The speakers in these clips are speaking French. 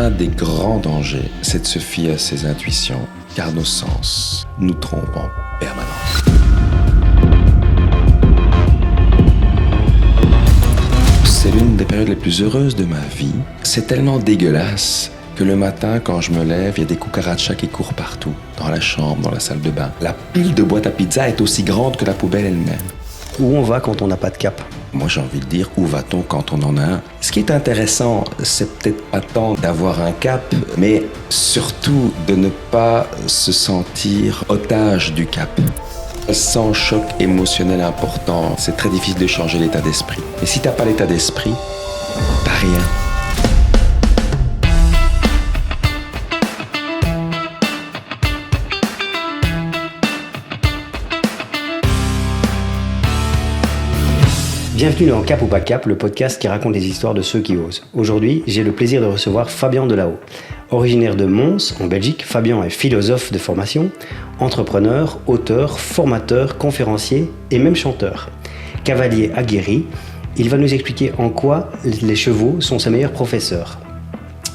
Un des grands dangers, c'est de se fier à ses intuitions, car nos sens nous trompent en permanence. C'est l'une des périodes les plus heureuses de ma vie. C'est tellement dégueulasse que le matin, quand je me lève, il y a des cucarachas qui courent partout, dans la chambre, dans la salle de bain. La pile de boîtes à pizza est aussi grande que la poubelle elle-même. Où on va quand on n'a pas de cap? Moi, j'ai envie de dire, où va-t-on quand on en a un? Ce qui est intéressant, c'est peut-être pas tant d'avoir un cap, mais surtout de ne pas se sentir otage du cap. Sans choc émotionnel important, c'est très difficile de changer l'état d'esprit. Et si t'as pas l'état d'esprit, t'as rien. Bienvenue dans Cap ou pas Cap, le podcast qui raconte les histoires de ceux qui osent. Aujourd'hui, j'ai le plaisir de recevoir Fabien Delahaut. Originaire de Mons, en Belgique, Fabien est philosophe de formation, entrepreneur, auteur, formateur, conférencier et même chanteur. Cavalier aguerri, il va nous expliquer en quoi les chevaux sont ses meilleurs professeurs.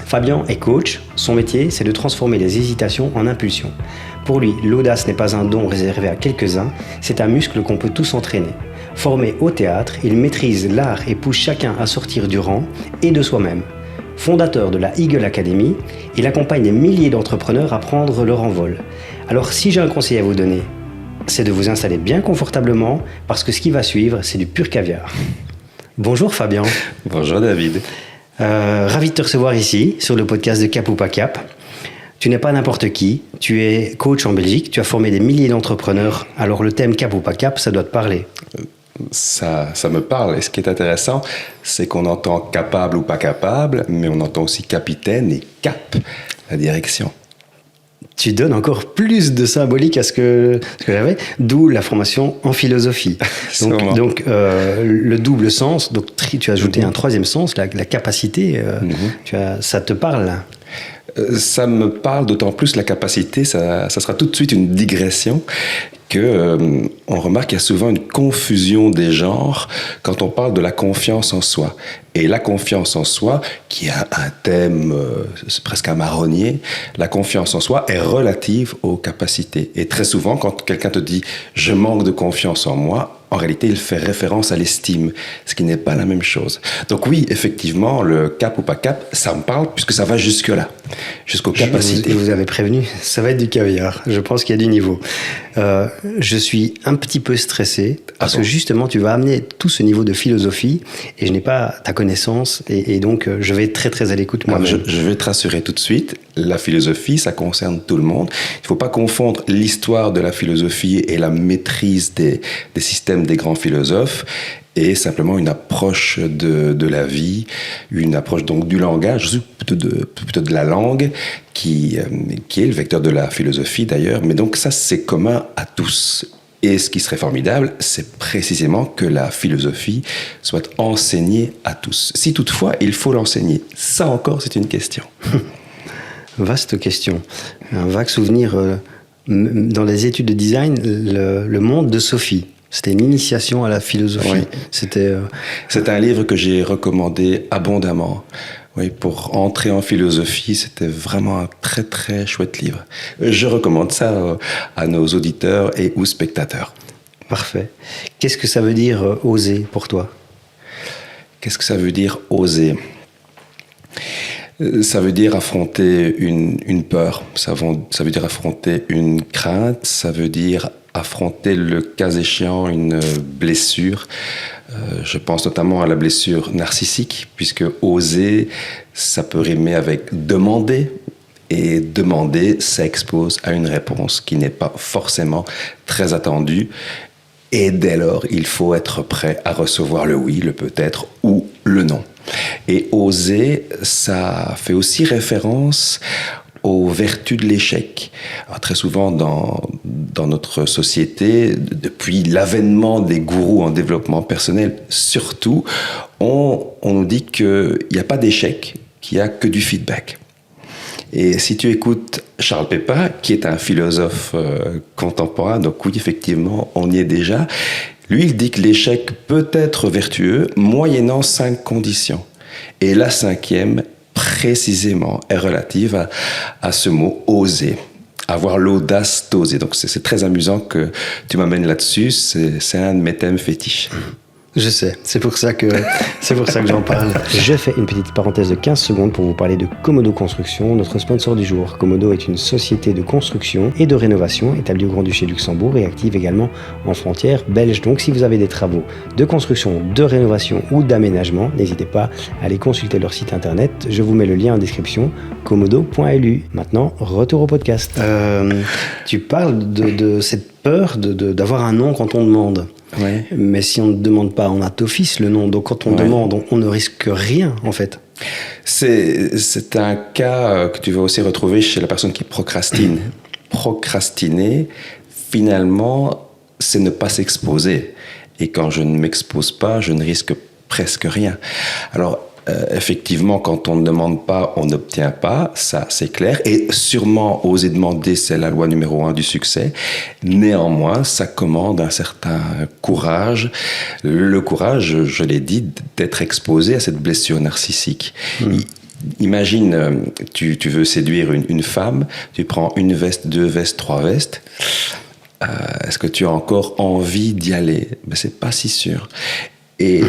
Fabien est coach, son métier c'est de transformer les hésitations en impulsions. Pour lui, l'audace n'est pas un don réservé à quelques-uns, c'est un muscle qu'on peut tous entraîner. Formé au théâtre, il maîtrise l'art et pousse chacun à sortir du rang et de soi-même. Fondateur de la Eagle Academy, il accompagne des milliers d'entrepreneurs à prendre leur envol. Alors si j'ai un conseil à vous donner, c'est de vous installer bien confortablement parce que ce qui va suivre, c'est du pur caviar. Bonjour Fabien. Bonjour David. Ravi de te recevoir ici, sur le podcast de Cap ou pas Cap. Tu n'es pas n'importe qui, tu es coach en Belgique, tu as formé des milliers d'entrepreneurs. Alors le thème Cap ou pas Cap, ça doit te parler. Ça me parle. Et ce qui est intéressant, c'est qu'on entend capable ou pas capable, mais on entend aussi capitaine et cap, la direction. Tu donnes encore plus de symbolique à ce que j'avais, d'où la formation en philosophie. Donc le double sens, donc tu as ajouté un troisième sens, la capacité, ça te parle? Ça me parle d'autant plus la capacité, ça sera tout de suite une digression, on remarque qu'il y a souvent une confusion des genres quand on parle de la confiance en soi. Et la confiance en soi, qui a un thème presque un marronnier, la confiance en soi est relative aux capacités. Et très souvent, quand quelqu'un te dit « je manque de confiance en moi », en réalité, il fait référence à l'estime, ce qui n'est pas la même chose. Donc oui, effectivement, le cap ou pas cap, ça me parle puisque ça va jusque-là, jusqu'aux capacités. Vous avez prévenu, ça va être du caviar. Je pense qu'il y a du niveau. Je suis un petit peu stressé parce que justement, tu vas amener tout ce niveau de philosophie et je n'ai pas ta connaissance et donc je vais être très très à l'écoute moi-même. Je vais te rassurer tout de suite, la philosophie, ça concerne tout le monde. Il ne faut pas confondre l'histoire de la philosophie et la maîtrise des systèmes des grands philosophes et simplement une approche de la vie, une approche donc du langage, plutôt de la langue, qui est le vecteur de la philosophie d'ailleurs. Mais donc ça, c'est commun à tous. Et ce qui serait formidable, c'est précisément que la philosophie soit enseignée à tous. Si toutefois, il faut l'enseigner. Ça encore, c'est une question. Vaste question. Un vague souvenir dans les études de design, le monde de Sophie. C'était une initiation à la philosophie. Oui. C'est un livre que j'ai recommandé abondamment. Oui, pour entrer en philosophie, c'était vraiment un très très chouette livre. Je recommande ça à nos auditeurs et ou spectateurs. Parfait. Qu'est-ce que ça veut dire oser pour toi? Qu'est-ce que ça veut dire oser? Ça veut dire affronter une peur, ça veut dire affronter une crainte, ça veut dire affronter le cas échéant une blessure. Je pense notamment à la blessure narcissique, puisque oser, ça peut rimer avec demander. Et demander, ça expose à une réponse qui n'est pas forcément très attendue. Et dès lors, il faut être prêt à recevoir le oui, le peut-être ou le non. Et oser, ça fait aussi référence aux vertus de l'échec. Alors, très souvent dans notre société, depuis l'avènement des gourous en développement personnel, surtout, on nous dit qu'il n'y a pas d'échec, qu'il n'y a que du feedback. Et si tu écoutes Charles Pépin, qui est un philosophe contemporain, donc oui, effectivement, on y est déjà, lui, il dit que l'échec peut être vertueux moyennant 5 conditions. Et la 5e, précisément est relative à ce mot « oser ». Avoir l'audace d'oser. Donc c'est très amusant que tu m'amènes là-dessus. C'est un de mes thèmes fétiches. Je sais, c'est pour ça que j'en parle. Je fais une petite parenthèse de 15 secondes pour vous parler de Commodo Construction, notre sponsor du jour. Commodo est une société de construction et de rénovation établie au Grand-Duché de Luxembourg et active également en frontière belge. Donc si vous avez des travaux de construction, de rénovation ou d'aménagement, n'hésitez pas à aller consulter leur site internet. Je vous mets le lien en description, commodo.lu. Maintenant, retour au podcast. Tu parles de cette peur d'avoir un nom quand on demande. Ouais. Mais si on ne demande pas, on a d'office le nom. Donc quand on demande, on ne risque rien en fait. C'est un cas que tu vas aussi retrouver chez la personne qui procrastine. Procrastiner, finalement, c'est ne pas s'exposer. Et quand je ne m'expose pas, je ne risque presque rien. Alors, effectivement, quand on ne demande pas, on n'obtient pas, ça c'est clair. Et sûrement, oser demander, c'est la loi numéro 1 du succès. Néanmoins, ça commande un certain courage. Le courage, je l'ai dit, d'être exposé à cette blessure narcissique. Imagine, tu veux séduire une femme, tu prends une veste, 2 vestes, 3 vestes. Est-ce que tu as encore envie d'y aller? Ben, c'est pas si sûr. Et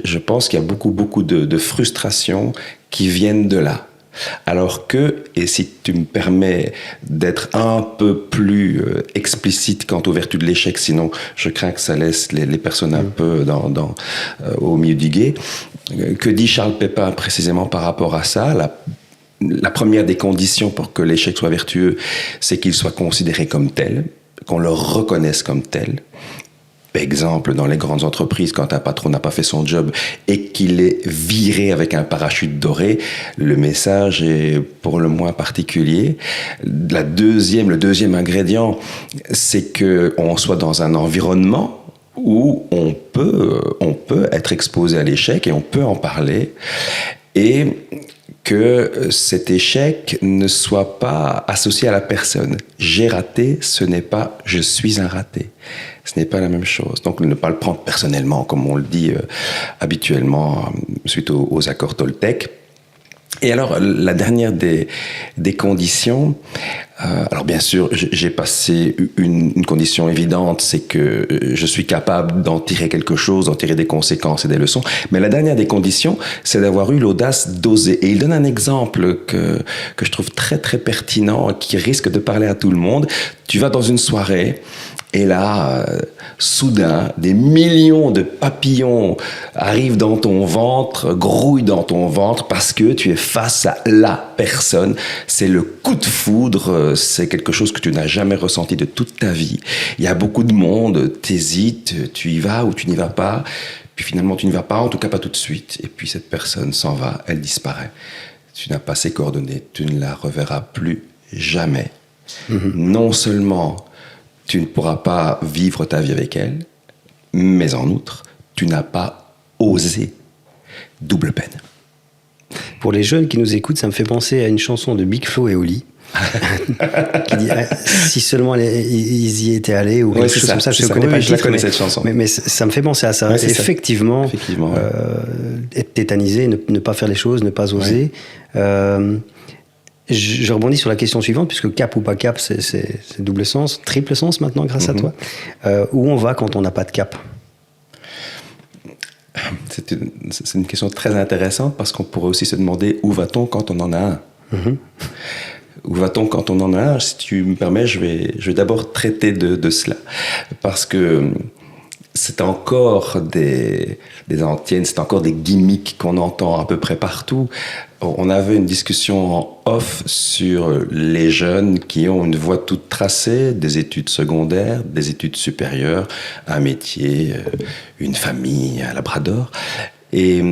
je pense qu'il y a beaucoup de frustrations qui viennent de là. Alors que, et si tu me permets d'être un peu plus explicite quant aux vertus de l'échec, sinon je crains que ça laisse les personnes un peu au milieu du gué, que dit Charles Pépin précisément par rapport à ça? La première des conditions pour que l'échec soit vertueux, c'est qu'il soit considéré comme tel, qu'on le reconnaisse comme tel. Exemple, dans les grandes entreprises, quand un patron n'a pas fait son job et qu'il est viré avec un parachute doré, le message est pour le moins particulier. Le deuxième ingrédient, c'est qu'on soit dans un environnement où on peut être exposé à l'échec et on peut en parler. Et que cet échec ne soit pas associé à la personne. J'ai raté, ce n'est pas je suis un raté. Ce n'est pas la même chose. Donc ne pas le prendre personnellement, comme on le dit habituellement suite aux accords Toltec. Et alors, la dernière des conditions, alors bien sûr, j'ai passé une condition évidente, c'est que je suis capable d'en tirer quelque chose, d'en tirer des conséquences et des leçons. Mais la dernière des conditions, c'est d'avoir eu l'audace d'oser. Et il donne un exemple que je trouve très très pertinent, qui risque de parler à tout le monde. Tu vas dans une soirée, et là, soudain, des millions de papillons arrivent dans ton ventre, grouillent dans ton ventre parce que tu es face à la personne. C'est le coup de foudre, c'est quelque chose que tu n'as jamais ressenti de toute ta vie. Il y a beaucoup de monde, t'hésites, tu y vas ou tu n'y vas pas. Puis finalement, tu n'y vas pas, en tout cas pas tout de suite. Et puis cette personne s'en va, elle disparaît. Tu n'as pas ses coordonnées, tu ne la reverras plus jamais. Non seulement tu ne pourras pas vivre ta vie avec elle, mais en outre, tu n'as pas osé. Double peine. Pour les jeunes qui nous écoutent, ça me fait penser à une chanson de Big Flo et Oli. Qui dit si seulement ils y étaient allés ou quelque chose comme ça. Je connais pas le titre, je connais cette chanson. Mais ça me fait penser à ça. Ouais, effectivement, être tétanisé, ne pas faire les choses, ne pas oser. Ouais. Je rebondis sur la question suivante, puisque cap ou pas cap, c'est double sens, triple sens maintenant grâce à toi. Où on va quand on n'a pas de cap? C'est une question très intéressante parce qu'on pourrait aussi se demander où va-t-on quand on en a un. Où va-t-on quand on en a un? Si tu me permets, je vais d'abord traiter de cela. Parce que c'est encore des antiennes, c'est encore des gimmicks qu'on entend à peu près partout. On avait une discussion en off sur les jeunes qui ont une voie toute tracée, des études secondaires, des études supérieures, un métier, une famille, un labrador. Et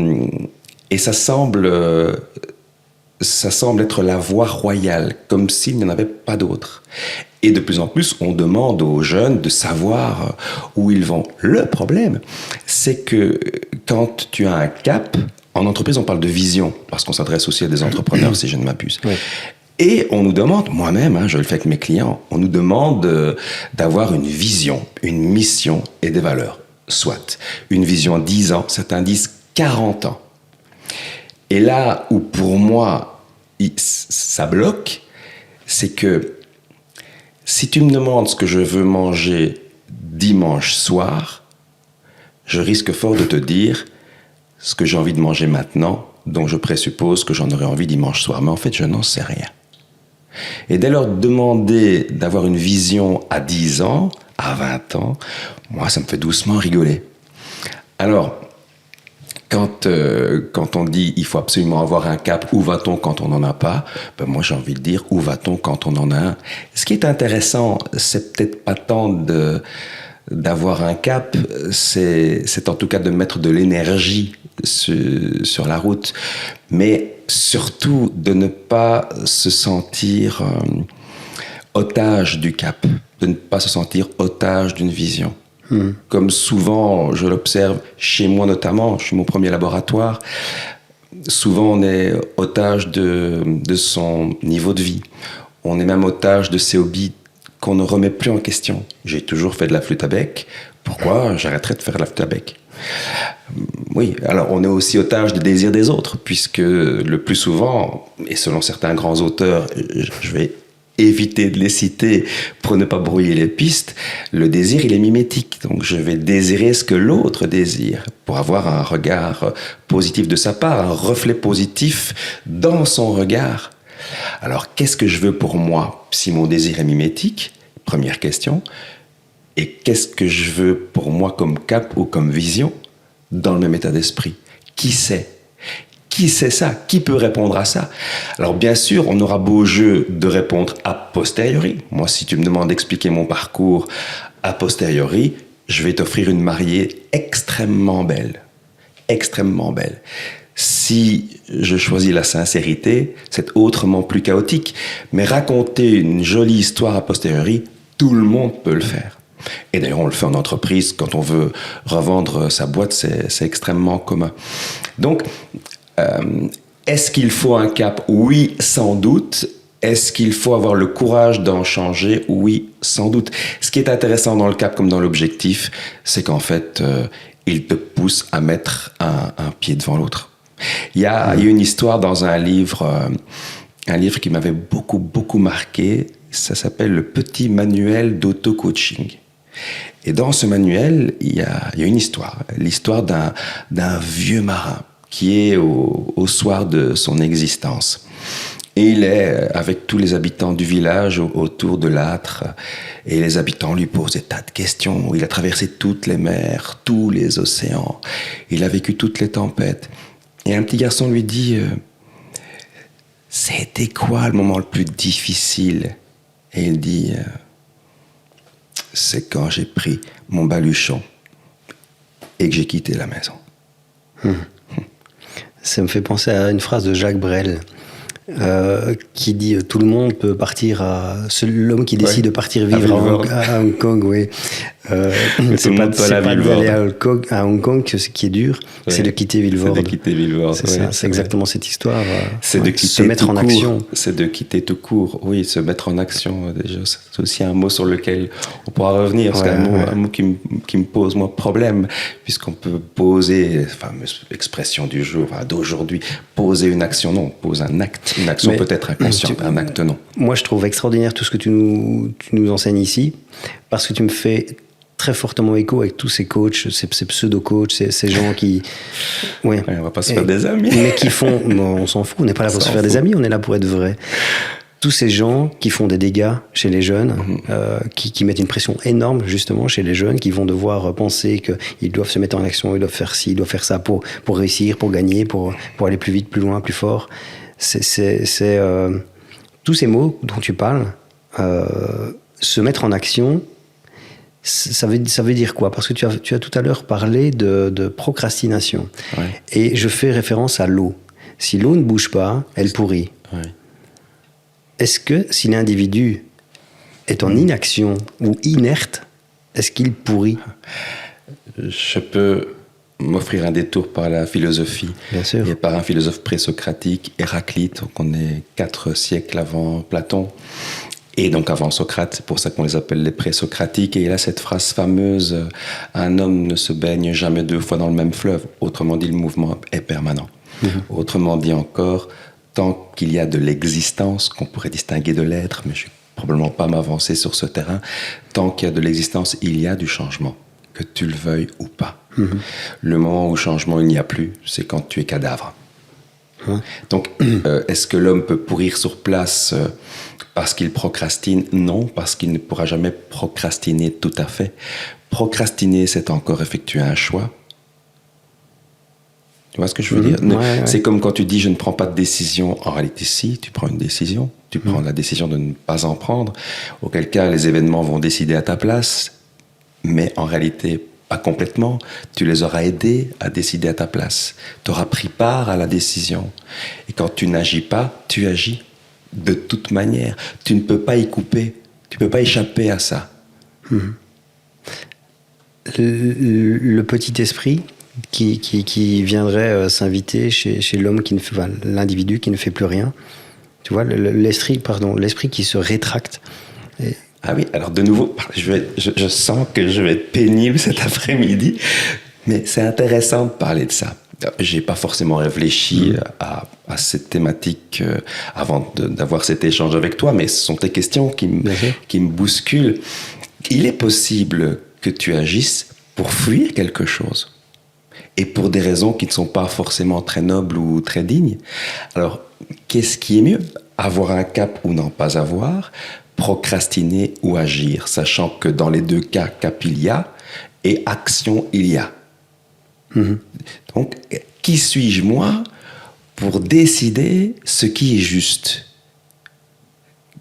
ça semble être la voie royale, comme s'il n'y en avait pas d'autre. Et de plus en plus, on demande aux jeunes de savoir où ils vont. Le problème, c'est que quand tu as un cap, en entreprise, on parle de vision, parce qu'on s'adresse aussi à des entrepreneurs, si je ne m'abuse. Oui. Et on nous demande, moi-même, je le fais avec mes clients, on nous demande d'avoir une vision, une mission et des valeurs. Soit une vision à 10 ans, certains disent 40 ans. Et là où pour moi, ça bloque, c'est que si tu me demandes ce que je veux manger dimanche soir, je risque fort de te dire ce que j'ai envie de manger maintenant, donc je présuppose que j'en aurai envie dimanche soir. Mais en fait, je n'en sais rien. Et dès lors, demander d'avoir une vision à 10 ans, à 20 ans, moi, ça me fait doucement rigoler. Alors, quand on dit il faut absolument avoir un cap, où va-t-on quand on n'en a pas, ben moi j'ai envie de dire où va-t-on quand on en a un. Ce qui est intéressant, c'est peut-être pas tant d'avoir un cap, c'est en tout cas de mettre de l'énergie sur la route, mais surtout de ne pas se sentir otage du cap, de ne pas se sentir otage d'une vision. Comme souvent, je l'observe chez moi notamment, je suis mon premier laboratoire, souvent on est otage de son niveau de vie. On est même otage de ses hobbies qu'on ne remet plus en question. J'ai toujours fait de la flûte à bec, pourquoi j'arrêterais de faire de la flûte à bec ? Oui, alors on est aussi otage des désirs des autres, puisque le plus souvent, et selon certains grands auteurs, je vais éviter de les citer pour ne pas brouiller les pistes, le désir, il est mimétique. Donc je vais désirer ce que l'autre désire pour avoir un regard positif de sa part, un reflet positif dans son regard. Alors qu'est-ce que je veux pour moi si mon désir est mimétique ? Première question. Et qu'est-ce que je veux pour moi comme cap ou comme vision dans le même état d'esprit ? Qui sait ? Qui sait ça ? Qui peut répondre à ça ? Alors bien sûr, on aura beau jeu de répondre a posteriori. Moi, si tu me demandes d'expliquer mon parcours a posteriori, je vais t'offrir une mariée extrêmement belle. Extrêmement belle. Si je choisis la sincérité, c'est autrement plus chaotique. Mais raconter une jolie histoire a posteriori, tout le monde peut le faire. Et d'ailleurs, on le fait en entreprise. Quand on veut revendre sa boîte, c'est extrêmement commun. Donc, est-ce qu'il faut un cap ? Oui, sans doute. Est-ce qu'il faut avoir le courage d'en changer ? Oui, sans doute. Ce qui est intéressant dans le cap comme dans l'objectif, c'est qu'en fait, il te pousse à mettre un pied devant l'autre. Il y a une histoire dans un livre qui m'avait beaucoup marqué. Ça s'appelle « Le petit manuel d'auto-coaching ». Et dans ce manuel, il y a une histoire. L'histoire d'un vieux marin qui est au soir de son existence. Et il est avec tous les habitants du village autour de l'âtre. Et les habitants lui posent des tas de questions. Il a traversé toutes les mers, tous les océans. Il a vécu toutes les tempêtes. Et un petit garçon lui dit « C'était quoi le moment le plus difficile ?» Et il dit « C'est quand j'ai pris mon baluchon et que j'ai quitté la maison. » Ça me fait penser à une phrase de Jacques Brel qui dit tout le monde peut partir l'homme qui décide de partir vivre à Hong Kong, oui. C'est pas d'aller à Hong Kong qui est dur, c'est de quitter Villevorde. C'est de quitter Villevorde. C'est exactement cette histoire. C'est de quitter se mettre en action. C'est de quitter tout court. Oui, se mettre en action. Déjà, c'est aussi un mot sur lequel on pourra revenir. C'est un mot qui me pose moi problème, puisqu'on peut poser, la fameuse expression du jour, d'aujourd'hui, poser une action, non, pose un acte. Une action peut-être inconsciente, un acte non. Moi, je trouve extraordinaire tout ce que tu nous enseignes ici, parce que tu me fais très fortement écho avec tous ces coachs, ces pseudo-coachs, ces gens qui... Ouais, on va pas se faire des amis. Mais qui font... on s'en fout, on n'est pas là pour se faire des amis, on est là pour être vrai. Tous ces gens qui font des dégâts chez les jeunes, qui mettent une pression énorme justement chez les jeunes, qui vont devoir penser qu'ils doivent se mettre en action, ils doivent faire ci, ils doivent faire ça pour réussir, pour gagner, pour aller plus vite, plus loin, plus fort. C'est tous ces mots dont tu parles, se mettre en action, ça veut dire quoi ? Parce que tu as tout à l'heure parlé de procrastination. Ouais. Et je fais référence à l'eau. Si l'eau ne bouge pas, elle pourrit. Ouais. Est-ce que si l'individu est en inaction ou inerte, est-ce qu'il pourrit ? Je peux m'offrir un détour par la philosophie. Bien sûr. Et par un philosophe présocratique, Héraclite, donc on est 4 siècles avant Platon. Et donc avant Socrate, c'est pour ça qu'on les appelle les présocratiques. Et il a cette phrase fameuse « Un homme ne se baigne jamais 2 fois dans le même fleuve ». Autrement dit, le mouvement est permanent. Autrement dit encore, tant qu'il y a de l'existence, qu'on pourrait distinguer de l'être, mais je ne vais probablement pas m'avancer sur ce terrain, tant qu'il y a de l'existence, il y a du changement, que tu le veuilles ou pas. Le moment où changement il n'y a plus, c'est quand tu es cadavre. Donc, est-ce que l'homme peut pourrir sur place parce qu'il procrastine? Non, parce qu'il ne pourra jamais procrastiner tout à fait. Procrastiner, c'est encore effectuer un choix. Tu vois ce que je veux dire? C'est comme quand tu dis je ne prends pas de décision. En réalité, si, tu prends une décision. Tu prends la décision de ne pas en prendre. Auquel cas, les événements vont décider à ta place. Mais en réalité, pas complètement. Tu les auras aidés à décider à ta place. Tu auras pris part à la décision. Et quand tu n'agis pas, tu agis. De toute manière. Tu ne peux pas y couper. Tu ne peux pas échapper à ça. Le petit esprit qui viendrait s'inviter chez l'homme l'individu qui ne fait plus rien. Tu vois, l'esprit qui se rétracte. Ah oui, alors de nouveau, je sens que je vais être pénible cet après-midi, mais c'est intéressant de parler de ça. J'ai pas forcément réfléchi à cette thématique avant d'avoir cet échange avec toi, mais ce sont tes questions qui me bousculent. Il est possible que tu agisses pour fuir quelque chose, et pour des raisons qui ne sont pas forcément très nobles ou très dignes. Alors, qu'est-ce qui est mieux? Avoir un cap ou n'en pas avoir? Procrastiner ou agir, sachant que dans les deux cas, cap il y a et action il y a. Donc, qui suis-je moi pour décider ce qui est juste?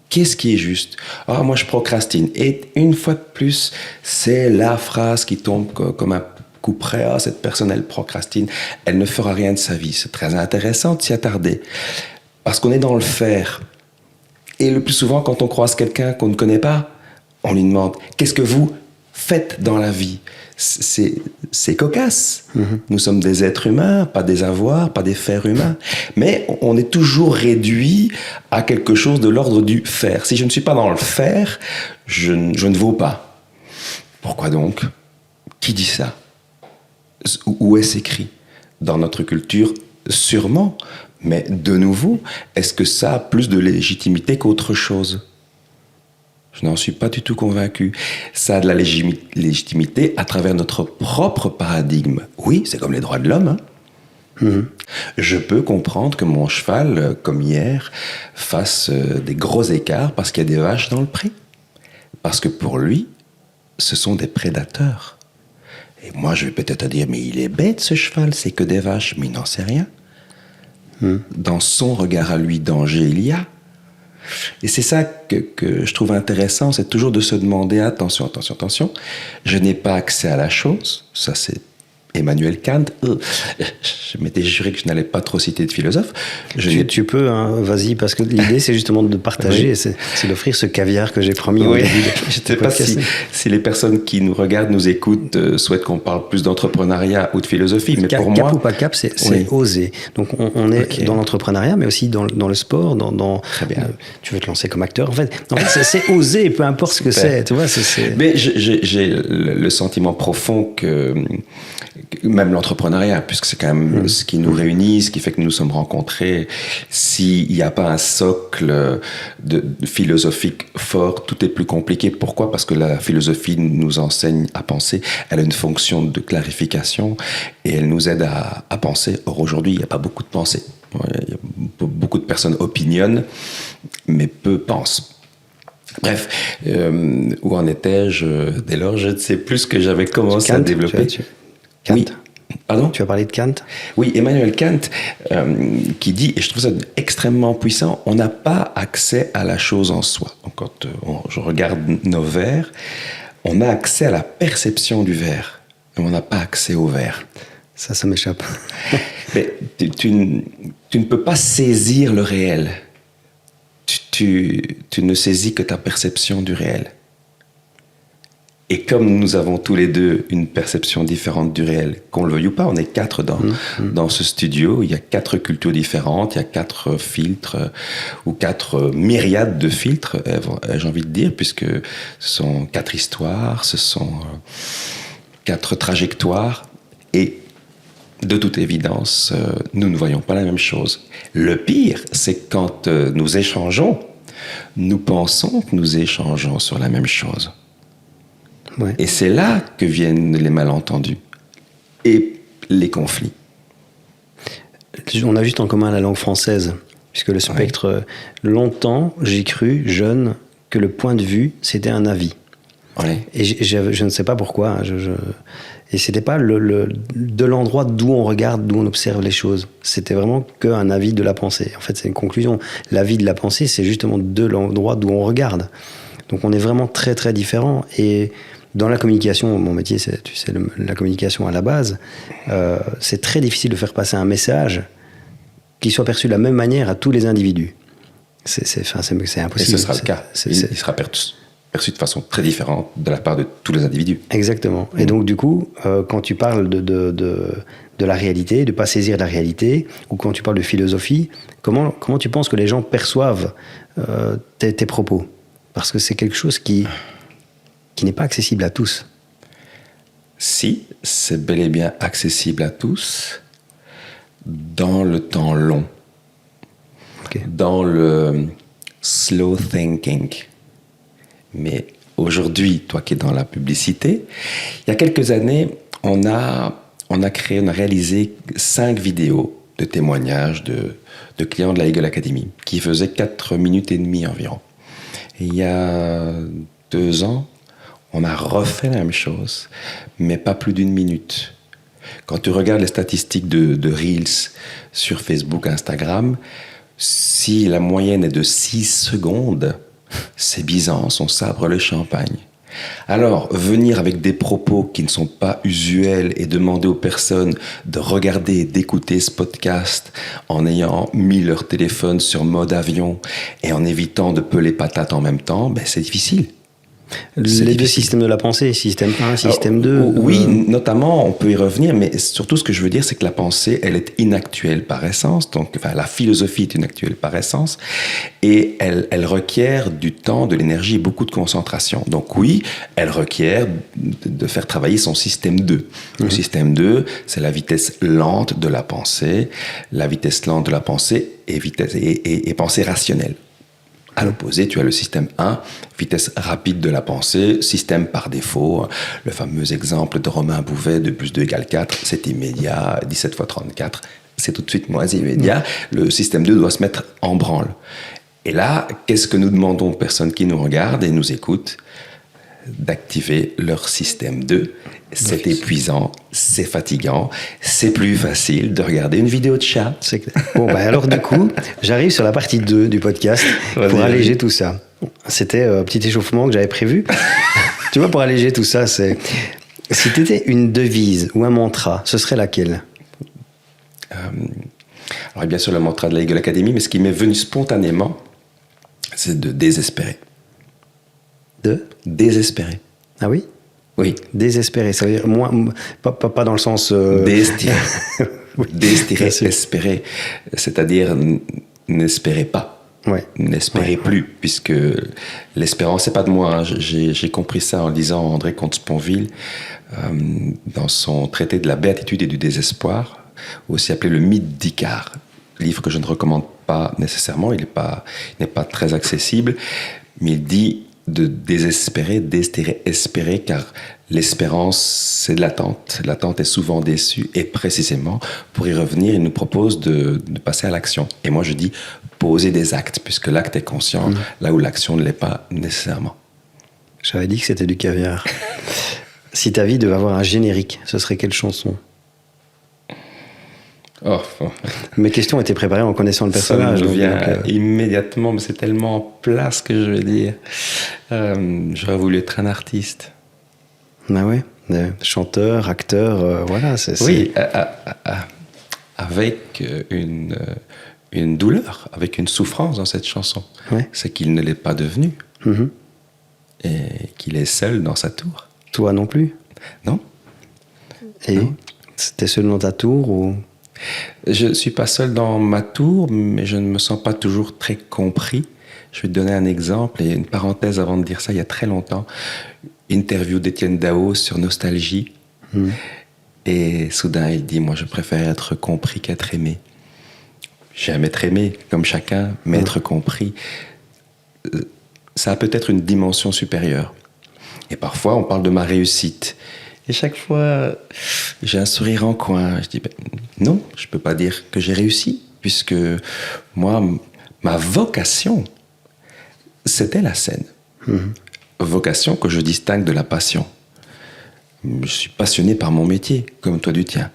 Qu'est-ce qui est juste? Ah, moi je procrastine. Et une fois de plus, c'est la phrase qui tombe comme un coup près. Ah, cette personne, elle procrastine, elle ne fera rien de sa vie. C'est très intéressant de s'y attarder. Parce qu'on est dans le faire. Et le plus souvent, quand on croise quelqu'un qu'on ne connaît pas, on lui demande « Qu'est-ce que vous faites dans la vie ?» C'est cocasse. Nous sommes des êtres humains, pas des avoirs, pas des fers humains. Mais on est toujours réduit à quelque chose de l'ordre du faire. Si je ne suis pas dans le faire, je ne vaux pas. Pourquoi donc? Qui dit ça? Où est-ce écrit? Dans notre culture, sûrement. Mais de nouveau, est-ce que ça a plus de légitimité qu'autre chose? Je n'en suis pas du tout convaincu. Ça a de la légitimité à travers notre propre paradigme. Oui, c'est comme les droits de l'homme. Je peux comprendre que mon cheval, comme hier, fasse des gros écarts parce qu'il y a des vaches dans le pré. Parce que pour lui, ce sont des prédateurs. Et moi, je vais peut-être dire, mais il est bête ce cheval, c'est que des vaches. Mais il n'en sait rien. Dans son regard à lui, danger il y a. Et c'est ça que je trouve intéressant, c'est toujours de se demander, attention, je n'ai pas accès à la chose, ça c'est Emmanuel Kant. Je m'étais juré que je n'allais pas trop citer de philosophe. Tu peux, hein, vas-y, parce que l'idée c'est justement de partager, c'est d'offrir ce caviar que j'ai promis au début. Je ne sais pas si les personnes qui nous regardent, nous écoutent, souhaitent qu'on parle plus d'entrepreneuriat ou de philosophie, mais pour moi... Cap ou pas cap, c'est oser. Donc on est dans l'entrepreneuriat, mais aussi dans le sport, Très bien. Tu veux te lancer comme acteur. En fait c'est oser, peu importe ce que c'est. Tu vois, Mais j'ai le sentiment profond que même l'entrepreneuriat, puisque c'est quand même ce qui nous réunit, ce qui fait que nous nous sommes rencontrés, s'il n'y a pas un socle de philosophique fort, tout est plus compliqué. Pourquoi? Parce que la philosophie nous enseigne à penser, elle a une fonction de clarification et elle nous aide à penser. Or aujourd'hui, il n'y a pas beaucoup de pensée. Il y a beaucoup de personnes opinionnent, mais peu pensent. Bref, où en étais-je? Dès lors, je ne sais plus ce que j'avais commencé à développer. Kant. Oui. Pardon? Tu as parlé de Kant? Oui, Emmanuel Kant, qui dit, et je trouve ça extrêmement puissant, on n'a pas accès à la chose en soi. Donc, quand je regarde nos verres, on a accès à la perception du verre, mais on n'a pas accès au verre. Ça m'échappe. Mais tu ne peux pas saisir le réel. Tu ne saisis que ta perception du réel. Et comme nous avons tous les deux une perception différente du réel, qu'on le veuille ou pas, on est 4 dans ce studio, il y a 4 cultures différentes, il y a 4 filtres, ou 4 myriades de filtres, j'ai envie de dire, puisque ce sont 4 histoires, ce sont 4 trajectoires, et de toute évidence, nous ne voyons pas la même chose. Le pire, c'est quand nous échangeons, nous pensons que nous échangeons sur la même chose. Ouais. Et c'est là que viennent les malentendus et les conflits. On a juste en commun la langue française, puisque le spectre, longtemps, j'ai cru, jeune, que le point de vue, c'était un avis. Ouais. Et je ne sais pas pourquoi. Et c'était pas de l'endroit d'où on regarde, d'où on observe les choses. C'était vraiment qu'un avis de la pensée. En fait, c'est une conclusion. L'avis de la pensée, c'est justement de l'endroit d'où on regarde. Donc on est vraiment très très différents. Et dans la communication, mon métier, c'est, tu sais, la communication à la base, c'est très difficile de faire passer un message qui soit perçu de la même manière à tous les individus. C'est impossible. Et ce sera le cas. Il sera perçu de façon très différente de la part de tous les individus. Exactement. Et donc, du coup, quand tu parles de la réalité, de ne pas saisir la réalité, ou quand tu parles de philosophie, comment tu penses que les gens perçoivent tes propos? Parce que c'est quelque chose qui n'est pas accessible à tous. Si, c'est bel et bien accessible à tous dans le temps long, dans le slow thinking. Mais aujourd'hui, toi qui es dans la publicité, il y a quelques années, on a réalisé 5 vidéos de témoignages de clients de la Eagle Academy qui faisaient 4 minutes et demie environ. Et il y a 2 ans, on a refait la même chose, mais pas plus d'1 minute. Quand tu regardes les statistiques de Reels sur Facebook, Instagram, si la moyenne est de 6 secondes, c'est Byzance, on sabre le champagne. Alors, venir avec des propos qui ne sont pas usuels et demander aux personnes de regarder et d'écouter ce podcast en ayant mis leur téléphone sur mode avion et en évitant de peler patates en même temps, ben c'est difficile. Les deux systèmes de la pensée, système 1, système 2. Oui, notamment, on peut y revenir, mais surtout ce que je veux dire, c'est que la pensée, elle est inactuelle par essence, donc enfin, la philosophie est inactuelle par essence, et elle requiert du temps, de l'énergie et beaucoup de concentration. Donc oui, elle requiert de faire travailler son système 2. Le système 2, c'est la vitesse lente de la pensée. La vitesse lente de la pensée est pensée rationnelle. À l'opposé, tu as le système 1, vitesse rapide de la pensée, système par défaut. Le fameux exemple de Romain Bouvet, 2 + 2 = 4, c'est immédiat, 17 × 34, c'est tout de suite moins immédiat. Le système 2 doit se mettre en branle. Et là, qu'est-ce que nous demandons aux personnes qui nous regardent et nous écoutent? D'activer leur système 2. C'est épuisant, c'est fatigant, c'est plus facile de regarder une vidéo de chat. C'est clair. Bon, bah alors du coup, j'arrive sur la partie 2 du podcast pour alléger tout ça. C'était un petit échauffement que j'avais prévu. Tu vois, pour alléger tout ça, c'est... Si tu étais une devise ou un mantra, ce serait laquelle? Alors, bien sûr, le mantra de la Eagle Academy, mais ce qui m'est venu spontanément, c'est de désespérer. De désespérer. Ah oui? Oui. Désespérer, ça veut dire pas dans le sens... Désespérer. Oui, désespérer, espérer. C'est-à-dire n'espérez pas. Ouais. N'espérez plus, puisque l'espérance, c'est pas de moi. Hein. J'ai compris ça en lisant André Comte-Sponville dans son traité de la béatitude et du désespoir, aussi appelé le mythe d'Icare. Livre que je ne recommande pas nécessairement, il n'est pas très accessible, mais il dit de désespérer, espérer, car l'espérance, c'est de l'attente. L'attente est souvent déçue, et précisément, pour y revenir, il nous propose de passer à l'action. Et moi, je dis poser des actes, puisque l'acte est conscient, là où l'action ne l'est pas nécessairement. J'avais dit que c'était du caviar. Si ta vie devait avoir un générique, ce serait quelle chanson? Oh. Mes questions étaient préparées en connaissant le personnage. Ça me vient immédiatement, mais c'est tellement en place que je vais dire. J'aurais voulu être un artiste. Ah ouais, chanteur, acteur, voilà. Oui, avec une douleur, avec une souffrance dans cette chanson. Ouais. C'est qu'il ne l'est pas devenu. Mm-hmm. Et qu'il est seul dans sa tour. Toi non plus? Non. Et non. T'es seul dans ta tour ou... Je ne suis pas seul dans ma tour, mais je ne me sens pas toujours très compris. Je vais te donner un exemple et une parenthèse avant de dire ça. Il y a très longtemps, interview d'Étienne Dao sur Nostalgie. Et soudain, il dit, moi, je préfère être compris qu'être aimé. J'aime être aimé, comme chacun, mais être compris, ça a peut-être une dimension supérieure. Et parfois, on parle de ma réussite. Et chaque fois, j'ai un sourire en coin. Je dis, non, je ne peux pas dire que j'ai réussi, puisque moi, ma vocation, c'était la scène. Vocation que je distingue de la passion. Je suis passionné par mon métier, comme toi du tien.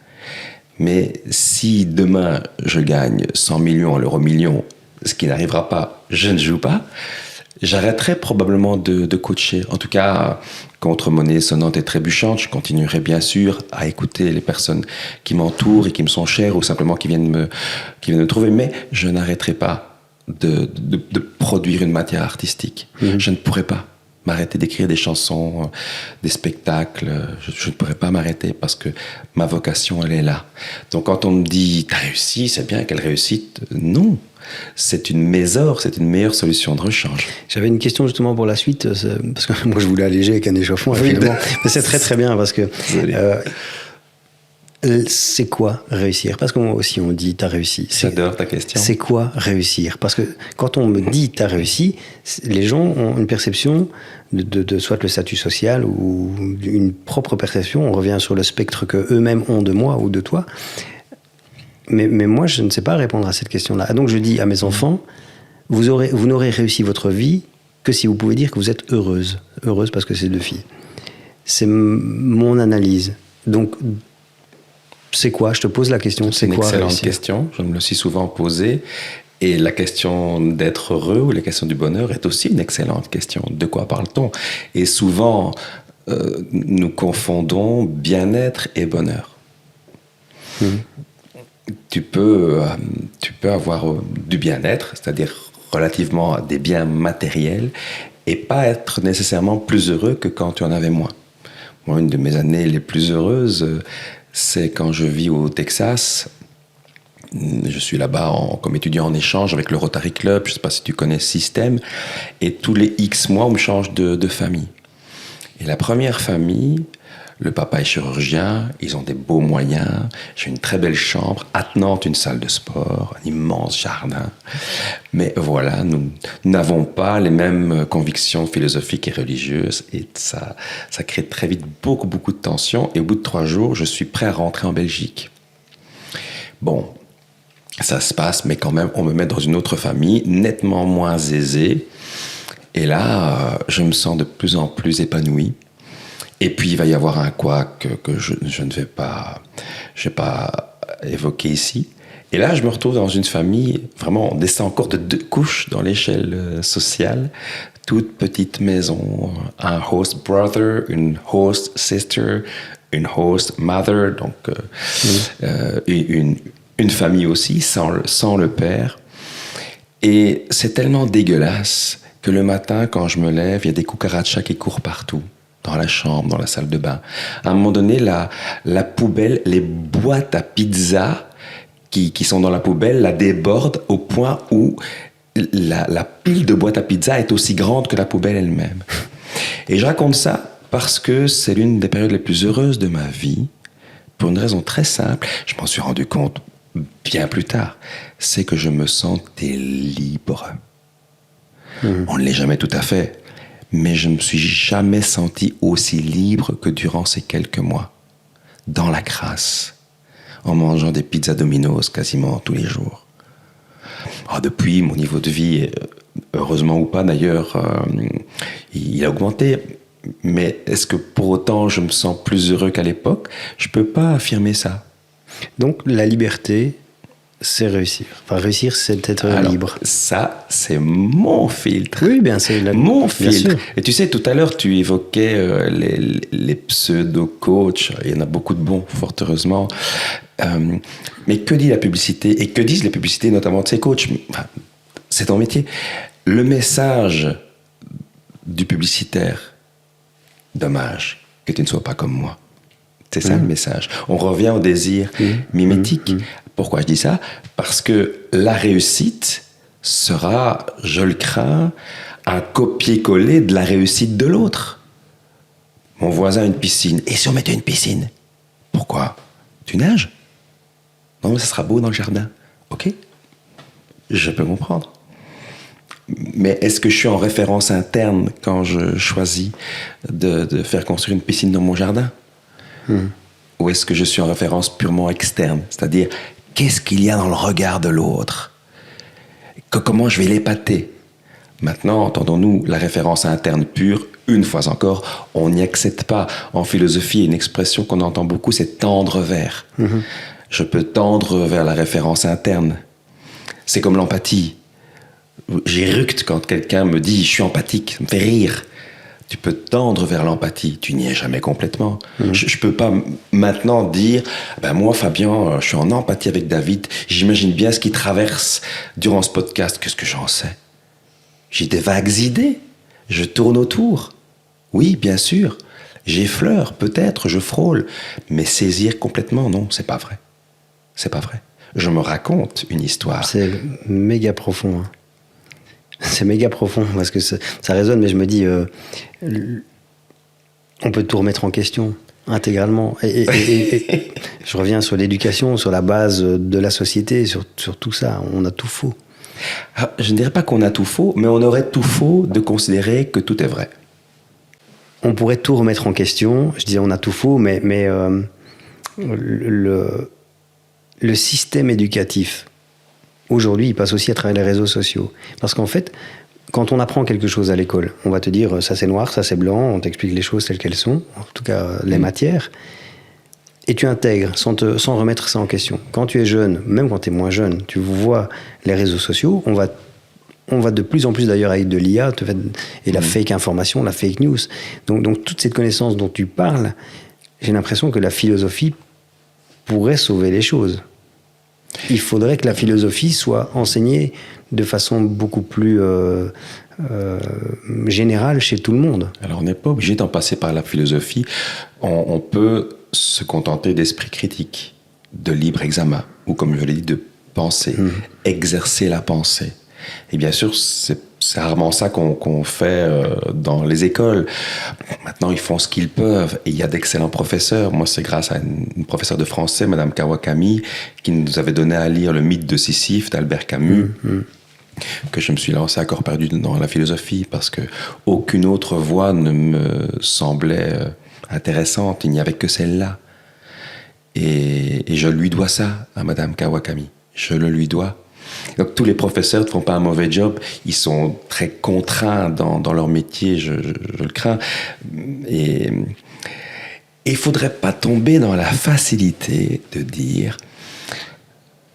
Mais si demain, je gagne 100 millions à l'euro million, ce qui n'arrivera pas, je ne joue pas, j'arrêterai probablement de coacher. En tout cas, contre monnaie sonnante et trébuchante, je continuerai bien sûr à écouter les personnes qui m'entourent et qui me sont chères ou simplement qui viennent me trouver. Mais je n'arrêterai pas de produire une matière artistique. Je ne pourrai pas m'arrêter d'écrire des chansons, des spectacles. Je ne pourrais pas m'arrêter parce que ma vocation, elle est là. Donc quand on me dit « t'as réussi, c'est bien, quelle réussite ?» Non, c'est une mésore, c'est une meilleure solution de rechange. J'avais une question justement pour la suite, parce que moi je voulais alléger avec un échauffement, finalement. Mais c'est très très bien parce que... c'est quoi réussir? Parce que moi aussi on dit t'as réussi. J'adore ta question. C'est quoi réussir? Parce que quand on me dit t'as réussi, les gens ont une perception de soit le statut social ou une propre perception. On revient sur le spectre que eux-mêmes ont de moi ou de toi. Mais moi je ne sais pas répondre à cette question-là. Donc je dis à mes enfants, vous n'aurez réussi votre vie que si vous pouvez dire que vous êtes heureuse. Heureuse parce que c'est 2 filles. C'est mon analyse. Donc c'est quoi? Je te pose la question. C'est quoi réussir? C'est une excellente question. Je me le suis souvent posée. Et la question d'être heureux ou la question du bonheur est aussi une excellente question. De quoi parle-t-on? Et souvent, nous confondons bien-être et bonheur. Tu peux avoir du bien-être, c'est-à-dire relativement à des biens matériels, et pas être nécessairement plus heureux que quand tu en avais moins. Moi, une de mes années les plus heureuses, c'est quand je vis au Texas. Je suis là-bas comme étudiant en échange avec le Rotary Club. Je ne sais pas si tu connais ce système. Et tous les X mois, on me change de famille. Et la première famille, le papa est chirurgien, ils ont des beaux moyens. J'ai une très belle chambre, attenante une salle de sport, un immense jardin. Mais voilà, nous n'avons pas les mêmes convictions philosophiques et religieuses. Et ça crée très vite beaucoup de tensions. Et au bout de 3 jours, je suis prêt à rentrer en Belgique. Bon, ça se passe, mais quand même, on me met dans une autre famille, nettement moins aisée. Et là, je me sens de plus en plus épanoui. Et puis, il va y avoir un couac que je ne vais pas évoquer ici. Et là, je me retrouve dans une famille, vraiment, on descend encore de 2 couches dans l'échelle sociale. Toute petite maison, un host brother, une host sister, une host mother, donc une famille aussi, sans le père. Et c'est tellement dégueulasse que le matin, quand je me lève, il y a des cucarachas qui courent partout. Dans la chambre, dans la salle de bain. À un moment donné, la poubelle, les boîtes à pizza qui sont dans la poubelle, la débordent au point où la pile de boîtes à pizza est aussi grande que la poubelle elle-même. Et je raconte ça parce que c'est l'une des périodes les plus heureuses de ma vie, pour une raison très simple. Je m'en suis rendu compte bien plus tard. C'est que je me sentais libre. On ne l'est jamais tout à fait. Mais je ne me suis jamais senti aussi libre que durant ces quelques mois, dans la crasse, en mangeant des pizzas Domino's quasiment tous les jours. Depuis, mon niveau de vie, heureusement ou pas d'ailleurs, il a augmenté. Mais est-ce que pour autant je me sens plus heureux qu'à l'époque? Je ne peux pas affirmer ça. Donc la liberté, c'est réussir. Enfin, réussir, c'est être libre. Ça, c'est mon filtre. Oui, bien, c'est mon filtre. Et tu sais, tout à l'heure, tu évoquais les pseudo-coachs. Il y en a beaucoup de bons, fort heureusement. Mais que dit la publicité? Et que disent les publicités, notamment de ces coachs? C'est ton métier. Le message du publicitaire, dommage que tu ne sois pas comme moi. C'est ça le message. On revient au désir mimétique. Pourquoi je dis ça? Parce que la réussite sera, je le crains, un copier-coller de la réussite de l'autre. Mon voisin a une piscine. Et si on mettait une piscine? Pourquoi? Tu nages? Non, mais ça sera beau dans le jardin. Ok, je peux comprendre. Mais est-ce que je suis en référence interne quand je choisis de faire construire une piscine dans mon jardin? Ou est-ce que je suis en référence purement externe? C'est-à-dire, qu'est-ce qu'il y a dans le regard de l'autre? Comment je vais l'épater? Maintenant, entendons-nous, la référence interne pure, une fois encore, on n'y accède pas. En philosophie, une expression qu'on entend beaucoup, c'est tendre vers. Je peux tendre vers la référence interne. C'est comme l'empathie. J'éructe quand quelqu'un me dit « je suis empathique », ça me fait rire. Tu peux tendre vers l'empathie, tu n'y es jamais complètement. Je peux pas maintenant dire « moi, Fabien, je suis en empathie avec David, j'imagine bien ce qu'il traverse durant ce podcast, qu'est-ce que j'en sais ?» J'ai des vagues idées, je tourne autour. Oui, bien sûr, j'effleure, peut-être, je frôle, mais saisir complètement, non, c'est pas vrai. C'est pas vrai. Je me raconte une histoire. C'est méga profond. Hein. C'est méga profond parce que ça résonne, mais je me dis, on peut tout remettre en question intégralement. Et je reviens sur l'éducation, sur la base de la société, sur tout ça. On a tout faux. Je ne dirais pas qu'on a tout faux, mais on aurait tout faux de considérer que tout est vrai. On pourrait tout remettre en question. Je disais on a tout faux, mais le système éducatif, aujourd'hui, il passe aussi à travers les réseaux sociaux. Parce qu'en fait, quand on apprend quelque chose à l'école, on va te dire ça c'est noir, ça c'est blanc, on t'explique les choses telles qu'elles sont, en tout cas les matières, et tu intègres sans remettre ça en question. Quand tu es jeune, même quand tu es moins jeune, tu vois les réseaux sociaux, on va de plus en plus d'ailleurs avec de l'IA et la fake information, la fake news. Donc toute cette connaissance dont tu parles, j'ai l'impression que la philosophie pourrait sauver les choses. Il faudrait que la philosophie soit enseignée de façon beaucoup plus générale chez tout le monde. Alors on n'est pas obligé d'en passer par la philosophie. On peut se contenter d'esprit critique, de libre examen, ou comme je l'ai dit, de pensée, exercer la pensée. Et bien sûr, c'est rarement ça qu'on fait dans les écoles. Maintenant, ils font ce qu'ils peuvent. Et il y a d'excellents professeurs. Moi, c'est grâce à une professeure de français, Madame Kawakami, qui nous avait donné à lire Le mythe de Sisyphe d'Albert Camus, que je me suis lancé à corps perdu dans la philosophie, parce que aucune autre voie ne me semblait intéressante. Il n'y avait que celle-là. Et je lui dois ça à Madame Kawakami. Je le lui dois. Donc tous les professeurs ne font pas un mauvais job, ils sont très contraints dans leur métier, je le crains. Et il ne faudrait pas tomber dans la facilité de dire,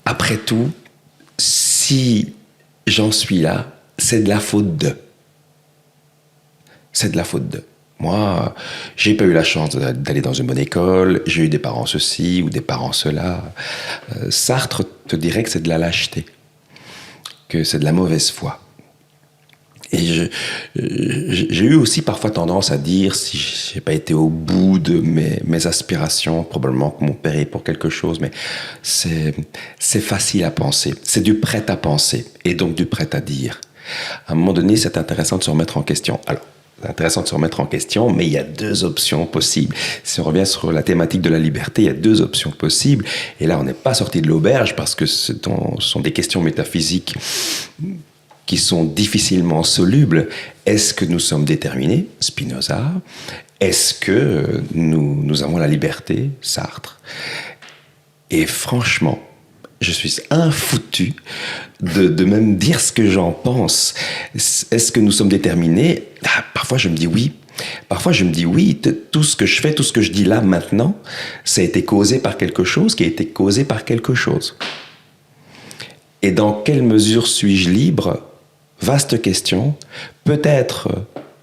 après tout, si j'en suis là, c'est de la faute de. C'est de la faute de. Moi, j'ai pas eu la chance d'aller dans une bonne école, j'ai eu des parents ceci ou des parents cela. Sartre te dirait que c'est de la lâcheté, que c'est de la mauvaise foi. Et j'ai eu aussi parfois tendance à dire, si j'ai pas été au bout de mes aspirations, probablement que mon père est pour quelque chose, mais c'est facile à penser. C'est du prêt à penser, et donc du prêt à dire. À un moment donné, c'est intéressant de se remettre en question. Alors, c'est intéressant de se remettre en question, mais il y a deux options possibles. Si on revient sur la thématique de la liberté, il y a deux options possibles. Et là, on n'est pas sorti de l'auberge parce que ce sont des questions métaphysiques qui sont difficilement solubles. Est-ce que nous sommes déterminés, Spinoza? Est-ce que nous avons la liberté, Sartre? Et franchement, je suis infoutu de même dire ce que j'en pense. Est-ce que nous sommes déterminés? Parfois je me dis oui. Parfois je me dis oui, tout ce que je fais, tout ce que je dis là maintenant, ça a été causé par quelque chose qui a été causé par quelque chose. Et dans quelle mesure suis-je libre? Vaste question. Peut-être,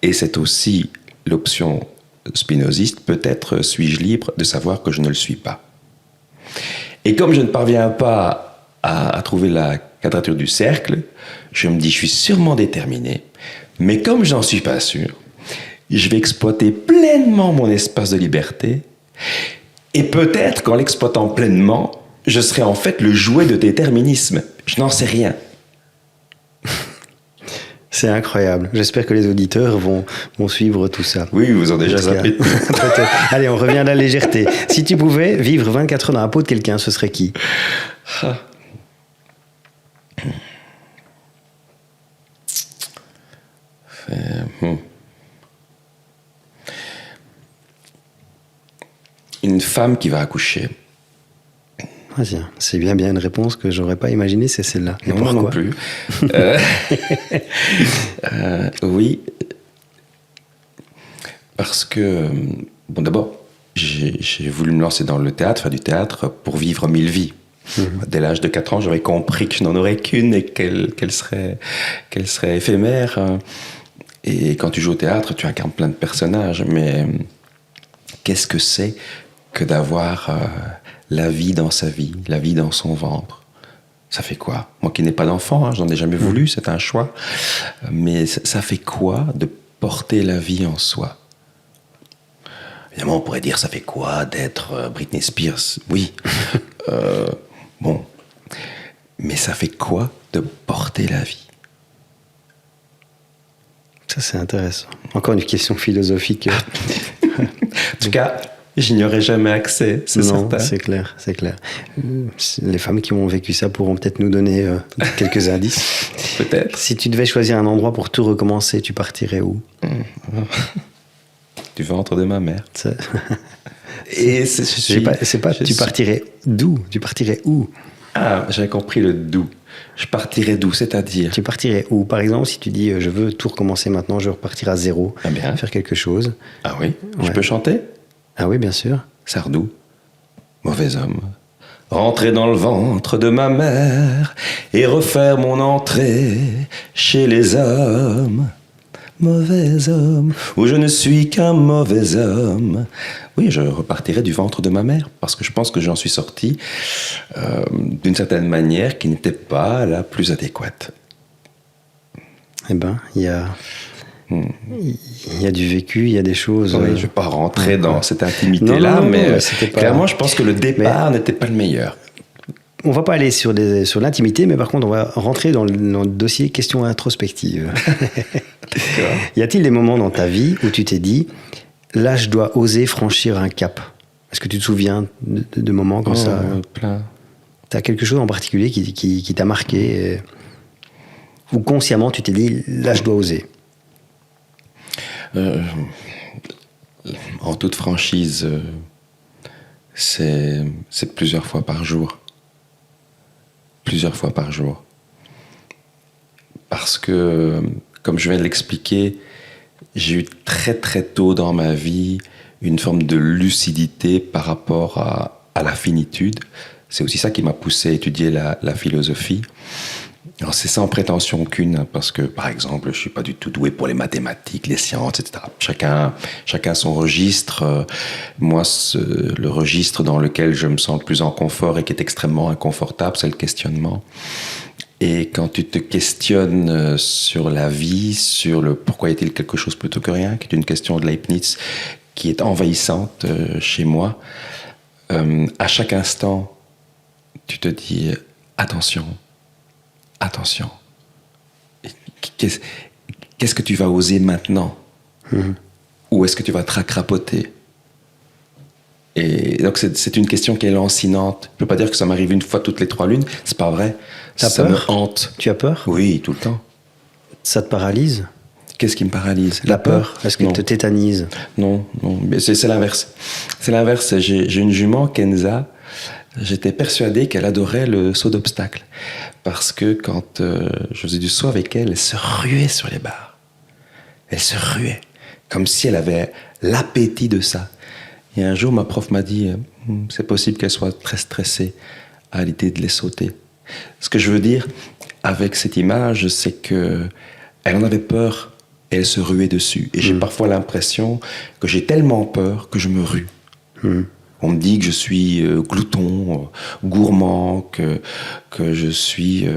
et c'est aussi l'option spinoziste, peut-être suis-je libre de savoir que je ne le suis pas. Et comme je ne parviens pas à trouver la quadrature du cercle, je me dis, je suis sûrement déterminé, mais comme je n'en suis pas sûr, je vais exploiter pleinement mon espace de liberté, et peut-être qu'en l'exploitant pleinement, je serai en fait le jouet de déterminisme. Je n'en sais rien. C'est incroyable. J'espère que les auditeurs vont suivre tout ça. Oui, vous en déjà zappé. Peut-être. Allez, on revient à la légèreté. Si tu pouvais vivre 24 heures dans la peau de quelqu'un, ce serait qui? Une femme qui va accoucher. Ah tiens, c'est bien une réponse que j'aurais pas imaginée, c'est celle-là. Et Non, pourquoi? moi non plus. Oui, parce que, bon, d'abord, j'ai voulu me lancer dans le théâtre, faire du théâtre pour vivre 1000 vies. Dès l'âge de 4 ans, j'avais compris que je n'en aurais qu'une et qu'elle serait éphémère. Et quand tu joues au théâtre, tu incarnes plein de personnages, mais qu'est-ce que c'est que d'avoir la vie dans sa vie, la vie dans son ventre? Ça fait quoi? Moi qui n'ai pas d'enfant, j'en ai jamais voulu, c'est un choix. Mais ça fait quoi de porter la vie en soi? Évidemment, on pourrait dire, ça fait quoi d'être Britney Spears? Oui. Bon. Mais ça fait quoi de porter la vie? Ça, c'est intéressant. Encore une question philosophique. En tout cas, je n'y aurais jamais accès, c'est certain. C'est clair, c'est clair. Les femmes qui ont vécu ça pourront peut-être nous donner quelques indices. Peut-être. Si tu devais choisir un endroit pour tout recommencer, tu partirais où? Du ventre de ma mère. Et c'est pas tu partirais d'où? Tu partirais où? Ah, j'avais compris le d'où. Je partirais d'où, c'est-à-dire? Tu partirais où? Par exemple, si tu dis je veux tout recommencer maintenant, je veux repartir à zéro, faire quelque chose. Ah oui? Ouais. Je peux chanter? Ah oui, bien sûr. Sardou, mauvais homme. Rentrer dans le ventre de ma mère et refaire mon entrée chez les hommes. Mauvais homme, où je ne suis qu'un mauvais homme. Oui, je repartirai du ventre de ma mère, parce que je pense que j'en suis sorti d'une certaine manière qui n'était pas la plus adéquate. Eh ben, il y a du vécu, il y a des choses... Oui, je ne vais pas rentrer dans cette intimité-là, mais clairement, je pense que le départ n'était pas le meilleur. On va pas aller sur l'intimité, mais par contre, on va rentrer dans le dossier questions introspectives. Y a-t-il des moments dans ta vie où tu t'es dit, là, je dois oser franchir un cap? Est-ce que tu te souviens de moments comme ça? Plein. Tu as quelque chose en particulier qui t'a marqué ou consciemment, tu t'es dit, là, je dois oser? En toute franchise, c'est plusieurs fois par jour. Plusieurs fois par jour. Parce que, comme je viens de l'expliquer, j'ai eu très très tôt dans ma vie une forme de lucidité par rapport à la finitude. C'est aussi ça qui m'a poussé à étudier la philosophie. Alors c'est sans prétention aucune, parce que, par exemple, je ne suis pas du tout doué pour les mathématiques, les sciences, etc. Chacun son registre. Moi, le registre dans lequel je me sens le plus en confort et qui est extrêmement inconfortable, c'est le questionnement. Et quand tu te questionnes sur la vie, sur le pourquoi est-il quelque chose plutôt que rien, qui est une question de Leibniz qui est envahissante chez moi, à chaque instant, tu te dis attention. Attention, qu'est-ce que tu vas oser maintenant? Ou est-ce que tu vas te racrapoter? Et donc c'est une question qui est lancinante. Je ne peux pas dire que ça m'arrive une fois toutes les 3 lunes, c'est pas vrai. T'as ça peur? Me hante. Tu as peur? Oui, tout le temps. Ça te paralyse? Qu'est-ce qui me paralyse? La peur. Est-ce qu'elle te tétanise? Non, mais c'est l'inverse. C'est l'inverse. J'ai une jument, Kenza. J'étais persuadé qu'elle adorait le saut d'obstacle. Parce que quand je faisais du saut avec elle, elle se ruait sur les barres. Elle se ruait. Comme si elle avait l'appétit de ça. Et un jour, ma prof m'a dit, c'est possible qu'elle soit très stressée à l'idée de les sauter. Ce que je veux dire avec cette image, c'est que elle en avait peur et elle se ruait dessus. Et j'ai parfois l'impression que j'ai tellement peur que je me rue. On me dit que je suis glouton, gourmand, que je suis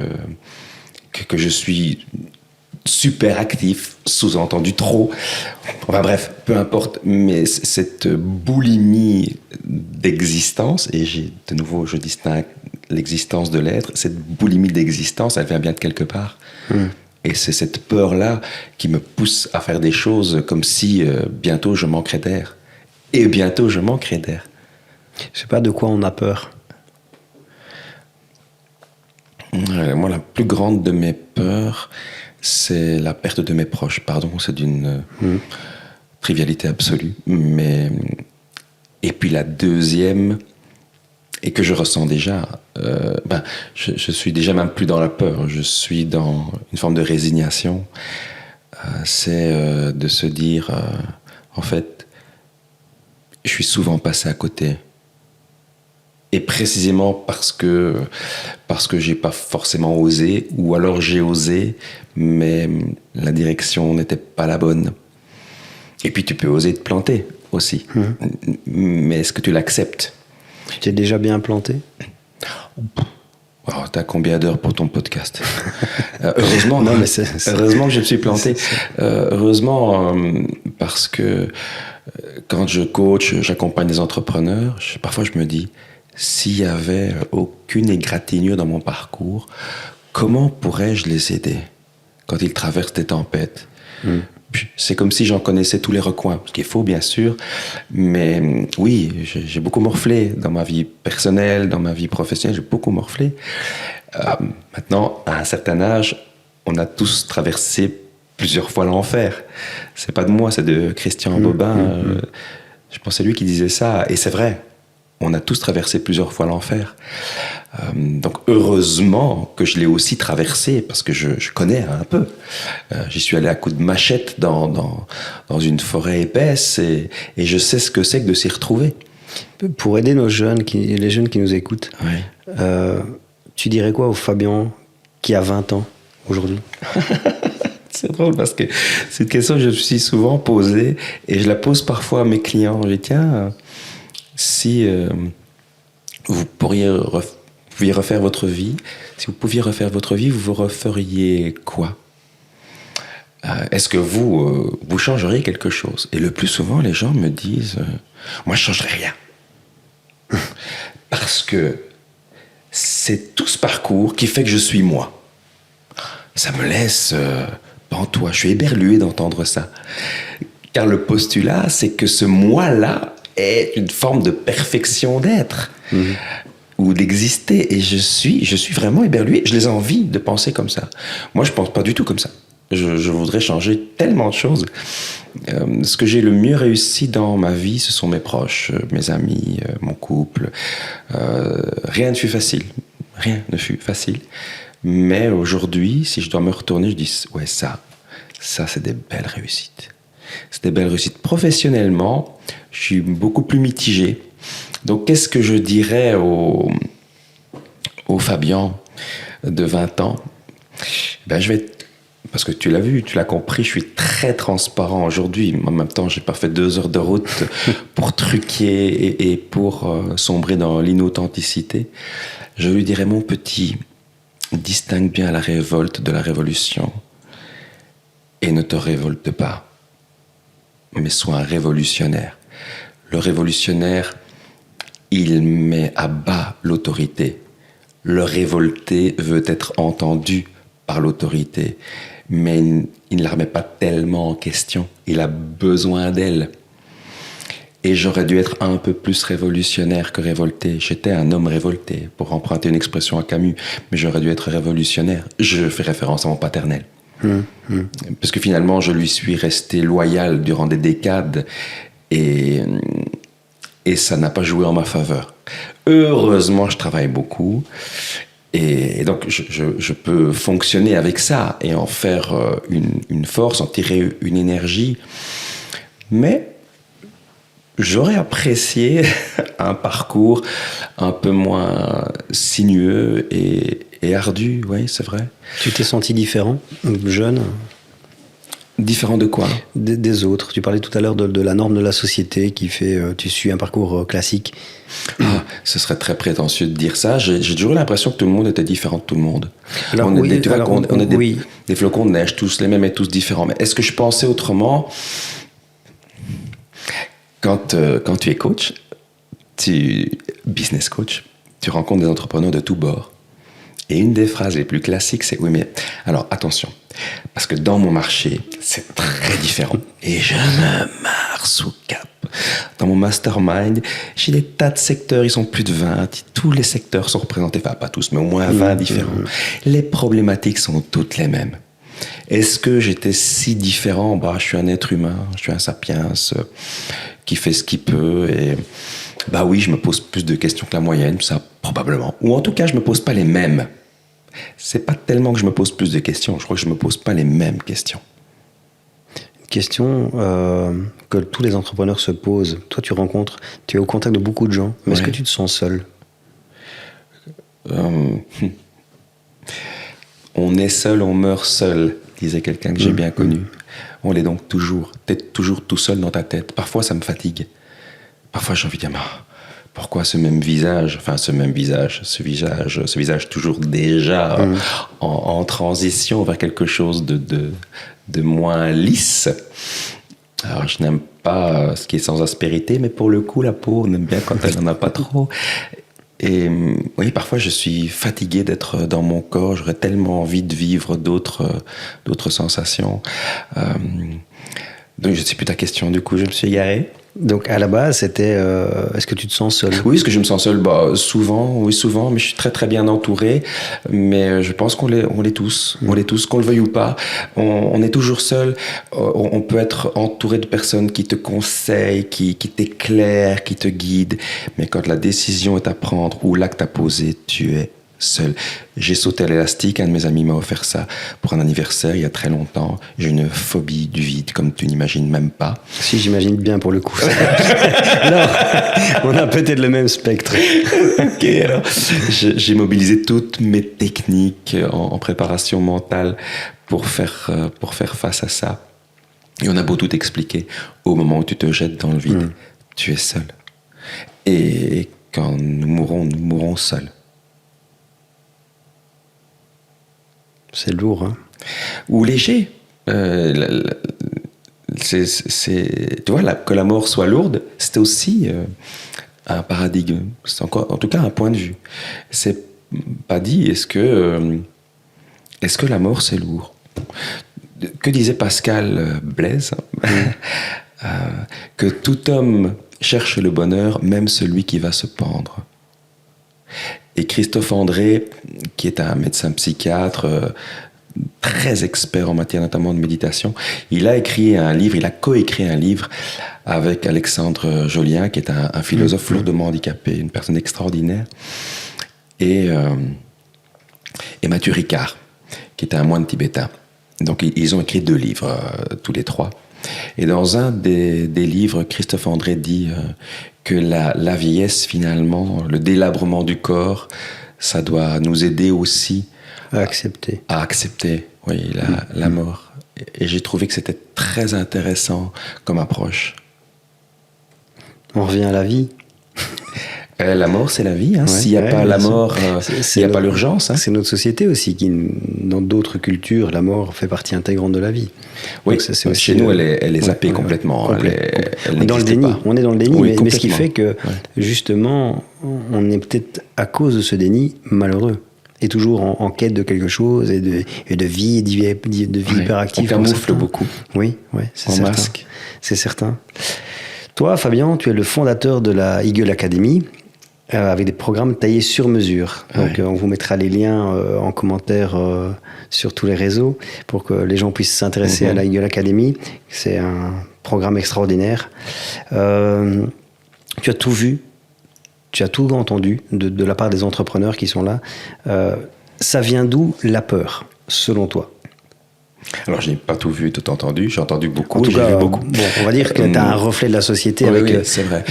super actif, sous-entendu trop. Enfin bref, peu importe. Mais cette boulimie d'existence, et de nouveau je distingue l'existence de l'être, cette boulimie d'existence, elle vient bien de quelque part. Et c'est cette peur-là qui me pousse à faire des choses comme si bientôt je manquerais d'air. Et bientôt je manquerais d'air. Je sais pas de quoi on a peur. Moi, la plus grande de mes peurs, c'est la perte de mes proches. Pardon, c'est d'une trivialité absolue. Mais... Et puis la deuxième, et que je ressens déjà, je suis déjà même plus dans la peur, je suis dans une forme de résignation. C'est de se dire, en fait, je suis souvent passé à côté. Et précisément parce que j'ai pas forcément osé, ou alors j'ai osé, mais la direction n'était pas la bonne. Et puis tu peux oser te planter aussi. Mais est-ce que tu l'acceptes? Tu t'es déjà bien planté? Oh, t'as combien d'heures pour ton podcast? Heureusement, non, mais heureusement que je me suis planté. Heureusement, parce que quand je coach, j'accompagne des entrepreneurs, parfois je me dis, s'il y avait aucune égratignure dans mon parcours, comment pourrais-je les aider quand ils traversent des tempêtes? C'est comme si j'en connaissais tous les recoins, ce qui est faux bien sûr, mais oui, j'ai beaucoup morflé dans ma vie personnelle, dans ma vie professionnelle, j'ai beaucoup morflé. Maintenant, à un certain âge, on a tous traversé plusieurs fois l'enfer. C'est pas de moi, c'est de Christian Bobin. Je pense que c'est lui qui disait ça, et c'est vrai. On a tous traversé plusieurs fois l'enfer. Donc heureusement que je l'ai aussi traversé, parce que je connais un peu. J'y suis allé à coups de machette dans une forêt épaisse, et je sais ce que c'est que de s'y retrouver. Pour aider les jeunes qui nous écoutent, tu dirais quoi au Fabien qui a 20 ans aujourd'hui? C'est drôle parce que c'est une question que je me suis souvent posée, et je la pose parfois à mes clients. Je dis, tiens... Si vous pouviez refaire votre vie, vous referiez quoi? Est-ce que vous changeriez quelque chose? Et le plus souvent, les gens me disent, moi, je ne changerais rien. Parce que c'est tout ce parcours qui fait que je suis moi. Ça me laisse pantois. Je suis éberlué d'entendre ça. Car le postulat, c'est que ce moi-là est une forme de perfection d'être ou d'exister, et je suis vraiment éberlué. Je les envie de penser comme ça. Moi, je pense pas du tout comme ça. Je voudrais changer tellement de choses. Ce que j'ai le mieux réussi dans ma vie, ce sont mes proches, mes amis, mon couple. Rien ne fut facile. Rien ne fut facile. Mais aujourd'hui, si je dois me retourner, je dis, ouais, ça c'est des belles réussites. C'est des belles réussites. Professionnellement, je suis beaucoup plus mitigé. Donc, qu'est-ce que je dirais au Fabien de 20 ans? Parce que tu l'as vu, tu l'as compris, je suis très transparent aujourd'hui. En même temps, j'ai pas fait 2 heures de route pour truquer et pour sombrer dans l'inauthenticité. Je lui dirais, mon petit, distingue bien la révolte de la révolution et ne te révolte pas. Mais sois un révolutionnaire. Le révolutionnaire, il met à bas l'autorité. Le révolté veut être entendu par l'autorité, mais il ne la remet pas tellement en question. Il a besoin d'elle. Et j'aurais dû être un peu plus révolutionnaire que révolté. J'étais un homme révolté, pour emprunter une expression à Camus, mais j'aurais dû être révolutionnaire. Je fais référence à mon paternel. Parce que finalement, je lui suis resté loyal durant des décades, et ça n'a pas joué en ma faveur. Heureusement, je travaille beaucoup, et donc je peux fonctionner avec ça et en faire une force, en tirer une énergie. Mais j'aurais apprécié un parcours un peu moins sinueux et ardu, oui, c'est vrai. Tu t'es senti différent, jeune? Différent de quoi? Des autres. Tu parlais tout à l'heure de la norme de la société qui fait tu suis un parcours classique. Ce serait très prétentieux de dire ça. J'ai toujours eu l'impression que tout le monde était différent de tout le monde. Alors, on est des flocons de neige, tous les mêmes et tous différents. Mais est-ce que je pensais autrement? Quand tu es coach, business coach, tu rencontres des entrepreneurs de tous bords. Et une des phrases les plus classiques, c'est « Oui, mais alors attention, Parce que dans mon marché, c'est très différent. Et je me marre sous cap. Dans mon mastermind, j'ai des tas de secteurs, ils sont plus de 20. Tous les secteurs sont représentés, enfin pas tous, mais au moins 20 différents. Les problématiques sont toutes les mêmes. Est-ce que j'étais si différent? Je suis un être humain, je suis un sapiens qui fait ce qu'il peut. Et oui, je me pose plus de questions que la moyenne, ça probablement. Ou en tout cas, je me pose pas les mêmes. C'est pas tellement que je me pose plus de questions, je crois que je me pose pas les mêmes questions. Une question que tous les entrepreneurs se posent. Toi, tu es au contact de beaucoup de gens, mais est-ce que tu te sens seul? On est seul, on meurt seul, disait quelqu'un que j'ai bien connu. On l'est donc toujours. T'es toujours tout seul dans ta tête. Parfois, ça me fatigue. Parfois, j'ai envie de dire, pourquoi ce visage toujours déjà en transition vers quelque chose de moins lisse. Alors, je n'aime pas ce qui est sans aspérité, mais pour le coup, la peau, on aime bien quand elle n'en a pas trop. Et oui, parfois je suis fatigué d'être dans mon corps, j'aurais tellement envie de vivre d'autres sensations. Donc je ne sais plus ta question, du coup je me suis égaré. Donc à la base c'était est-ce que tu te sens seul? Oui, est-ce que je me sens seul? Souvent, mais je suis très très bien entouré. Mais je pense qu'on l'est tous. On l'est tous, qu'on le veuille ou pas. On est toujours seul. On peut être entouré de personnes qui te conseillent, qui t'éclairent, qui te guident. Mais quand la décision est à prendre ou l'acte à poser, tu es seul. J'ai sauté à l'élastique, un de mes amis m'a offert ça pour un anniversaire il y a très longtemps. J'ai une phobie du vide, comme tu n'imagines même pas. Si, j'imagine bien pour le coup. Alors, on a peut-être le même spectre. Ok, alors, j'ai mobilisé toutes mes techniques en préparation mentale pour faire face à ça. Et on a beau tout expliquer, au moment où tu te jettes dans le vide, tu es seul. Et quand nous mourrons seuls. C'est lourd, hein? Ou léger. Tu vois, que la mort soit lourde, c'était aussi un paradigme. C'est encore, en tout cas, un point de vue. C'est pas dit, est-ce que la mort, c'est lourd? Que disait Pascal Blaise? Que tout homme cherche le bonheur, même celui qui va se pendre. Et Christophe André, qui est un médecin psychiatre très expert en matière notamment de méditation, il a coécrit un livre avec Alexandre Jolien, qui est un philosophe lourdement handicapé, une personne extraordinaire, et Mathieu Ricard, qui est un moine tibétain. Donc ils ont écrit 2 livres, tous les 3. Et dans un des livres, Christophe André dit que la vieillesse, finalement, le délabrement du corps, ça doit nous aider aussi à accepter la mort. Et j'ai trouvé que c'était très intéressant comme approche. On revient à la vie. La mort, c'est la vie. Hein. S'il n'y a pas la mort, il n'y a pas l'urgence. Hein. C'est notre société aussi qui, dans d'autres cultures, la mort fait partie intégrante de la vie. Oui, donc ça, chez nous, elle est zappée complètement. Elle dans le déni. pas. On est dans le déni, mais ce qui fait que, justement, on est peut-être, à cause de ce déni, malheureux. Et toujours en quête de quelque chose, et de vie hyperactive. On camoufle beaucoup. Oui, c'est certain. Masque. C'est certain. Toi, Fabien, tu es le fondateur de la Eagle Academy, avec des programmes taillés sur mesure. Donc, on vous mettra les liens en commentaire sur tous les réseaux pour que les gens puissent s'intéresser à la Eagle Academy. C'est un programme extraordinaire. Tu as tout vu, tu as tout entendu de la part des entrepreneurs qui sont là. Ça vient d'où la peur, selon toi? Alors, je n'ai pas tout vu, tout entendu. J'ai entendu beaucoup, j'ai vu beaucoup. Bon, on va dire que tu as un reflet de la société. Oui, c'est vrai.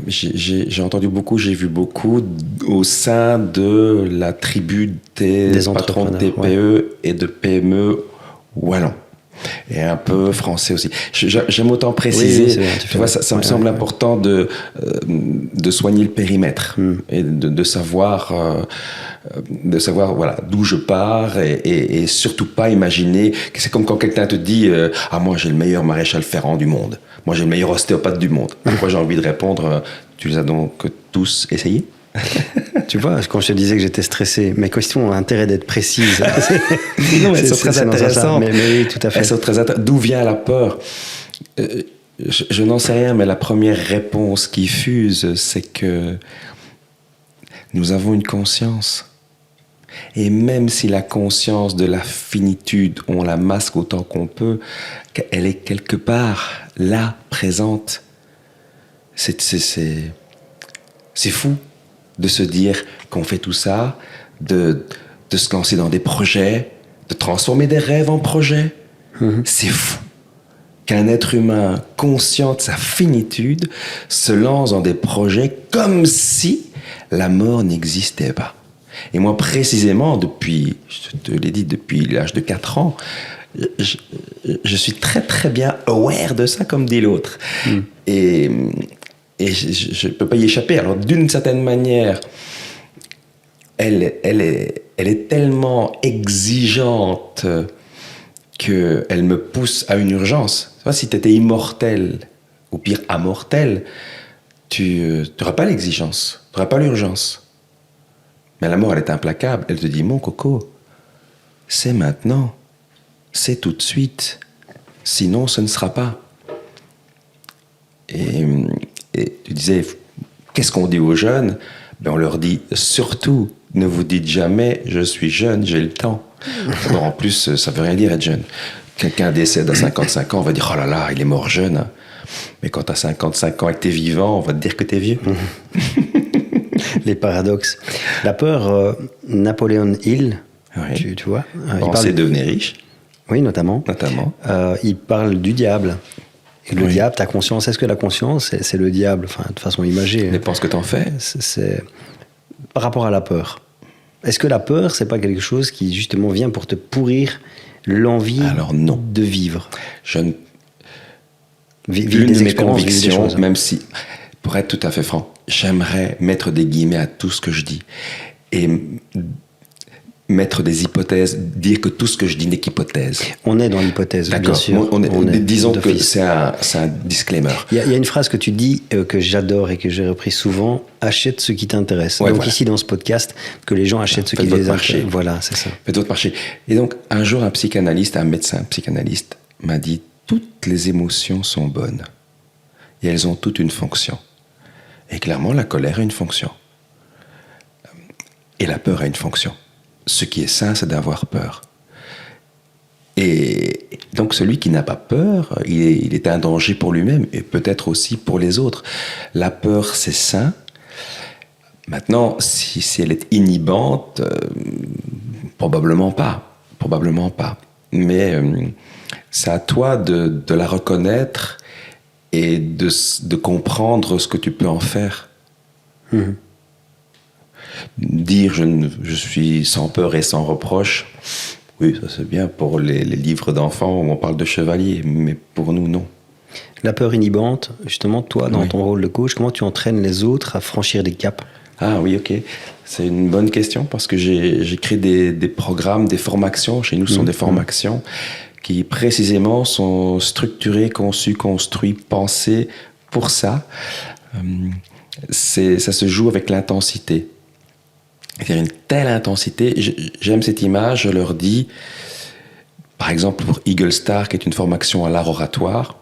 J'ai entendu beaucoup, j'ai vu beaucoup au sein de la tribu des patrons de TPE et de PME wallons. Et un peu français aussi. J'aime autant préciser, tu vois, ça me semble important de soigner le périmètre et de savoir voilà, d'où je pars et surtout pas imaginer que c'est comme quand quelqu'un te dit moi j'ai le meilleur maréchal ferrant du monde, moi j'ai le meilleur ostéopathe du monde. Pourquoi j'ai envie de répondre tu les as donc tous essayés? Tu vois, quand je te disais que j'étais stressé, mes questions ont intérêt d'être précises. Non, mais elles sont très intéressantes. Mais oui, tout à fait. Elles sont très D'où vient la peur? Je n'en sais rien, mais la première réponse qui fuse, c'est que nous avons une conscience. Et même si la conscience de la finitude, on la masque autant qu'on peut, qu'elle est quelque part là, présente. C'est fou de se dire qu'on fait tout ça, de se lancer dans des projets, de transformer des rêves en projets. C'est fou qu'un être humain conscient de sa finitude se lance dans des projets comme si la mort n'existait pas. Et moi, précisément, depuis, je te l'ai dit, depuis l'âge de 4 ans, je suis très très bien aware de ça, comme dit l'autre. Et je ne peux pas y échapper. Alors, d'une certaine manière, elle est tellement exigeante qu'elle me pousse à une urgence. Tu vois, si tu étais immortel, ou pire amortel, tu n'auras pas l'exigence, tu n'auras pas l'urgence. Mais la mort, elle est implacable. Elle te dit, mon coco, c'est maintenant, c'est tout de suite, sinon ce ne sera pas. Et tu disais, qu'est-ce qu'on dit aux jeunes? Ben, on leur dit, surtout, ne vous dites jamais, je suis jeune, j'ai le temps. Alors, en plus, ça ne veut rien dire être jeune. Quelqu'un décède à 55 ans, on va dire, oh là là, il est mort jeune. Mais quand tu as 55 ans et que tu es vivant, on va te dire que tu es vieux. Les paradoxes. La peur, Napoléon Hill, oui. tu vois. Penser devenir riche. Oui, notamment. Il parle du diable. Et le diable, ta conscience, est-ce que la conscience, c'est le diable, enfin, de façon imagée? Mais pense que t'en fais. C'est par rapport à la peur. Est-ce que la peur, c'est pas quelque chose qui, justement, vient pour te pourrir l'envie de vivre? L'une de mes convictions, même si, pour être tout à fait franc, j'aimerais mettre des guillemets à tout ce que je dis. Et mettre des hypothèses, dire que tout ce que je dis n'est qu'hypothèse. On est dans l'hypothèse, bien sûr. Disons que c'est un disclaimer. Il y a une phrase que tu dis que j'adore et que j'ai repris souvent, achète ce qui t'intéresse. Ouais, donc voilà. Ici dans ce podcast, que les gens achètent ce qui les intéresse. Voilà, c'est ça. Faites votre marché. Et donc un jour un médecin psychanalyste m'a dit, toutes les émotions sont bonnes et elles ont toutes une fonction. Et clairement, la colère a une fonction. Et la peur a une fonction. Ce qui est sain, c'est d'avoir peur. Et donc celui qui n'a pas peur, il est un danger pour lui-même et peut-être aussi pour les autres. La peur, c'est sain. Maintenant, si elle est inhibante, probablement pas. Mais c'est à toi de la reconnaître et de comprendre ce que tu peux en faire. Dire je suis sans peur et sans reproche, oui, ça c'est bien pour les livres d'enfants où on parle de chevalier, mais pour nous, non. La peur inhibante, justement, toi, dans ton rôle de coach, comment tu entraînes les autres à franchir des caps? Ah oui, ok. C'est une bonne question parce que j'ai créé des programmes, des formations. Chez nous, ce sont des formations qui précisément sont structurées, conçues, construites, pensées pour ça. Ça se joue avec l'intensité. C'est-à-dire une telle intensité. J'aime cette image, je leur dis, par exemple pour Eagle Star, qui est une formation à l'art oratoire,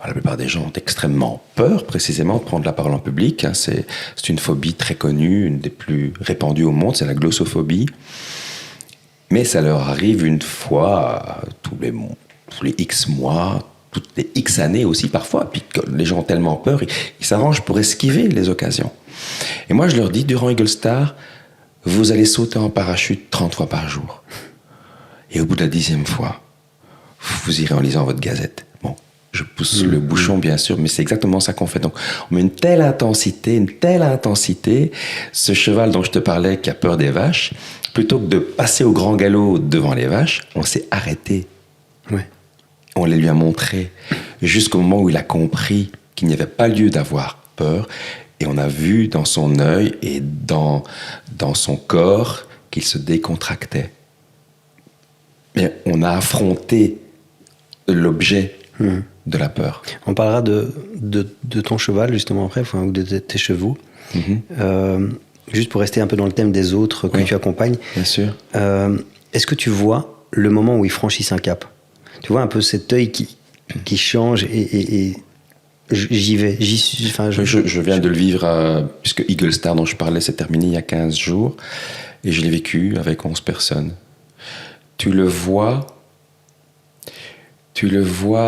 la plupart des gens ont extrêmement peur, précisément, de prendre la parole en public. C'est une phobie très connue, une des plus répandues au monde, c'est la glossophobie. Mais ça leur arrive une fois tous les X mois, toutes les X années aussi parfois. Puis les gens ont tellement peur, ils s'arrangent pour esquiver les occasions. Et moi, je leur dis, durant Eagle Star, vous allez sauter en parachute 30 fois par jour. Et au bout de la 10e fois, vous irez en lisant votre gazette. Bon, je pousse le bouchon, bien sûr, mais c'est exactement ça qu'on fait. Donc, on met une telle intensité, ce cheval dont je te parlais qui a peur des vaches, plutôt que de passer au grand galop devant les vaches, on s'est arrêté. Ouais. On les lui a montré jusqu'au moment où il a compris qu'il n'y avait pas lieu d'avoir peur. Et on a vu dans son œil et dans son corps qu'il se décontractait. Mais on a affronté l'objet de la peur. On parlera de ton cheval, justement, après, ou de tes chevaux. juste pour rester un peu dans le thème des autres que tu accompagnes, bien sûr. Est-ce que tu vois le moment où ils franchissent un cap? Tu vois un peu cet œil qui change et j'y vais. Je viens de le vivre, puisque Eagle Star dont je parlais s'est terminé il y a 15 jours, et je l'ai vécu avec 11 personnes. Tu le vois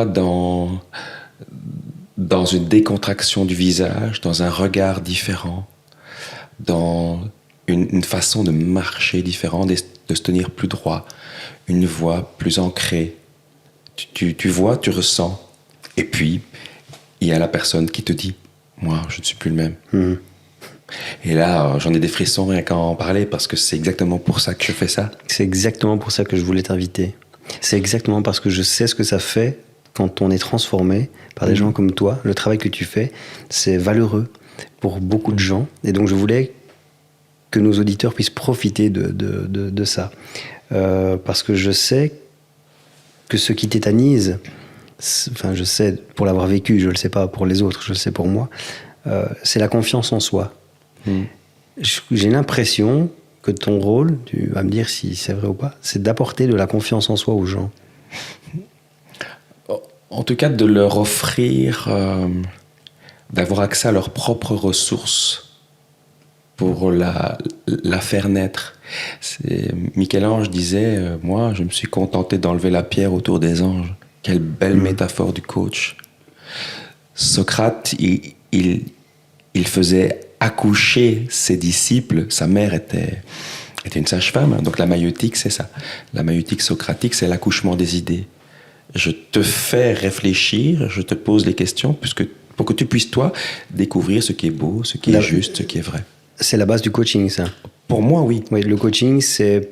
dans une décontraction du visage, dans un regard différent, dans une façon de marcher différente, de se tenir plus droit, une voix plus ancrée. Tu vois, tu ressens. Et puis, il y a la personne qui te dit « Moi, je ne suis plus le même. Et là, j'en ai des frissons rien qu'à en parler, parce que c'est exactement pour ça que je fais ça. C'est exactement pour ça que je voulais t'inviter. C'est exactement parce que je sais ce que ça fait quand on est transformé par des gens comme toi. Le travail que tu fais, c'est valeureux pour beaucoup de gens. Et donc, je voulais que nos auditeurs puissent profiter de ça. Parce que je sais que ce qui tétanise, je sais pour l'avoir vécu, je ne le sais pas pour les autres, je le sais pour moi, c'est la confiance en soi. J'ai l'impression que ton rôle, tu vas me dire si c'est vrai ou pas, c'est d'apporter de la confiance en soi aux gens. En tout cas, de leur offrir, d'avoir accès à leurs propres ressources pour la faire naître. Michel-Ange disait, moi, je me suis contenté d'enlever la pierre autour des anges. Quelle belle métaphore du coach. Socrate, il faisait accoucher ses disciples. Sa mère était une sage-femme. Donc la maïeutique, c'est ça. La maïeutique socratique, c'est l'accouchement des idées. Je te fais réfléchir, je te pose les questions pour que tu puisses, toi, découvrir ce qui est beau, ce qui est juste, ce qui est vrai. C'est la base du coaching, ça. Pour moi, oui. Oui, le coaching, c'est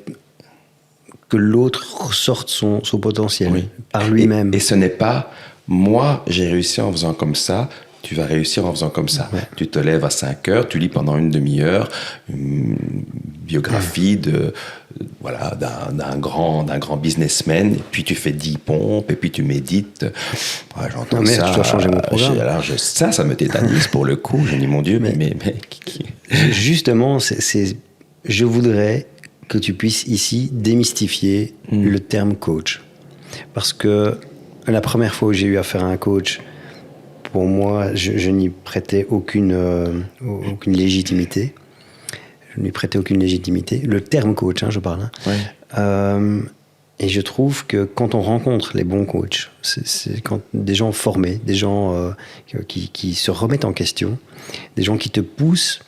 que l'autre ressorte son potentiel par lui-même. Et ce n'est pas « moi, j'ai réussi en faisant comme ça », tu vas réussir en faisant comme ça. Ouais. Tu te lèves à 5 heures, tu lis pendant une demi-heure une biographie d'un grand businessman, et puis tu fais 10 pompes, et puis tu médites. Ouais, j'entends ça. Je dois changer mon programme. Ça me tétanise pour le coup. J'ai dit, mon Dieu, mais... Justement, je voudrais que tu puisses ici démystifier le terme coach. Parce que la première fois où j'ai eu affaire à un coach, pour moi, je n'y prêtais aucune légitimité. Je n'y prêtais aucune légitimité. Le terme coach, je parle. Ouais. Et je trouve que quand on rencontre les bons coachs, c'est quand des gens formés, des gens qui se remettent en question, des gens qui te poussent,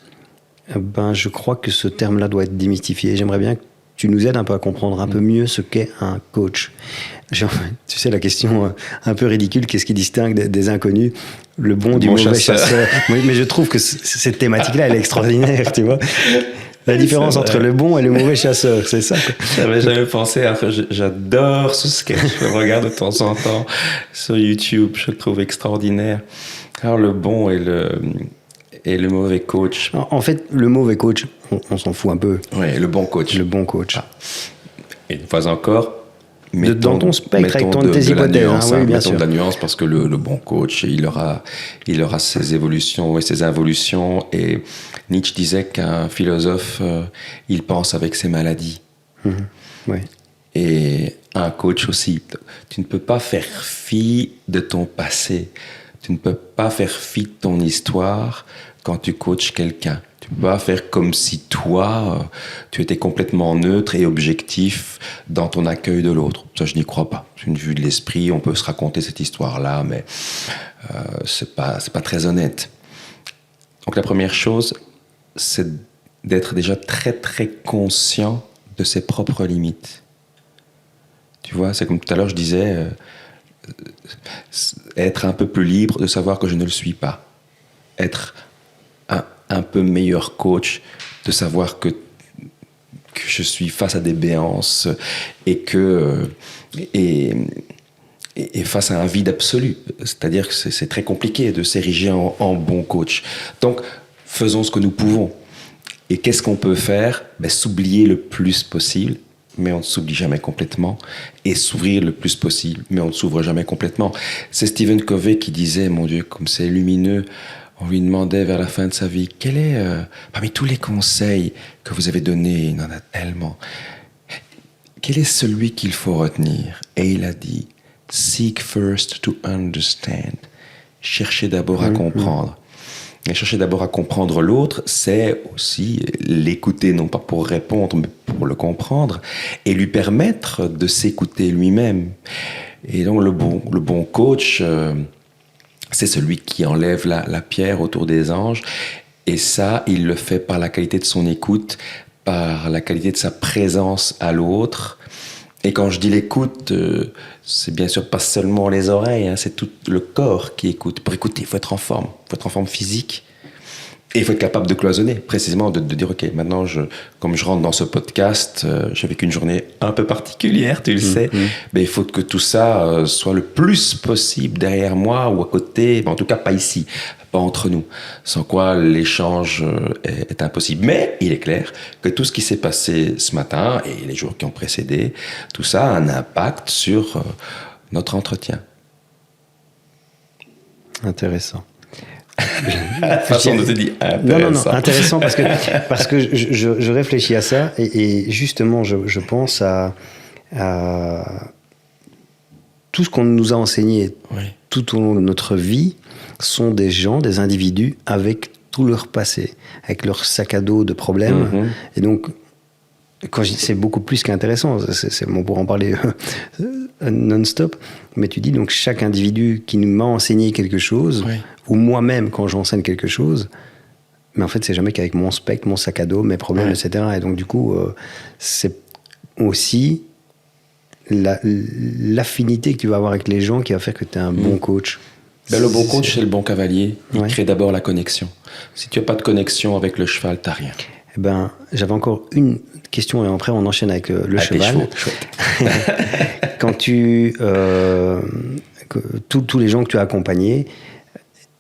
je crois que ce terme-là doit être démystifié. J'aimerais bien que tu nous aides un peu à comprendre un peu mieux ce qu'est un coach. Tu sais, la question un peu ridicule, qu'est-ce qui distingue des inconnus, le bon du mauvais chasseur. Oui, mais je trouve que cette thématique-là, elle est extraordinaire, tu vois. La différence entre le bon et le mauvais chasseur, c'est ça. J'avais jamais pensé à faire. J'adore ce sketch. Je le regarde de temps en temps sur YouTube. Je le trouve extraordinaire. Alors, le bon et le mauvais coach. En fait, le mauvais coach, on s'en fout un peu. Oui, le bon coach. Le bon coach. Ah. Et une fois encore, dans ton spectre, avec tes hypothèses. Oui, bien sûr. De la nuance, parce que le bon coach, il aura ses évolutions et ses involutions. Et Nietzsche disait qu'un philosophe, il pense avec ses maladies. Oui. Et un coach aussi. Tu ne peux pas faire fi de ton passé. Tu ne peux pas faire fi de ton histoire quand tu coaches quelqu'un. Tu ne peux pas faire comme si toi, tu étais complètement neutre et objectif dans ton accueil de l'autre. Ça, je n'y crois pas. C'est une vue de l'esprit. On peut se raconter cette histoire-là, mais c'est pas très honnête. Donc la première chose, c'est d'être déjà très, très conscient de ses propres limites. Tu vois, c'est comme tout à l'heure, je disais... être un peu plus libre de savoir que je ne le suis pas. Être un peu meilleur coach, de savoir que je suis face à des béances et face à un vide absolu. C'est-à-dire que c'est très compliqué de s'ériger en bon coach. Donc, faisons ce que nous pouvons. Et qu'est-ce qu'on peut faire ? S'oublier le plus possible, mais on ne s'oublie jamais complètement, et s'ouvrir le plus possible, mais on ne s'ouvre jamais complètement. C'est Stephen Covey qui disait, mon Dieu, comme c'est lumineux, on lui demandait vers la fin de sa vie, quel est, parmi tous les conseils que vous avez donnés, il en a tellement, quel est celui qu'il faut retenir? Et il a dit, seek first to understand. Cherchez d'abord à comprendre. Et chercher d'abord à comprendre l'autre, c'est aussi l'écouter, non pas pour répondre, mais pour le comprendre, et lui permettre de s'écouter lui-même. Et donc le bon coach, c'est celui qui enlève la pierre autour des anges, et ça, il le fait par la qualité de son écoute, par la qualité de sa présence à l'autre. Et quand je dis l'écoute, c'est bien sûr pas seulement les oreilles, hein, c'est tout le corps qui écoute. Pour écouter, il faut être en forme. Il faut être en forme physique. Et il faut être capable de cloisonner, précisément, de dire, OK, maintenant, comme je rentre dans ce podcast, j'ai vécu une journée un peu particulière, tu le sais, mais il faut que tout ça soit le plus possible derrière moi ou à côté, mais en tout cas pas ici, pas entre nous, sans quoi l'échange est impossible. Mais il est clair que tout ce qui s'est passé ce matin et les jours qui ont précédé, tout ça a un impact sur notre entretien. Intéressant. Façon de te dire intéressant. Non, intéressant parce que je réfléchis à ça et justement je pense à tout ce qu'on nous a enseigné tout au long de notre vie sont des gens, des individus avec tout leur passé, avec leur sac à dos de problèmes. Et donc, quand je dis c'est beaucoup plus qu'intéressant, on pourra en parler non-stop, mais tu dis donc chaque individu qui m'a enseigné quelque chose, ou moi-même quand j'enseigne quelque chose, mais en fait c'est jamais qu'avec mon spectre, mon sac à dos, mes problèmes, etc. Et donc du coup, c'est aussi l'affinité que tu vas avoir avec les gens qui va faire que tu es un bon coach. Ben, le bon coach, c'est le bon cavalier. Il crée d'abord la connexion. Si tu n'as pas de connexion avec le cheval, tu n'as rien. Eh ben, j'avais encore une question et après on enchaîne avec le cheval. Quand tous les gens que tu as accompagnés,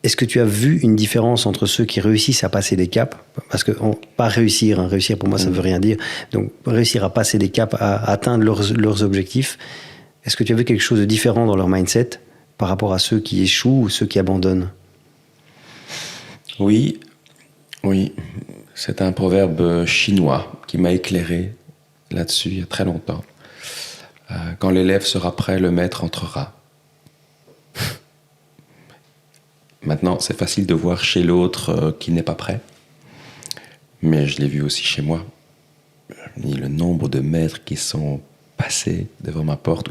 est-ce que tu as vu une différence entre ceux qui réussissent à passer des caps? Parce que pas réussir, réussir pour moi ça ne veut rien dire. Donc réussir à passer des caps, à atteindre leurs objectifs. Est-ce que tu as vu quelque chose de différent dans leur mindset par rapport à ceux qui échouent ou ceux qui abandonnent? Oui. C'est un proverbe chinois qui m'a éclairé là-dessus il y a très longtemps. Quand l'élève sera prêt, le maître entrera. Maintenant, c'est facile de voir chez l'autre qui n'est pas prêt, mais je l'ai vu aussi chez moi. Le nombre de maîtres qui sont passés devant ma porte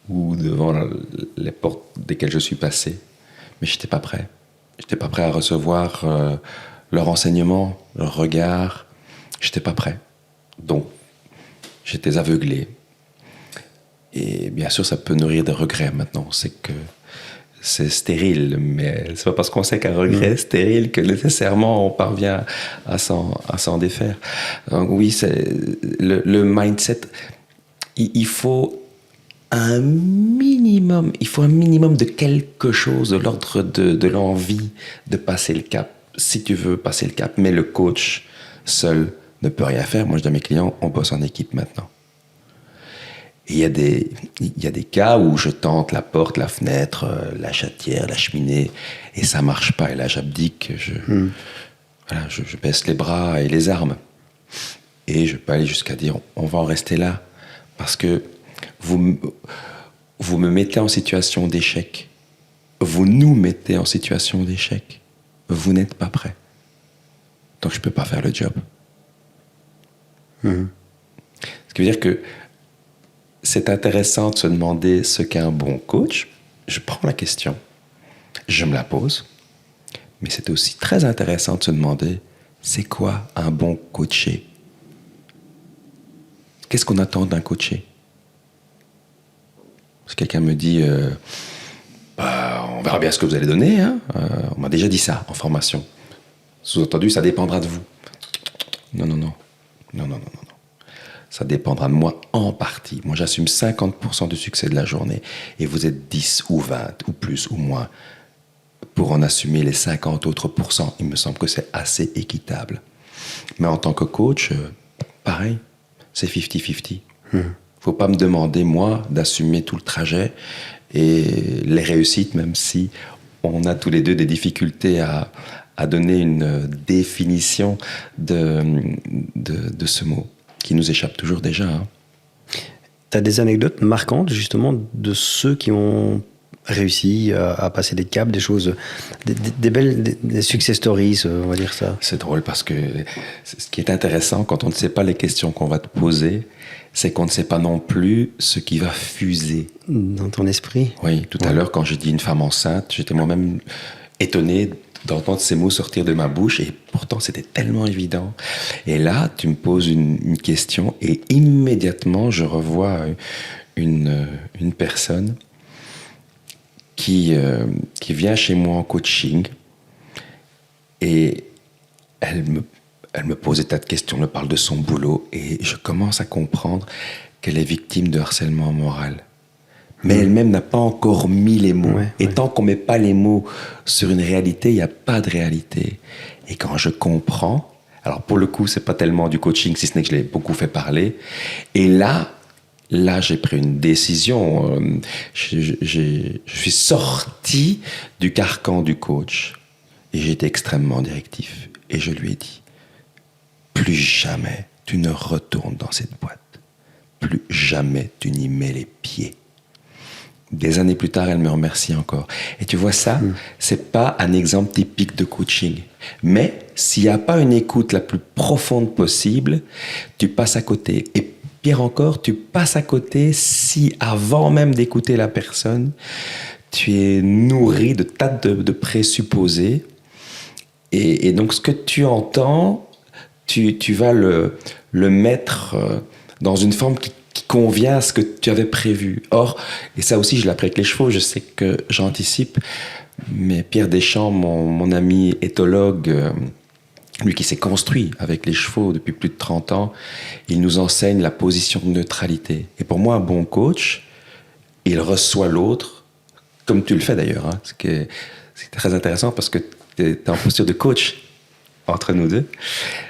ou devant les portes desquelles je suis passé, mais je n'étais pas prêt. Je n'étais pas prêt à recevoir leur enseignement, leur regard. Je n'étais pas prêt. Donc, j'étais aveuglé. Et bien sûr, ça peut nourrir des regrets maintenant. C'est que c'est stérile, mais c'est pas parce qu'on sait qu'un regret est stérile que nécessairement on parvient à s'en défaire. Donc oui, c'est le mindset. Il faut un minimum de quelque chose de l'ordre de l'envie de passer le cap, si tu veux passer le cap. Mais le coach seul ne peut rien faire. Moi, je dis à mes clients, on bosse en équipe maintenant. Il y a des cas où je tente la porte, la fenêtre, la chatière, la cheminée, et ça marche pas. Et là, j'abdique, je baisse les bras et les armes. Et je peux aller jusqu'à dire, on va en rester là, parce que vous me mettez en situation d'échec. Vous nous mettez en situation d'échec. Vous n'êtes pas prêt. Donc, je peux pas faire le job. Ce qui veut dire que c'est intéressant de se demander ce qu'est un bon coach. Je prends la question, je me la pose, mais c'est aussi très intéressant de se demander c'est quoi un bon coaché? Qu'est-ce qu'on attend d'un coaché? Si quelqu'un me dit on verra bien ce que vous allez donner, hein. On m'a déjà dit ça en formation. Sous-entendu, ça dépendra de vous. Non. Ça dépendra de moi en partie. Moi, j'assume 50% du succès de la journée. Et vous êtes 10 ou 20 ou plus ou moins pour en assumer les 50 autres pourcents. Il me semble que c'est assez équitable. Mais en tant que coach, pareil, c'est 50-50. Faut pas me demander, moi, d'assumer tout le trajet et les réussites, même si on a tous les deux des difficultés à donner une définition de ce mot qui nous échappe toujours déjà. Hein. Tu as des anecdotes marquantes justement de ceux qui ont réussi à passer des caps, des choses, des belles des success stories, on va dire ça. C'est drôle parce que ce qui est intéressant quand on ne sait pas les questions qu'on va te poser, c'est qu'on ne sait pas non plus ce qui va fuser. Dans ton esprit. Oui, tout à l'heure quand j'ai dit une femme enceinte, j'étais moi-même étonné d'entendre ces mots sortir de ma bouche et pourtant c'était tellement évident. Et là, tu me poses une question et immédiatement je revois une personne qui vient chez moi en coaching et elle me pose des tas de questions, elle me parle de son boulot et je commence à comprendre qu'elle est victime de harcèlement moral. Mais elle-même n'a pas encore mis les mots. Et tant qu'on ne met pas les mots sur une réalité, il n'y a pas de réalité. Et quand je comprends, alors pour le coup, ce n'est pas tellement du coaching, si ce n'est que je l'ai beaucoup fait parler. Et là, j'ai pris une décision. Je suis sorti du carcan du coach. Et j'ai été extrêmement directif. Et je lui ai dit, plus jamais tu ne retournes dans cette boîte. Plus jamais tu n'y mets les pieds. Des années plus tard, elle me remercie encore. Et tu vois ça, c'est pas un exemple typique de coaching. Mais s'il n'y a pas une écoute la plus profonde possible, tu passes à côté. Et pire encore, tu passes à côté si, avant même d'écouter la personne, tu es nourri de tas de présupposés. Et donc, ce que tu entends, tu vas le mettre dans une forme qui convient à ce que tu avais prévu. Or, et ça aussi je l'ai appris avec les chevaux, je sais que j'anticipe, mais Pierre Deschamps, mon ami éthologue, lui qui s'est construit avec les chevaux depuis plus de 30 ans, il nous enseigne la position de neutralité. Et pour moi, un bon coach, il reçoit l'autre, comme tu le fais d'ailleurs. Hein, c'est très intéressant parce que tu es en posture de coach entre nous deux.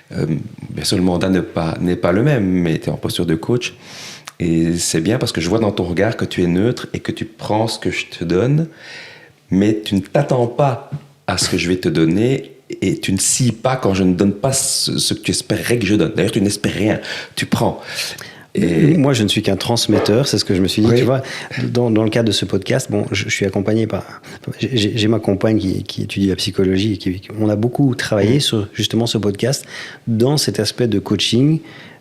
Bien sûr, le mandat n'est pas le même, mais tu es en posture de coach. Et c'est bien parce que je vois dans ton regard que tu es neutre et que tu prends ce que je te donne, mais tu ne t'attends pas à ce que je vais te donner et tu ne scies pas quand je ne donne pas ce que tu espérerais que je donne. D'ailleurs, tu n'espères rien, tu prends. Et moi, je ne suis qu'un transmetteur, c'est ce que je me suis dit. Oui. Tu vois, dans le cadre de ce podcast, bon, je suis accompagné par... J'ai ma compagne qui étudie la psychologie. On a beaucoup travaillé sur justement ce podcast dans cet aspect de coaching,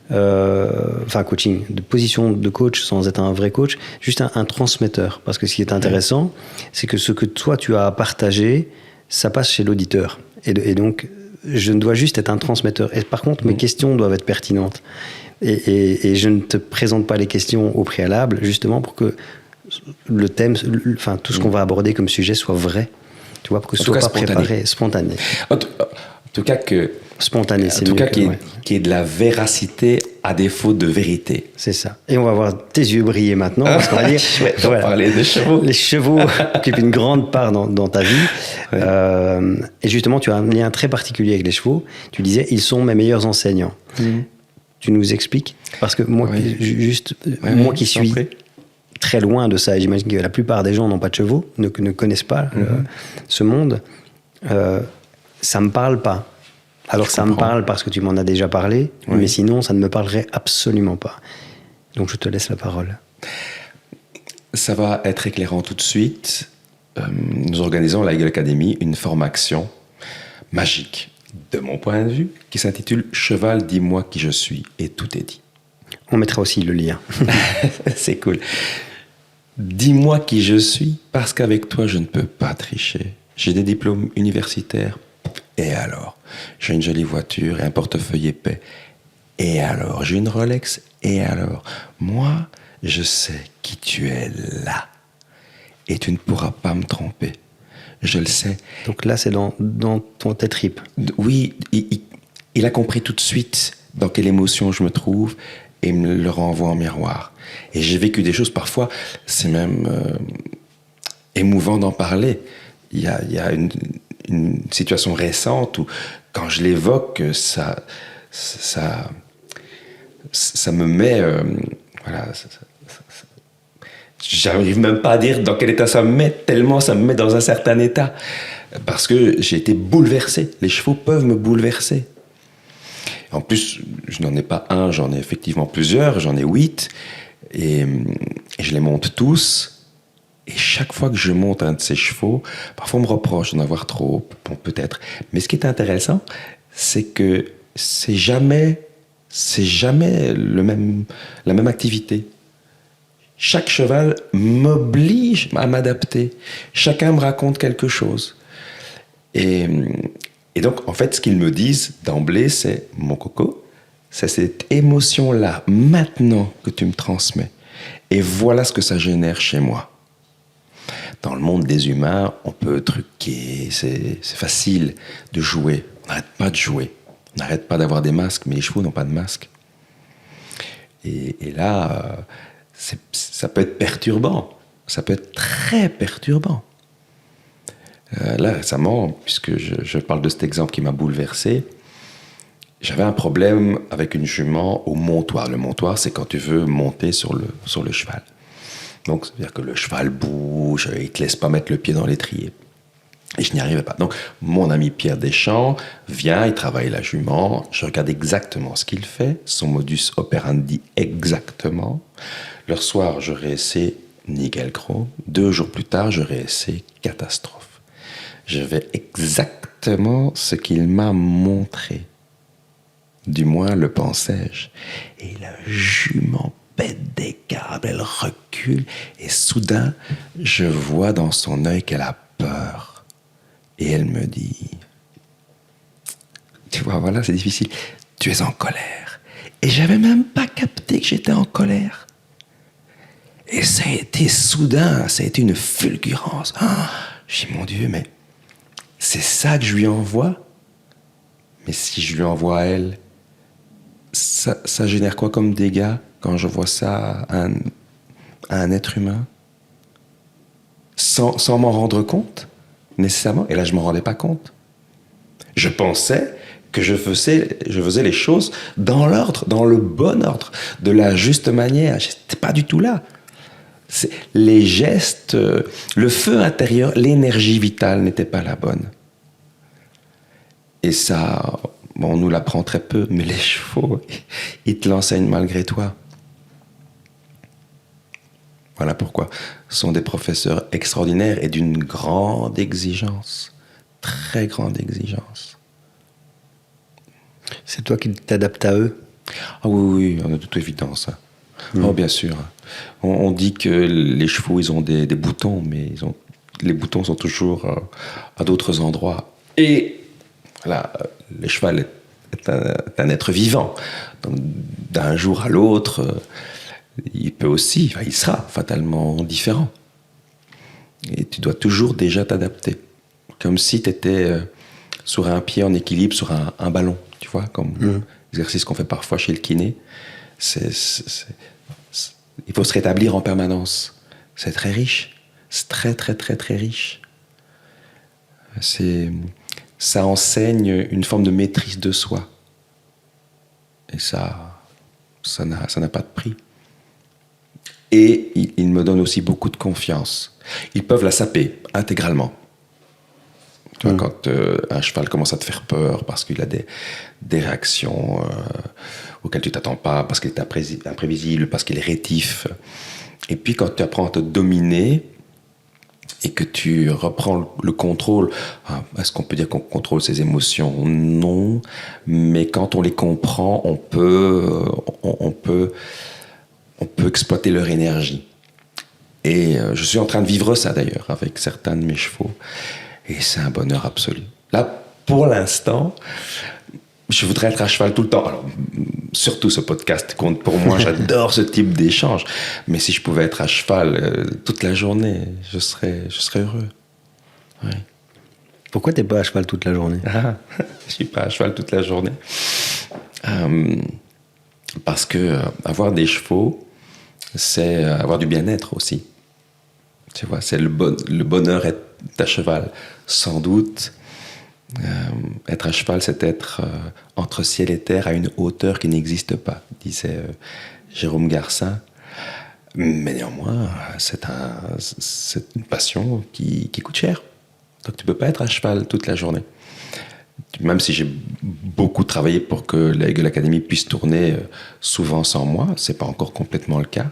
coaching, de position de coach sans être un vrai coach, juste un transmetteur. Parce que ce qui est intéressant, c'est que ce que toi, tu as à partager, ça passe chez l'auditeur. Et donc, je ne dois juste être un transmetteur. Et par contre, mes questions doivent être pertinentes. Et je ne te présente pas les questions au préalable, justement pour que le thème, tout ce qu'on va aborder comme sujet soit vrai. Tu vois, pour que ce soit pas préparé, spontané. En tout cas, que... Spontané, c'est mieux. En tout cas, qu'il y ait de la véracité à défaut de vérité. C'est ça. Et on va voir tes yeux briller maintenant, parce qu'on va dire... On va parler des chevaux. Les chevaux occupent une grande part dans ta vie. Ouais. Et justement, tu as un lien très particulier avec les chevaux. Tu disais, ils sont mes meilleurs enseignants. Tu nous expliques? Parce que moi, moi qui suis très loin de ça, et j'imagine que la plupart des gens n'ont pas de chevaux, ne connaissent pas ce monde, ça ne me parle pas. Alors ça me parle parce que tu m'en as déjà parlé, mais sinon ça ne me parlerait absolument pas. Donc je te laisse la parole. Ça va être éclairant tout de suite. Nous organisons à la Eagle Academy une formation magique, de mon point de vue, qui s'intitule « Cheval, dis-moi qui je suis » et tout est dit. On mettra aussi le lien. C'est cool. Dis-moi qui je suis, parce qu'avec toi, je ne peux pas tricher. J'ai des diplômes universitaires, et alors? J'ai une jolie voiture et un portefeuille épais, et alors? J'ai une Rolex, et alors? Moi, je sais qui tu es là, et tu ne pourras pas me tromper. Je le sais. Donc là, c'est dans tes tripes. Oui, il a compris tout de suite dans quelle émotion je me trouve et me le renvoie en miroir. Et j'ai vécu des choses, parfois, c'est même émouvant d'en parler. Il y a une situation récente où, quand je l'évoque, ça me met... j'arrive même pas à dire dans quel état ça me met, tellement ça me met dans un certain état. Parce que j'ai été bouleversé. Les chevaux peuvent me bouleverser. En plus, je n'en ai pas un, j'en ai effectivement plusieurs, j'en ai 8. Et je les monte tous. Et chaque fois que je monte un de ces chevaux, parfois on me reproche d'en avoir trop, bon, peut-être. Mais ce qui est intéressant, c'est que c'est jamais la même activité. Chaque cheval m'oblige à m'adapter. Chacun me raconte quelque chose. Et donc, en fait, ce qu'ils me disent d'emblée, c'est « Mon coco, c'est cette émotion-là, maintenant, que tu me transmets. Et voilà ce que ça génère chez moi. » Dans le monde des humains, on peut truquer, c'est facile de jouer. On n'arrête pas de jouer. On n'arrête pas d'avoir des masques, mais les chevaux n'ont pas de masque. Et là, ça peut être perturbant. Ça peut être très perturbant. Là, récemment, puisque je parle de cet exemple qui m'a bouleversé, j'avais un problème avec une jument au montoir. Le montoir, c'est quand tu veux monter sur le cheval. Donc, c'est-à-dire que le cheval bouge, il ne te laisse pas mettre le pied dans l'étrier. Et je n'y arrivais pas. Donc, mon ami Pierre Deschamps vient, il travaille la jument, je regarde exactement ce qu'il fait, son modus operandi exactement. Le soir, je réessaie nickel chrome. 2 jours plus tard, je réessaie catastrophe. Je vais exactement ce qu'il m'a montré. Du moins, le pensais-je. Et la jument pète des câbles, elle recule, et soudain, je vois dans son œil qu'elle a peur. Et elle me dit, tu vois, voilà, c'est difficile, tu es en colère. Et j'avais même pas capté que j'étais en colère. Et ça a été soudain, ça a été une fulgurance. Je dis, mon Dieu, mais c'est ça que je lui envoie? Mais si je lui envoie à elle, ça génère quoi comme dégâts quand je vois ça à un être humain? Sans m'en rendre compte, nécessairement. Et là, je ne m'en rendais pas compte. Je pensais que je faisais les choses dans l'ordre, dans le bon ordre, de la juste manière. Je n'étais pas du tout là. Les gestes, le feu intérieur, l'énergie vitale n'était pas la bonne. Et ça, on nous l'apprend très peu, mais les chevaux, ils te l'enseignent malgré toi. Voilà pourquoi ce sont des professeurs extraordinaires et d'une grande exigence, très grande exigence. C'est toi qui t'adaptes à eux? Ah oui, de toute évidence. Oh, bien sûr. On dit que les chevaux, ils ont des boutons, mais les boutons sont toujours à d'autres endroits. Et voilà, le cheval est un être vivant. Donc, d'un jour à l'autre, il sera fatalement différent. Et tu dois toujours déjà t'adapter. Comme si tu étais sur un pied en équilibre sur un ballon, tu vois, comme l'exercice qu'on fait parfois chez le kiné. Il faut se rétablir en permanence. C'est très riche. C'est très, très, très, très riche. Ça enseigne une forme de maîtrise de soi. Et ça n'a pas de prix. Et il me donne aussi beaucoup de confiance. Ils peuvent la saper intégralement. Tu vois, quand un cheval commence à te faire peur parce qu'il a des réactions auxquelles tu ne t'attends pas, parce qu'il est imprévisible, parce qu'il est rétif. Et puis quand tu apprends à te dominer et que tu reprends le contrôle, est-ce qu'on peut dire qu'on contrôle ses émotions? Non. Mais quand on les comprend, on peut exploiter leur énergie. Et je suis en train de vivre ça d'ailleurs avec certains de mes chevaux. Et c'est un bonheur absolu. Là, pour l'instant, je voudrais être à cheval tout le temps. Alors, surtout ce podcast compte pour moi. J'adore ce type d'échange. Mais si je pouvais être à cheval toute la journée, je serais heureux. Oui. Pourquoi tu n'es pas à cheval toute la journée? Je ne suis pas à cheval toute la journée. Parce que avoir des chevaux, c'est avoir du bien-être aussi. Tu vois, c'est le bonheur être à cheval. Sans doute, être à cheval, c'est être entre ciel et terre à une hauteur qui n'existe pas, disait Jérôme Garcin. Mais néanmoins, c'est une passion qui coûte cher. Donc tu ne peux pas être à cheval toute la journée. Même si j'ai beaucoup travaillé pour que l'Académie puisse tourner souvent sans moi, ce n'est pas encore complètement le cas.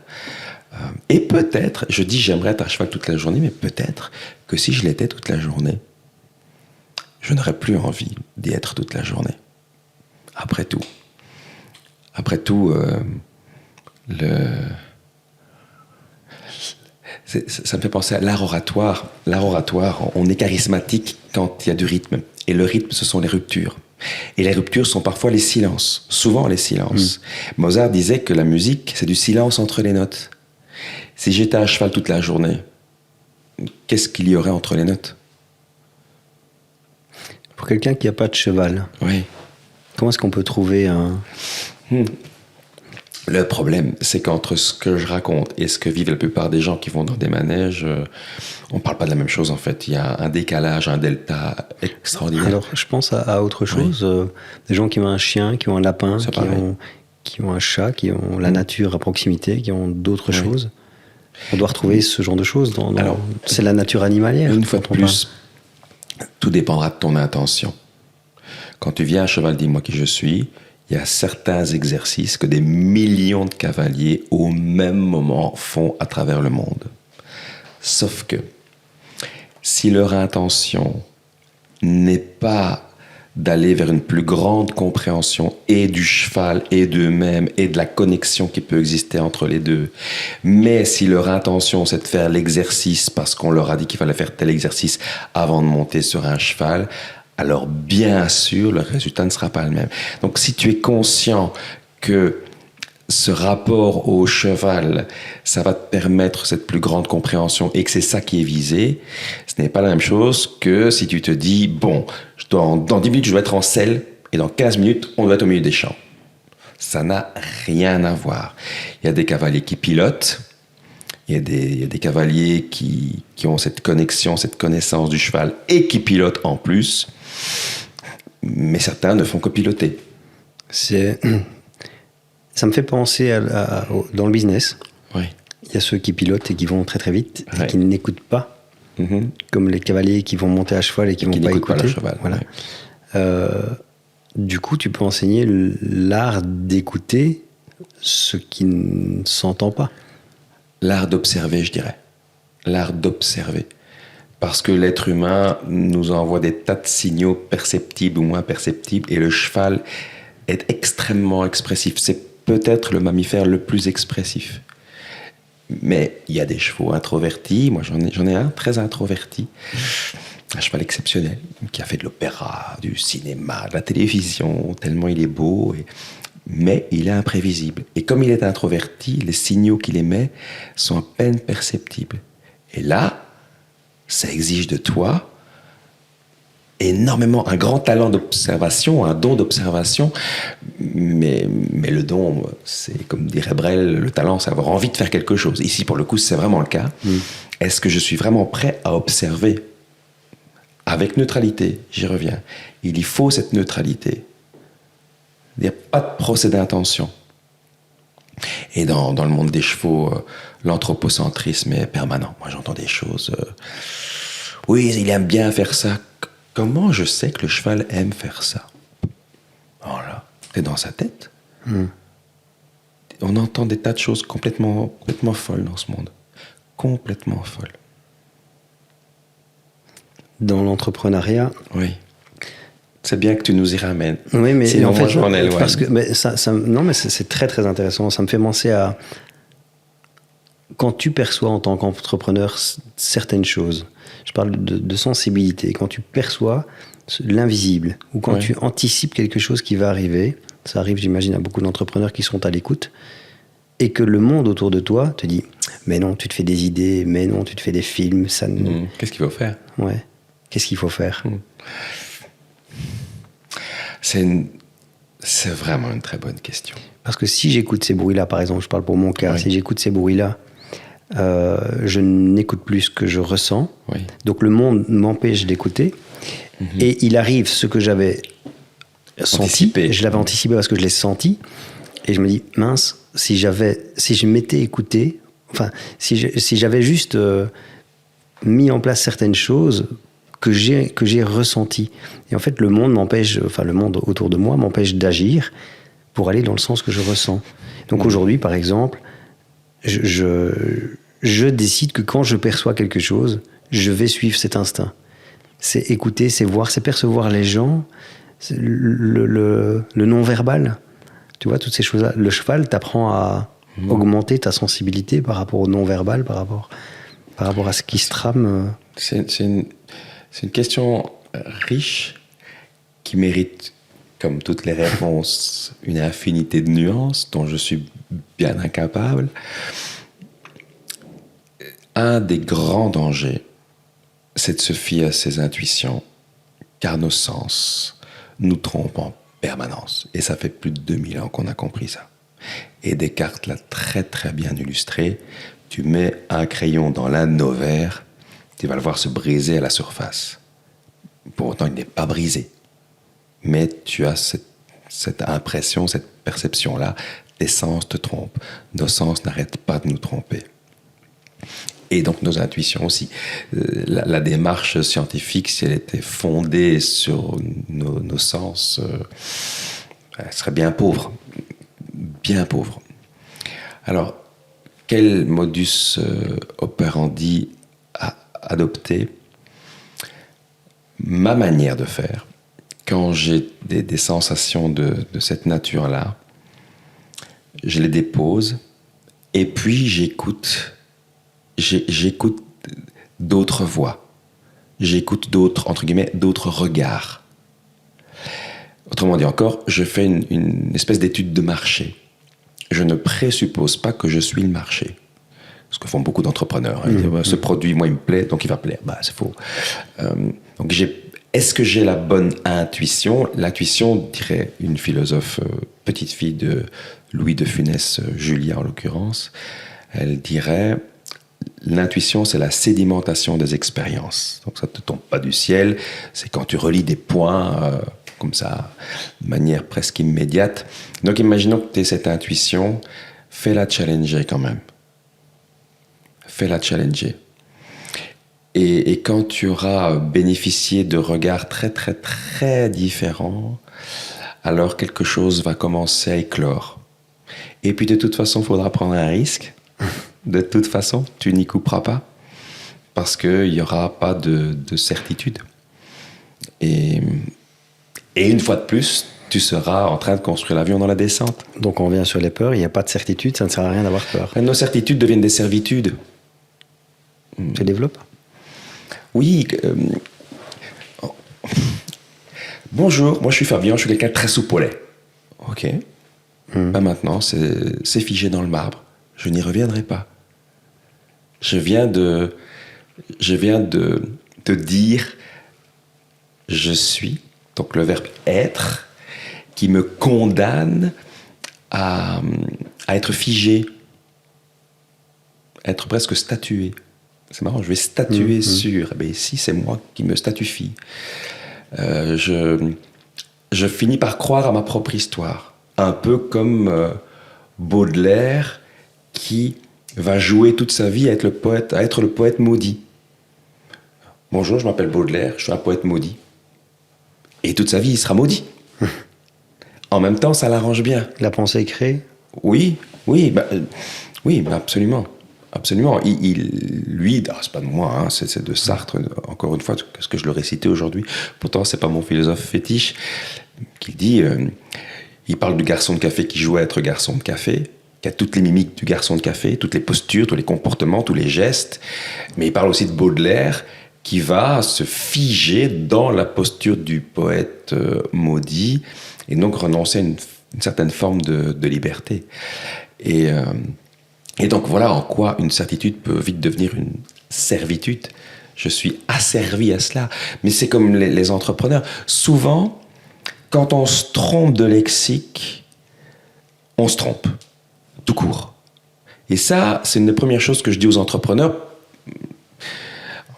Et peut-être, je dis j'aimerais être à cheval toute la journée, mais peut-être que si je l'étais toute la journée, je n'aurais plus envie d'y être toute la journée. Après tout, ça me fait penser à l'art oratoire. L'art oratoire, on est charismatique quand il y a du rythme. Et le rythme, ce sont les ruptures. Et les ruptures sont parfois les silences, souvent les silences. Mozart disait que la musique, c'est du silence entre les notes. Si j'étais à cheval toute la journée, qu'est-ce qu'il y aurait entre les notes? Pour quelqu'un qui n'a pas de cheval, oui. Comment est-ce qu'on peut trouver un... Le problème, c'est qu'entre ce que je raconte et ce que vivent la plupart des gens qui vont dans des manèges, on ne parle pas de la même chose en fait. Il y a un décalage, un delta extraordinaire. Alors, je pense à autre chose. Oui. Des gens qui ont un chien, qui ont un lapin, qui ont un chat, qui ont la nature à proximité, qui ont d'autres choses. On doit retrouver ce genre de choses. Alors, c'est la nature animalière. Une fois de plus, tout dépendra de ton intention. Quand tu viens à cheval, dis-moi qui je suis. Il y a certains exercices que des millions de cavaliers au même moment font à travers le monde. Sauf que si leur intention n'est pas d'aller vers une plus grande compréhension et du cheval et d'eux-mêmes et de la connexion qui peut exister entre les deux, mais si leur intention c'est de faire l'exercice parce qu'on leur a dit qu'il fallait faire tel exercice avant de monter sur un cheval, alors bien sûr, le résultat ne sera pas le même. Donc si tu es conscient que ce rapport au cheval, ça va te permettre cette plus grande compréhension et que c'est ça qui est visé, ce n'est pas la même chose que si tu te dis, bon, dans 10 minutes, je dois être en selle et dans 15 minutes, on doit être au milieu des champs. Ça n'a rien à voir. Il y a des cavaliers qui pilotent, il y a des cavaliers qui ont cette connexion, cette connaissance du cheval et qui pilotent en plus. Mais certains ne font que piloter. Ça me fait penser dans le business. Oui. Il y a ceux qui pilotent et qui vont très très vite et qui n'écoutent pas. Comme les cavaliers qui vont monter à cheval et qui ne vont pas écouter. Pas le cheval, voilà. Du coup, tu peux enseigner l'art d'écouter ce qui ne s'entend pas. L'art d'observer, je dirais. L'art d'observer. Parce que l'être humain nous envoie des tas de signaux perceptibles ou moins perceptibles et le cheval est extrêmement expressif. C'est peut-être le mammifère le plus expressif. Mais il y a des chevaux introvertis. Moi, j'en ai un très introverti. Un cheval exceptionnel qui a fait de l'opéra, du cinéma, de la télévision, tellement il est beau. Mais il est imprévisible. Et comme il est introverti, les signaux qu'il émet sont à peine perceptibles. Et là, ça exige de toi énormément, un grand talent d'observation, un don d'observation. Mais le don, c'est comme dirait Brel, le talent, c'est avoir envie de faire quelque chose. Ici, pour le coup, c'est vraiment le cas. Est-ce que je suis vraiment prêt à observer avec neutralité? J'y reviens. Il y faut cette neutralité. Il n'y a pas de procès d'intention. Et dans le monde des chevaux, l'anthropocentrisme est permanent. Moi, j'entends des choses... oui, il aime bien faire ça. Comment je sais que le cheval aime faire ça? Voilà. C'est dans sa tête. On entend des tas de choses complètement folles dans ce monde. Complètement folles. Dans l'entrepreneuriat... Oui. C'est bien que tu nous y ramènes. Oui, mais sinon, en fait, moi, je m'en éloigne. parce que mais non, mais c'est très très intéressant. Ça me fait penser à quand tu perçois en tant qu'entrepreneur certaines choses. Je parle de sensibilité. Quand tu perçois l'invisible ou quand tu anticipes quelque chose qui va arriver, ça arrive, j'imagine, à beaucoup d'entrepreneurs qui sont à l'écoute et que le monde autour de toi te dit mais non, tu te fais des idées, mais non, tu te fais des films. Ça Qu'est-ce qu'il faut faire? Ouais. Qu'est-ce qu'il faut faire? C'est vraiment une très bonne question. Parce que si j'écoute ces bruits-là, par exemple, je parle pour mon cas, si j'écoute ces bruits-là, je n'écoute plus ce que je ressens. Donc le monde m'empêche d'écouter. Et il arrive ce que j'avais senti. Je l'avais anticipé parce que je l'ai senti. Et je me dis, mince, si je m'étais écouté Enfin, si j'avais juste mis en place certaines choses que j'ai ressenties. Et en fait, le monde autour de moi m'empêche d'agir pour aller dans le sens que je ressens. Donc aujourd'hui, par exemple, je décide que quand je perçois quelque chose, je vais suivre cet instinct. C'est écouter, c'est voir, c'est percevoir les gens, le non-verbal. Tu vois, toutes ces choses-là. Le cheval t'apprend à augmenter ta sensibilité par rapport au non-verbal, par rapport à ce qui se trame. C'est une question riche qui mérite, comme toutes les réponses, une infinité de nuances dont je suis bien incapable. Un des grands dangers, c'est de se fier à ses intuitions, car nos sens nous trompent en permanence. Et ça fait plus de 2000 ans qu'on a compris ça. Et Descartes l'a très très bien illustré. Tu mets un crayon dans l'un de nos verres, tu vas le voir se briser à la surface. Pour autant, il n'est pas brisé. Mais tu as cette impression, cette perception-là, tes sens te trompent. Nos sens n'arrêtent pas de nous tromper. Et donc nos intuitions aussi. La démarche scientifique, si elle était fondée sur nos sens, elle serait bien pauvre. Bien pauvre. Alors, quel modus operandi adopter? Ma manière de faire, quand j'ai des sensations de cette nature-là, je les dépose et puis j'écoute d'autres voix. J'écoute entre guillemets, d'autres regards. Autrement dit encore, je fais une espèce d'étude de marché. Je ne présuppose pas que je suis le marché. Ce que font beaucoup d'entrepreneurs. Ce produit, moi, il me plaît, donc il va plaire. C'est faux. Donc, est-ce que j'ai la bonne intuition? L'intuition, dirait une philosophe, petite fille de Louis de Funès, Julia en l'occurrence, elle dirait: l'intuition, c'est la sédimentation des expériences. Donc ça ne te tombe pas du ciel, c'est quand tu relis des points comme ça, de manière presque immédiate. Donc imaginons que tu aies cette intuition, fais-la challenger quand même. Fais-la challenger. Et quand tu auras bénéficié de regards très très très différents, alors quelque chose va commencer à éclore. Et puis de toute façon, il faudra prendre un risque. De toute façon, tu n'y couperas pas, parce qu'il n'y aura pas de certitude. Et une fois de plus, tu seras en train de construire l'avion dans la descente. Donc on revient sur les peurs, il n'y a pas de certitude, ça ne sert à rien d'avoir peur. Nos certitudes deviennent des servitudes. Tu développes ? Oui. Bonjour, moi je suis Fabien, je suis quelqu'un de très souple au lait. Ok. Maintenant, c'est figé dans le marbre. Je n'y reviendrai pas. Je viens de te dire je suis, donc le verbe être, qui me condamne à être figé, être presque statué. C'est marrant, je vais statuer sur. Mais ici, c'est moi qui me statufie. Je finis par croire à ma propre histoire. Un peu comme Baudelaire qui va jouer toute sa vie à être le poète maudit. Bonjour, je m'appelle Baudelaire, je suis un poète maudit. Et toute sa vie, il sera maudit. En même temps, ça l'arrange bien. La pensée créée ? Oui, absolument. Absolument. Lui, c'est pas de moi, hein, c'est de Sartre, encore une fois, ce que je l'aurais cité aujourd'hui. Pourtant, c'est pas mon philosophe fétiche qui dit. Il parle du garçon de café qui jouait à être garçon de café, qui a toutes les mimiques du garçon de café, toutes les postures, tous les comportements, tous les gestes. Mais il parle aussi de Baudelaire qui va se figer dans la posture du poète maudit et donc renoncer à une certaine forme de liberté. Et donc voilà en quoi une certitude peut vite devenir une servitude. Je suis asservi à cela. Mais c'est comme les entrepreneurs. Souvent, quand on se trompe de lexique, on se trompe, tout court. Et ça, c'est une des premières choses que je dis aux entrepreneurs.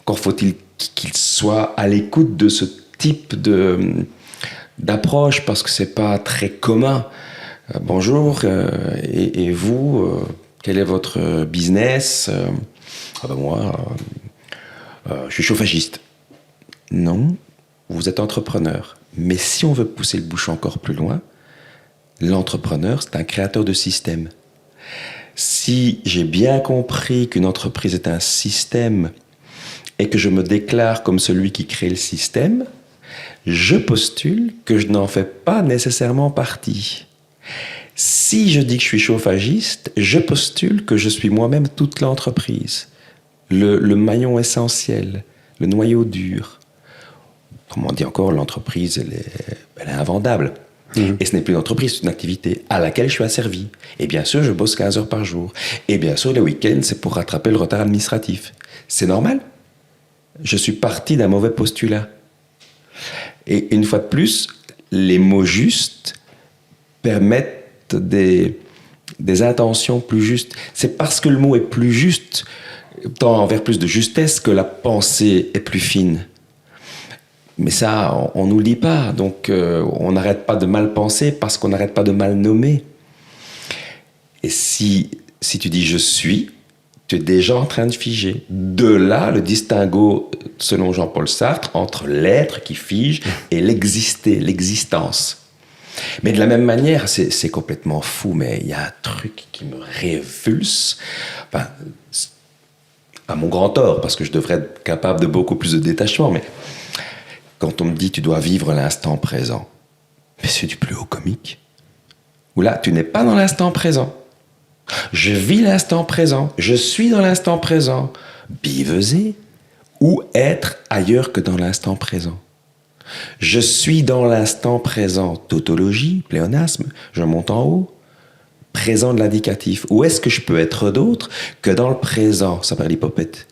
Encore faut-il qu'ils soient à l'écoute de ce type d'approche, parce que c'est pas très commun. Bonjour, et vous, Quel est votre business? Ah ben moi, je suis chauffagiste. Non, vous êtes entrepreneur. Mais si on veut pousser le bouchon encore plus loin, l'entrepreneur, c'est un créateur de système. Si j'ai bien compris qu'une entreprise est un système et que je me déclare comme celui qui crée le système, je postule que je n'en fais pas nécessairement partie. Si je dis que je suis chauffagiste, je postule que je suis moi-même toute l'entreprise, le maillon essentiel, le noyau dur. Comme on dit encore, l'entreprise, elle est invendable. Et ce n'est plus une entreprise, c'est une activité à laquelle je suis asservi. Et bien sûr, je bosse 15 heures par jour. Et bien sûr, les week-ends, c'est pour rattraper le retard administratif. C'est normal. Je suis parti d'un mauvais postulat. Et une fois de plus, les mots justes permettent des intentions plus justes. C'est parce que le mot est plus juste, tend vers plus de justesse, que la pensée est plus fine. Mais ça, on nous le dit pas. Donc, on n'arrête pas de mal penser parce qu'on n'arrête pas de mal nommer. Et si tu dis « je suis », tu es déjà en train de figer. De là, le distinguo, selon Jean-Paul Sartre, entre l'être qui fige et l'exister, l'existence. Mais de la même manière, c'est complètement fou, mais il y a un truc qui me révulse. Enfin, à mon grand tort, parce que je devrais être capable de beaucoup plus de détachement, mais quand on me dit « tu dois vivre l'instant présent », mais c'est du plus haut comique. Ou là, tu n'es pas dans l'instant présent. Je vis l'instant présent, je suis dans l'instant présent. Biveser ou être ailleurs que dans l'instant présent. Je suis dans l'instant présent, tautologie, pléonasme, je monte en haut. Présent de l'indicatif. Où est-ce que je peux être d'autre que dans le présent? Ça parle l'hypopète.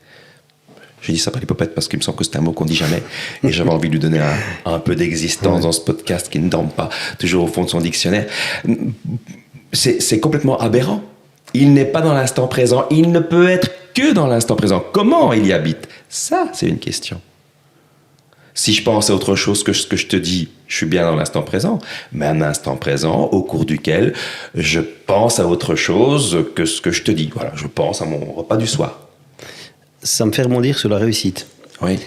J'ai dit ça par l'hypopète parce qu'il me semble que c'est un mot qu'on dit jamais. Et j'avais envie de lui donner un peu d'existence dans ce podcast qui ne dorme pas toujours au fond de son dictionnaire. C'est complètement aberrant. Il n'est pas dans l'instant présent. Il ne peut être que dans l'instant présent. Comment il y habite? Ça, c'est une question. Si je pense à autre chose que ce que je te dis, je suis bien dans l'instant présent, mais un instant présent au cours duquel je pense à autre chose que ce que je te dis. Voilà, je pense à mon repas du soir. Ça me fait rebondir sur la réussite. Oui.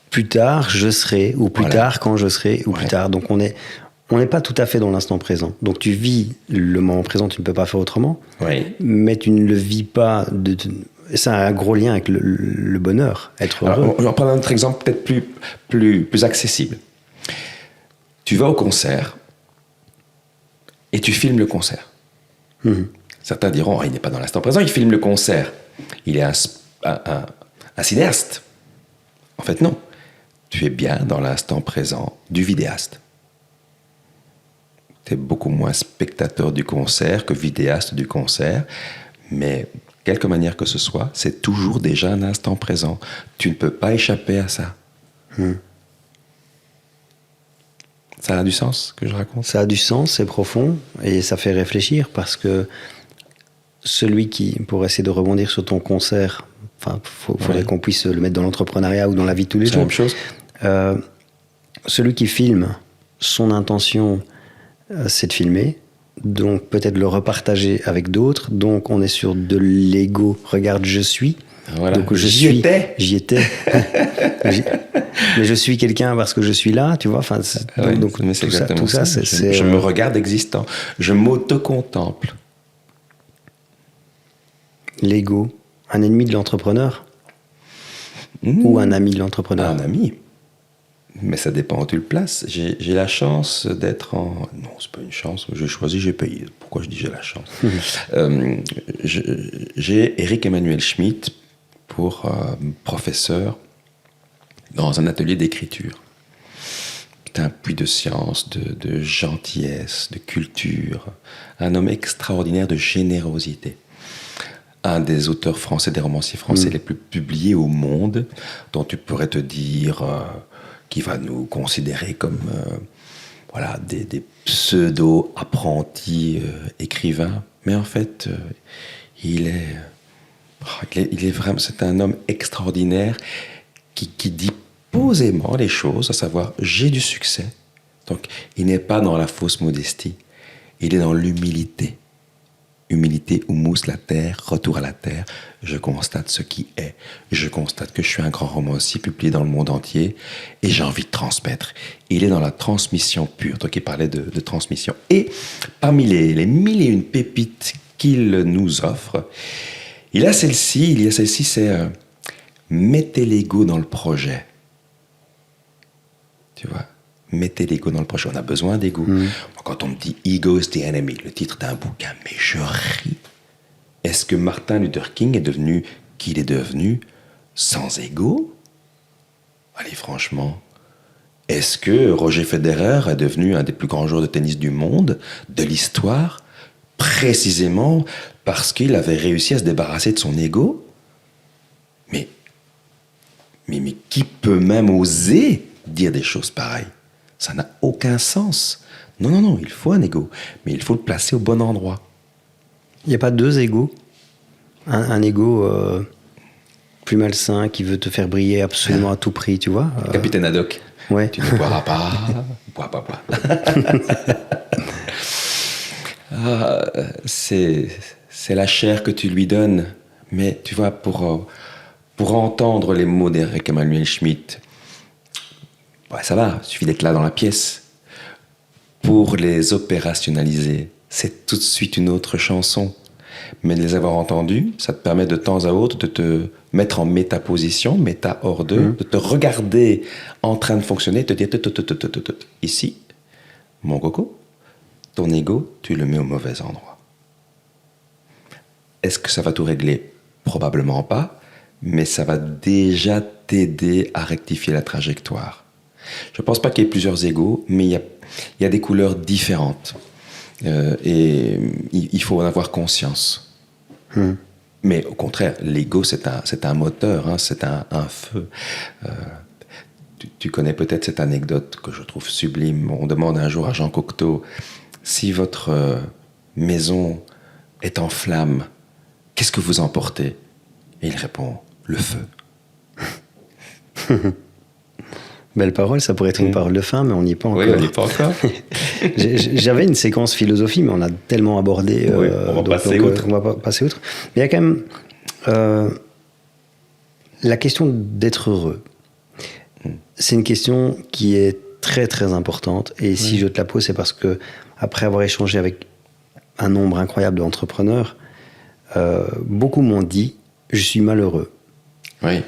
Plus tard, je serai, ou plus tard, quand je serai, ou plus tard. Donc on n'est pas tout à fait dans l'instant présent. Donc tu vis le moment présent, tu ne peux pas faire autrement, mais tu ne le vis pas. Ça a un gros lien avec le bonheur, être heureux. Alors, on va prendre un autre exemple peut-être plus accessible. Tu vas au concert et tu filmes le concert. Certains diront, il n'est pas dans l'instant présent, il filme le concert. Il est un cinéaste. En fait, non. Tu es bien dans l'instant présent du vidéaste. Tu es beaucoup moins spectateur du concert que vidéaste du concert, mais quelque manière que ce soit, c'est toujours déjà un instant présent. Tu ne peux pas échapper à ça. Ça a du sens que je raconte? Ça a du sens, c'est profond, et ça fait réfléchir, parce que celui qui, pour essayer de rebondir sur ton concert, faudrait qu'on puisse le mettre dans l'entrepreneuriat ou dans la vie de tous les jours. C'est la même chose. Celui qui filme, son intention, c'est de filmer, donc peut-être le repartager avec d'autres. Donc on est sur de l'ego. Regarde, je suis. Voilà. Donc J'y étais. Mais je suis quelqu'un parce que je suis là, tu vois. Enfin, donc mais c'est tout ça, c'est je me regarde existant. Je m'auto-contemple. L'ego, un ennemi de l'entrepreneur ou un ami de l'entrepreneur? Un ami. Mais ça dépend où tu le places. J'ai la chance d'être en... Non, c'est pas une chance. J'ai choisi, j'ai payé. Pourquoi je dis j'ai la chance? J'ai Éric Emmanuel Schmitt pour professeur dans un atelier d'écriture. C'est un puits de science, de gentillesse, de culture. Un homme extraordinaire de générosité. Un des auteurs français, des romanciers français les plus publiés au monde, dont tu pourrais te dire qu'il va nous considérer comme des pseudo-apprentis écrivains. Mais en fait, il est vraiment, c'est un homme extraordinaire qui dit posément les choses, à savoir, j'ai du succès. Donc, il n'est pas dans la fausse modestie, il est dans l'humilité. humilité où mousse la terre, retour à la terre, je constate ce qui est. Je constate que je suis un grand romancier publié dans le monde entier et j'ai envie de transmettre. Il est dans la transmission pure, toi qui parlais de transmission. Et parmi les mille et une pépites qu'il nous offre, il y a celle-ci, c'est mettez l'ego dans le projet. Tu vois, mettez l'ego dans le projet. On a besoin d'ego. Quand on me dit Ego is the enemy, le titre d'un bouquin, mais je ris. Est-ce que Martin Luther King est devenu qui il est devenu sans ego? Allez, franchement. Est-ce que Roger Federer est devenu un des plus grands joueurs de tennis du monde, de l'histoire, précisément parce qu'il avait réussi à se débarrasser de son ego? Mais qui peut même oser dire des choses pareilles? Ça n'a aucun sens. Non, il faut un ego, mais il faut le placer au bon endroit. Il n'y a pas deux égos. Un ego plus malsain qui veut te faire briller absolument à tout prix, tu vois. Capitaine Haddock. Ouais. Tu ne boiras pas. Bois pas. C'est la chair que tu lui donnes. Mais tu vois, pour entendre les mots d'Eric Emmanuel Schmitt, ouais, ça va, il suffit d'être là dans la pièce. Pour les opérationnaliser, c'est tout de suite une autre chanson. Mais de les avoir entendus, ça te permet de temps à autre de te mettre en métaposition, méta hors d'eux, de te regarder en train de fonctionner, de te dire ici, mon coco, ton ego, tu le mets au mauvais endroit. Est-ce que ça va tout régler? Probablement pas, mais ça va déjà t'aider à rectifier la trajectoire. Je ne pense pas qu'il y ait plusieurs égos, mais il y a des couleurs différentes. Et il faut en avoir conscience. Mais au contraire, l'ego, c'est un moteur, hein, c'est un feu. Tu connais peut-être cette anecdote que je trouve sublime. On demande un jour à Jean Cocteau, si votre maison est en flammes, qu'est-ce que vous emportez? Et il répond, le feu. Belle parole, ça pourrait être une parole de fin, mais on n'y est pas encore. Oui, on n'y est pas encore. J'avais une séquence philosophie, mais on a tellement abordé. Oui, on va passer outre. On va passer outre. Mais il y a quand même la question d'être heureux. C'est une question qui est très très importante. Et si je te la pose, c'est parce que après avoir échangé avec un nombre incroyable d'entrepreneurs, beaucoup m'ont dit je suis malheureux. Oui.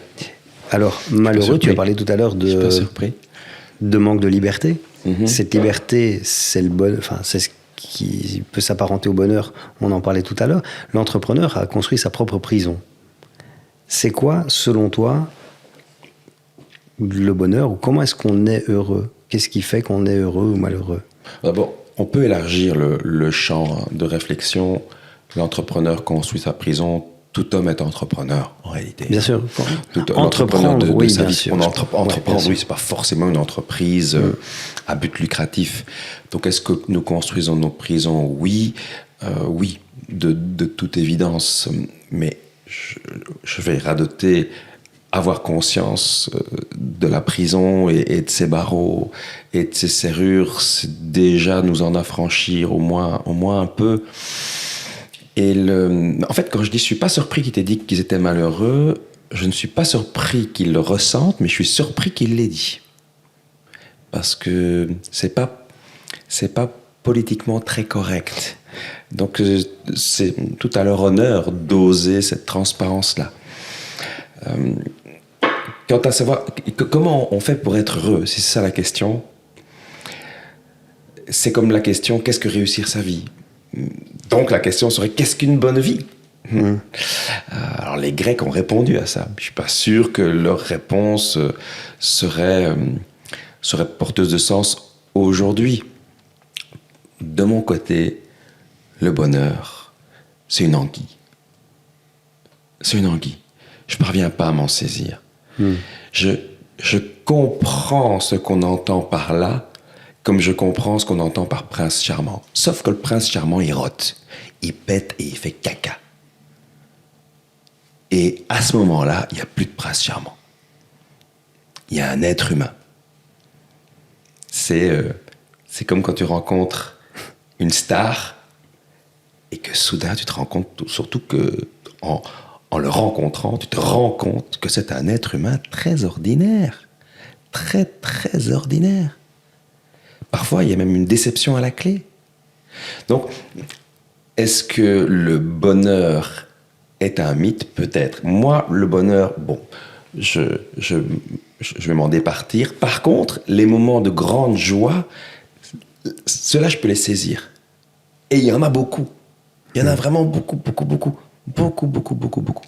Alors, malheureux, tu as parlé tout à l'heure de manque de liberté. Cette liberté, c'est ce qui peut s'apparenter au bonheur. On en parlait tout à l'heure. L'entrepreneur a construit sa propre prison. C'est quoi, selon toi, le bonheur, ou comment est-ce qu'on est heureux? Qu'est-ce qui fait qu'on est heureux ou malheureux? D'abord, on peut élargir le champ de réflexion. L'entrepreneur construit sa prison. Tout homme est entrepreneur, en réalité. Bien sûr. Entrepreneur de sa vie. Sûr. Entreprendre, oui, c'est pas forcément une entreprise à but lucratif. Donc, est-ce que nous construisons nos prisons? Oui, oui, de toute évidence. Mais je vais radoter, avoir conscience de la prison et de ses barreaux et de ses serrures, c'est déjà nous en affranchir au moins un peu. Et en fait, quand je dis je suis pas surpris qu'ils t'aient dit qu'ils étaient malheureux, je ne suis pas surpris qu'ils le ressentent, mais je suis surpris qu'ils l'aient dit. Parce que c'est pas politiquement très correct. Donc c'est tout à leur honneur d'oser cette transparence-là. Quant à savoir comment on fait pour être heureux, si c'est ça la question, c'est comme la question qu'est-ce que réussir sa vie? Donc la question serait qu'est-ce qu'une bonne vie? Alors les Grecs ont répondu à ça. Je suis pas sûr que leur réponse serait porteuse de sens aujourd'hui. De mon côté, le bonheur, c'est une anguille. C'est une anguille. Je parviens pas à m'en saisir. Je comprends ce qu'on entend par là, comme je comprends ce qu'on entend par prince charmant. Sauf que le prince charmant, il rote, il pète et il fait caca. Et à ce moment-là, il n'y a plus de prince charmant. Il y a un être humain. C'est comme quand tu rencontres une star et que soudain tu te rends compte, surtout que en le rencontrant, tu te rends compte que c'est un être humain très ordinaire. Très, très ordinaire. Parfois, il y a même une déception à la clé. Donc, est-ce que le bonheur est un mythe? Peut-être. Moi, le bonheur, bon, je vais m'en départir. Par contre, les moments de grande joie, ceux-là, je peux les saisir. Et il y en a beaucoup. Il y en a vraiment beaucoup, beaucoup, beaucoup. Beaucoup, beaucoup, beaucoup, beaucoup.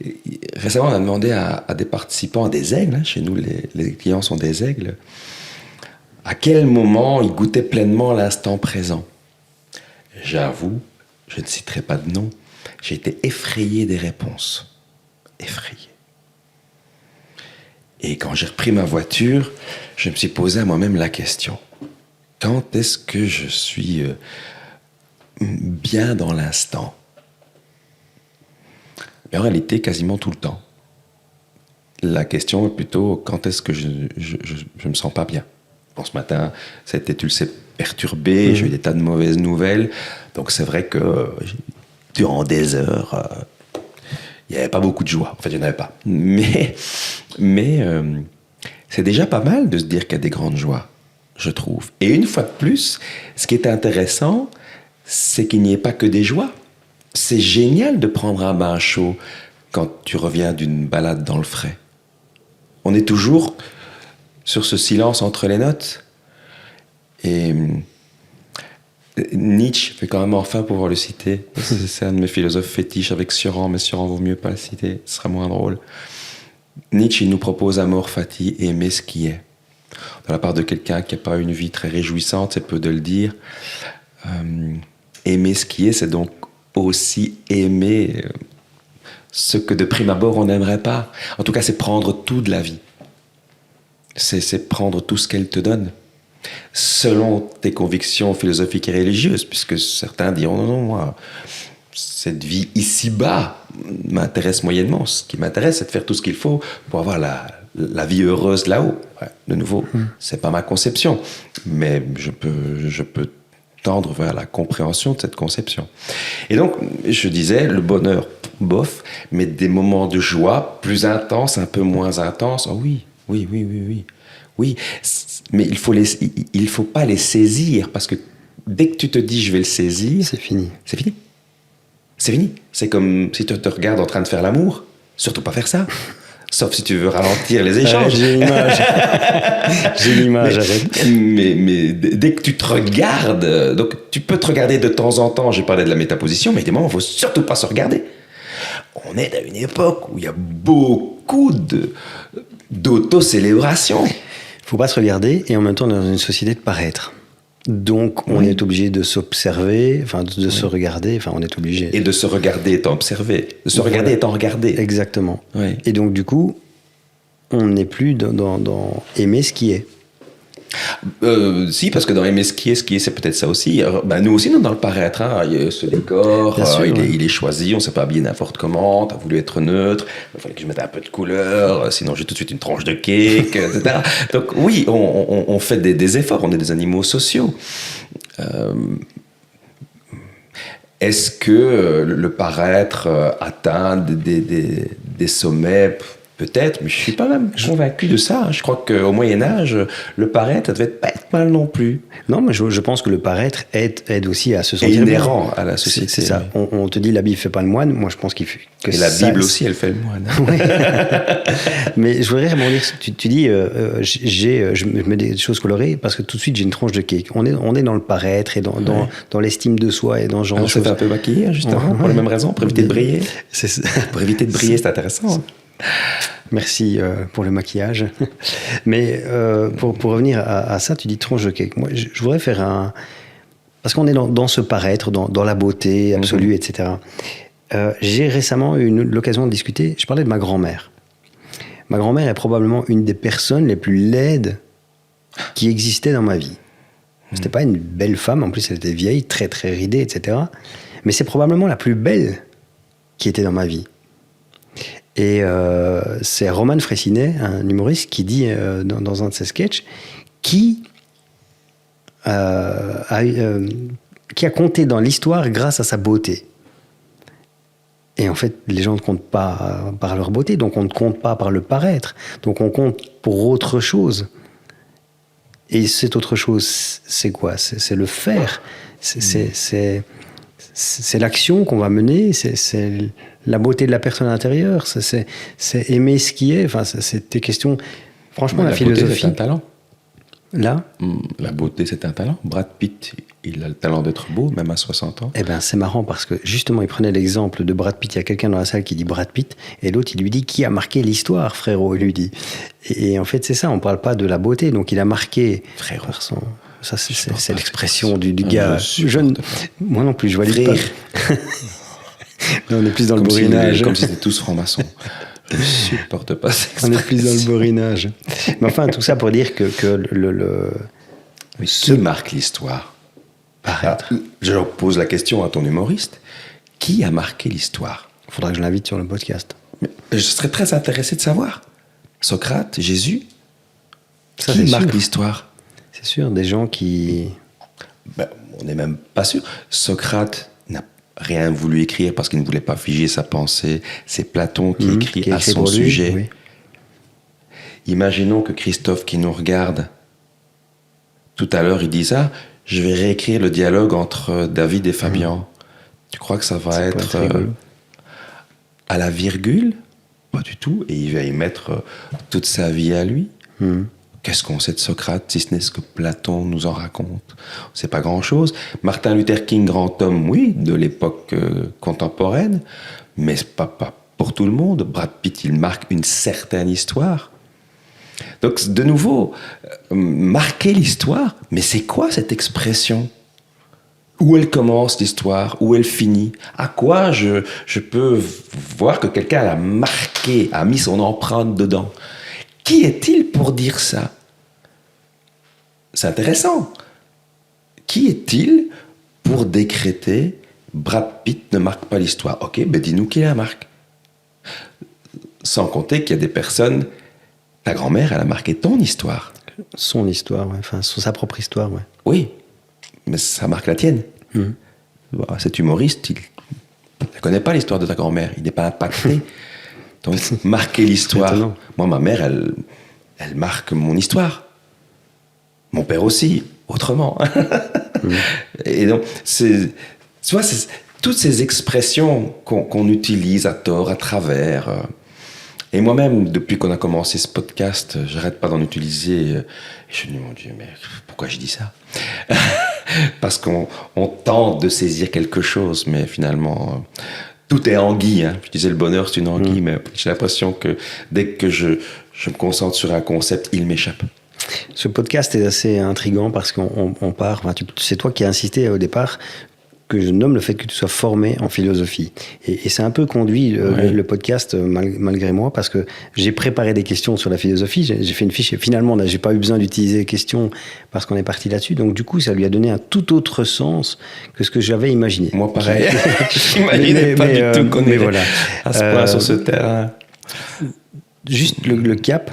Et récemment, on a demandé à des participants, des aigles, hein, chez nous, les clients sont des aigles, à quel moment ils goûtaient pleinement l'instant présent. J'avoue, je ne citerai pas de nom, j'ai été effrayé des réponses. Effrayé. Et quand j'ai repris ma voiture, je me suis posé à moi-même la question. Quand est-ce que je suis bien dans l'instant? Mais en réalité, quasiment tout le temps. La question est plutôt quand est-ce que je me sens pas bien. Bon, ce matin, c'était, tu le sais, perturbé, j'ai eu des tas de mauvaises nouvelles. Donc c'est vrai que durant des heures, il n'y avait pas beaucoup de joie. En fait, il n'y en avait pas. Mais c'est déjà pas mal de se dire qu'il y a des grandes joies, je trouve. Et une fois de plus, ce qui est intéressant, c'est qu'il n'y ait pas que des joies. C'est génial de prendre un bain chaud quand tu reviens d'une balade dans le frais. On est toujours sur ce silence entre les notes. Et Nietzsche, je vais quand même enfin pouvoir le citer. C'est un de mes philosophes fétiches avec Sioran, mais Sioran vaut mieux pas le citer, ce sera moins drôle. Nietzsche, il nous propose amor fati, aimer ce qui est. De la part de quelqu'un qui n'a pas une vie très réjouissante, c'est peu de le dire. Aimer ce qui est, c'est donc aussi aimer ce que de prime abord on n'aimerait pas. En tout cas, c'est prendre tout de la vie. C'est prendre tout ce qu'elle te donne. Selon tes convictions philosophiques et religieuses, puisque certains diront non, moi, cette vie ici-bas m'intéresse moyennement. Ce qui m'intéresse, c'est de faire tout ce qu'il faut pour avoir la vie heureuse là-haut. Ouais, de nouveau, c'est pas ma conception, mais je peux tendre vers la compréhension de cette conception. Et donc, je disais, le bonheur, bof, mais des moments de joie plus intenses, un peu moins intenses, oh oui. Oui, mais il faut pas les saisir, parce que dès que tu te dis je vais le saisir, c'est fini. C'est fini. C'est fini. C'est comme si tu te regardes en train de faire l'amour. Surtout pas faire ça. Sauf si tu veux ralentir les échanges. J'ai l'image. J'ai l'image. Mais dès que tu te regardes, donc tu peux te regarder de temps en temps, j'ai parlé de la métaposition, mais des moments, il ne faut surtout pas se regarder. On est à une époque où il y a beaucoup d'auto-célébration. Il ne faut pas se regarder, et en même temps, on est dans une société de paraître. Donc, on est obligé de s'observer, enfin, de se regarder, enfin, on est obligé. Et de se regarder étant observé, de se regarder étant regardé. Exactement. Oui. Et donc, du coup, on n'est plus dans aimer ce qui est. Si, parce que dans aimer ce qui est, c'est peut-être ça aussi. Alors, nous aussi, dans le paraître, hein, ce décor, il est choisi, on ne s'est pas habillé n'importe comment, tu as voulu être neutre, il fallait que je mette un peu de couleur, sinon j'ai tout de suite une tranche de cake, etc. Donc oui, on fait des efforts, on est des animaux sociaux. Est-ce que le paraître atteint des sommets? Peut-être, mais je ne suis pas même convaincu de ça. Je crois qu'au Moyen-Âge, le paraître, ça devait pas être mal non plus. Non, mais je pense que le paraître aide aussi à se sentir inhérent à la société. C'est ça. On te dit la Bible ne fait pas le moine. Moi, je pense que et la Bible aussi, elle fait le moine. Oui. Mais je voudrais rebondir. Tu dis, je mets des choses colorées parce que tout de suite, j'ai une tranche de cake. On est dans le paraître et dans l'estime de soi et dans ce genre de choses. On s'est fait un peu maquiller, justement, pour la même raison, pour éviter de briller. Pour éviter de briller, c'est intéressant. Merci pour le maquillage. Mais pour revenir à ça, tu dis tranche de cake. Moi, je voudrais faire parce qu'on est dans ce paraître, dans la beauté absolue, etc. J'ai récemment eu l'occasion de discuter. Je parlais de ma grand-mère. Ma grand-mère est probablement une des personnes les plus laides qui existaient dans ma vie. C'était pas une belle femme. En plus, elle était vieille, très, très ridée, etc. Mais c'est probablement la plus belle qui était dans ma vie. Et c'est Roman Fressinet, un humoriste, qui dit dans un de ses sketchs, qui a qui a compté dans l'histoire grâce à sa beauté. Et en fait, les gens ne comptent pas par leur beauté, donc on ne compte pas par le paraître, donc on compte pour autre chose. Et cette autre chose, c'est quoi ? C'est le faire. C'est l'action qu'on va mener, c'est la beauté de la personne à l'intérieur, c'est aimer ce qui est. Enfin, c'est des questions. Franchement, la philosophie. Beauté, c'est un talent. Là, la beauté, c'est un talent. Brad Pitt, il a le talent d'être beau, même à 60 ans. Eh ben, c'est marrant parce que justement, il prenait l'exemple de Brad Pitt. Il y a quelqu'un dans la salle qui dit Brad Pitt, et l'autre, il lui dit qui a marqué l'histoire, frérot, il lui dit. Et en fait, c'est ça, on ne parle pas de la beauté. Donc, il a marqué. Frérot. Par son. Ça, c'est l'expression du gars jeune. Moi non plus, je vois Frère. Non, on est plus dans le bourrinage. Comme si c'était tous francs-maçons. Je ne supporte pas cette expression. On est plus dans le bourrinage. Mais enfin, tout ça pour dire que Qui marque l'histoire ? Je leur pose la question à ton humoriste. Qui a marqué l'histoire ? Il faudra que je l'invite sur le podcast. Mais je serais très intéressé de savoir. Socrate, Jésus, Ça, qui c'est marque sûr. l'histoire ? C'est sûr, des gens qui... On n'est même pas sûr. Socrate n'a rien voulu écrire parce qu'il ne voulait pas figer sa pensée. C'est Platon qui écrit à son pour lui, sujet. oui. Imaginons que Christophe qui nous regarde, tout à l'heure, il dit ça, je vais réécrire le dialogue entre David et Fabien. Tu crois que ça va être rigolo. à la virgule ? Pas du tout. Et il va y mettre toute sa vie à lui. Qu'est-ce qu'on sait de Socrate, si ce n'est ce que Platon nous en raconte ? C'est pas grand-chose. Martin Luther King, grand homme, oui, de l'époque contemporaine, mais c'est pas pour tout le monde. Brad Pitt, il marque une certaine histoire. Donc, de nouveau, marquer l'histoire, mais c'est quoi cette expression ? Où elle commence l'histoire ? Où elle finit ? À quoi je peux voir que quelqu'un l'a marqué, a mis son empreinte dedans ? Qui est-il pour dire ça ? C'est intéressant. Qui est-il pour décréter Brad Pitt ne marque pas l'histoire ? Ok, ben dis-nous qui la marque. Sans compter qu'il y a des personnes... Ta grand-mère, elle a marqué ton histoire. Son histoire, ouais. Enfin, sa propre histoire, ouais. Oui, mais ça marque la tienne. Bon, cet humoriste, il ne connaît pas l'histoire de ta grand-mère. Il n'est pas impacté. Donc, marquer l'histoire. Étonnant. Moi, ma mère, elle marque mon histoire. Mon père aussi, autrement. Et donc, tu vois, c'est toutes ces expressions qu'on utilise à tort, à travers. Et moi-même, depuis qu'on a commencé ce podcast, j'arrête pas d'en utiliser. Et je me dis, mon Dieu, mais pourquoi je dis ça ? Parce qu'on tente de saisir quelque chose, mais finalement, tout est anguille. Hein. Je disais, le bonheur, c'est une anguille, mais j'ai l'impression que dès que je me concentre sur un concept, il m'échappe. Ce podcast est assez intriguant parce qu'on part... Enfin, c'est toi qui as insisté au départ que je nomme le fait que tu sois formé en philosophie. Et c'est un peu conduit le podcast malgré moi parce que j'ai préparé des questions sur la philosophie, j'ai fait une fiche et finalement j'ai pas eu besoin d'utiliser les questions parce qu'on est parti là-dessus. Donc du coup, ça lui a donné un tout autre sens que ce que j'avais imaginé. Moi, pareil. J'imaginais pas du tout qu'on est voilà. à ce point sur ce terrain. Juste le cap...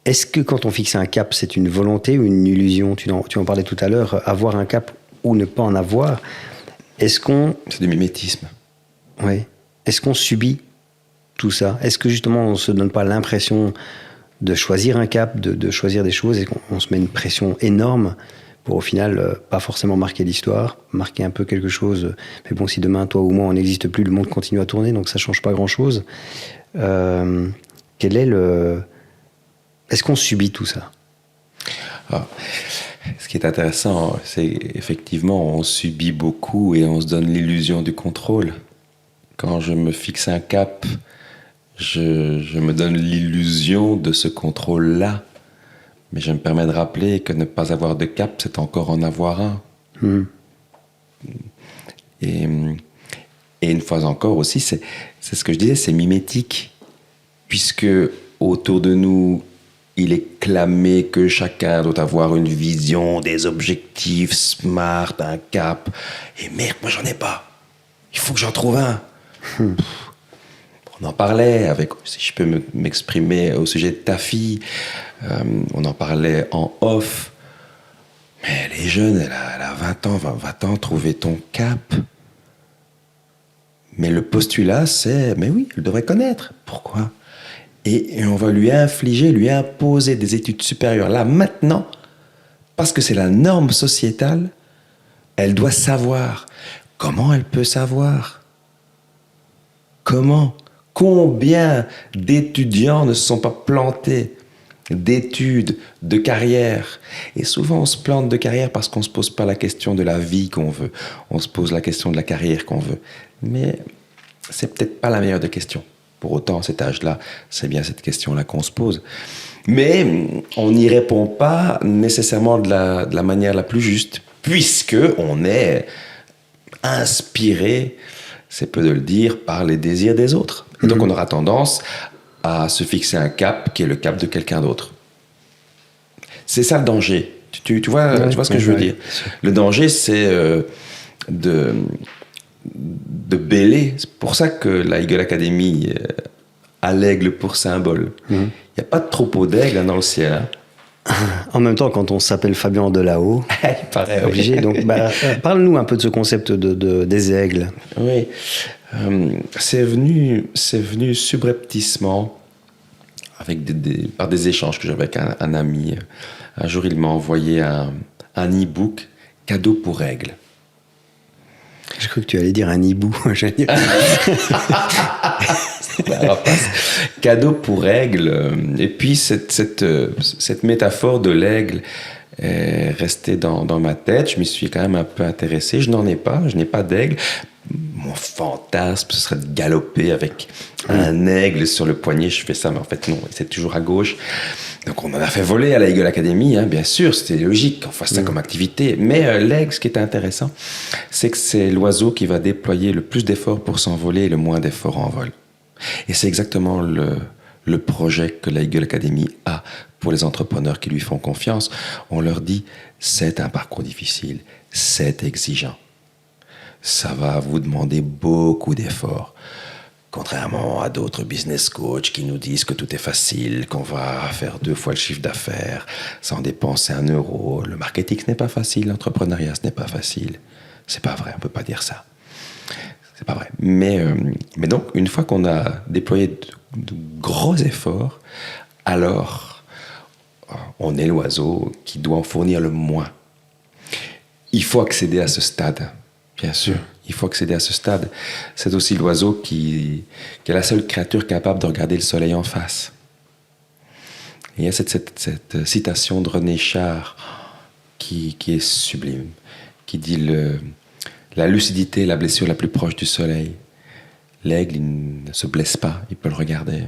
Est-ce que quand on fixe un cap, c'est une volonté ou une illusion ? Tu en parlais tout à l'heure, avoir un cap ou ne pas en avoir. Est-ce qu'on... C'est du mimétisme. Oui. Est-ce qu'on subit tout ça ? Est-ce que justement on ne se donne pas l'impression de choisir un cap, de choisir des choses et qu'on se met une pression énorme pour au final pas forcément marquer l'histoire, marquer un peu quelque chose. Mais bon, si demain toi ou moi on n'existe plus, le monde continue à tourner, donc ça ne change pas grand-chose. Quel est le... Est-ce qu'on subit tout ça ? Ce qui est intéressant, c'est effectivement, on subit beaucoup et on se donne l'illusion du contrôle. Quand je me fixe un cap, je me donne l'illusion de ce contrôle-là. Mais je me permets de rappeler que ne pas avoir de cap, c'est encore en avoir un. Et une fois encore aussi, c'est ce que je disais, c'est mimétique. Puisque autour de nous, il est clamé que chacun doit avoir une vision, des objectifs smart, un cap. Et merde, moi j'en ai pas. Il faut que j'en trouve un. On en parlait avec, si je peux m'exprimer au sujet de ta fille, on en parlait en off. Mais elle est jeune, elle a 20 ans, va-t'en trouver ton cap. Mais le postulat, c'est, mais oui, elle devrait connaître. Pourquoi ? Et on va lui infliger, lui imposer des études supérieures. Là, maintenant, parce que c'est la norme sociétale, elle doit savoir. Comment elle peut savoir ? Comment ? Combien d'étudiants ne se sont pas plantés d'études, de carrière ? Et souvent, on se plante de carrière parce qu'on ne se pose pas la question de la vie qu'on veut. On se pose la question de la carrière qu'on veut. Mais c'est peut-être pas la meilleure des questions. Pour autant, à cet âge-là, c'est bien cette question-là qu'on se pose. Mais on n'y répond pas nécessairement de la manière la plus juste, puisque on est inspiré, c'est peu de le dire, par les désirs des autres. Et donc on aura tendance à se fixer un cap qui est le cap de quelqu'un d'autre. C'est ça le danger. Tu vois, tu vois ce que je veux dire. Le danger, c'est de bêler. C'est pour ça que la Eagle Academy a l'aigle pour symbole. Il n'y a pas de troupeau d'aigles dans le ciel. Hein. En même temps, quand on s'appelle Fabien Delahaut, Il paraît, obligé. oui. Donc, parle-nous un peu de ce concept des aigles. Oui, c'est venu subrepticement par des échanges que j'avais avec un ami. Un jour, il m'a envoyé un e-book cadeau pour aigle. J'ai cru que tu allais dire un hibou. Cadeau pour aigle. Et puis cette métaphore de l'aigle est restée dans ma tête. Je m'y suis quand même un peu intéressé. Je n'ai pas d'aigle. Mon fantasme, ce serait de galoper avec un aigle sur le poignet. Je fais ça, mais en fait non, c'est toujours à gauche. Donc on en a fait voler à la Eagle Academy, hein, bien sûr, c'était logique qu'on fasse ça comme activité. Mais l'aigle, ce qui est intéressant, c'est que c'est l'oiseau qui va déployer le plus d'efforts pour s'envoler et le moins d'efforts en vol. Et c'est exactement le projet que la Eagle Academy a pour les entrepreneurs qui lui font confiance. On leur dit, c'est un parcours difficile, c'est exigeant. Ça va vous demander beaucoup d'efforts. Contrairement à d'autres business coachs qui nous disent que tout est facile, qu'on va faire 2 fois le chiffre d'affaires sans dépenser 1 euro. Le marketing, ce n'est pas facile. L'entrepreneuriat, ce n'est pas facile. C'est pas vrai, on peut pas dire ça. C'est pas vrai. Mais donc, une fois qu'on a déployé de gros efforts, alors on est l'oiseau qui doit en fournir le moins. Il faut accéder à ce stade. Bien sûr, il faut accéder à ce stade. C'est aussi l'oiseau qui est la seule créature capable de regarder le soleil en face. Et il y a cette citation de René Char qui est sublime, qui dit la lucidité est la blessure la plus proche du soleil. L'aigle, il ne se blesse pas, il peut le regarder.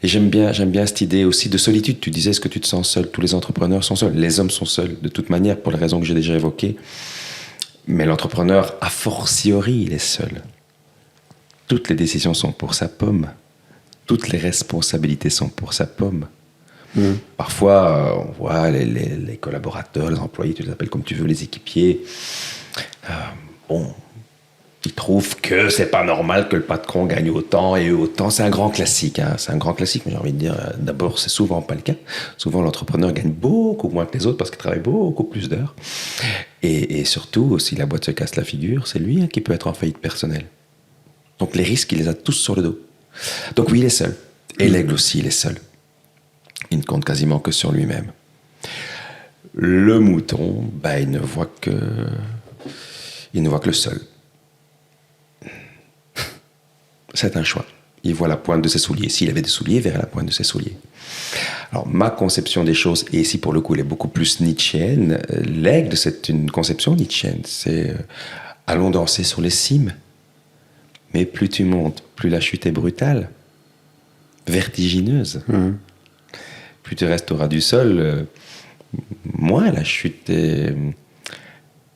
Et j'aime bien cette idée aussi de solitude. Tu disais, est-ce que tu te sens seul ? Tous les entrepreneurs sont seuls. Les hommes sont seuls, de toute manière, pour les raisons que j'ai déjà évoquées. Mais l'entrepreneur, a fortiori, il est seul. Toutes les décisions sont pour sa pomme. Toutes les responsabilités sont pour sa pomme. Parfois, on voit les collaborateurs, les employés, tu les appelles comme tu veux, les équipiers. Ils trouvent que c'est pas normal que le patron gagne autant et eux autant. C'est un grand classique. Hein. C'est un grand classique, mais j'ai envie de dire, d'abord, c'est souvent pas le cas. Souvent, l'entrepreneur gagne beaucoup moins que les autres parce qu'il travaille beaucoup plus d'heures. Et surtout, si la boîte se casse la figure, c'est lui qui peut être en faillite personnelle. Donc les risques, il les a tous sur le dos. Donc oui, il est seul. Et l'aigle aussi, il est seul. Il ne compte quasiment que sur lui-même. Le mouton, il ne voit que le sol. C'est un choix. Il voit la pointe de ses souliers. S'il avait des souliers, il verrait la pointe de ses souliers. Alors, ma conception des choses, et ici pour le coup, elle est beaucoup plus nietzschéenne. L'aigle, c'est une conception nietzschéenne. C'est allons danser sur les cimes. Mais plus tu montes, plus la chute est brutale, vertigineuse. Plus tu restes au ras du sol, moins la chute est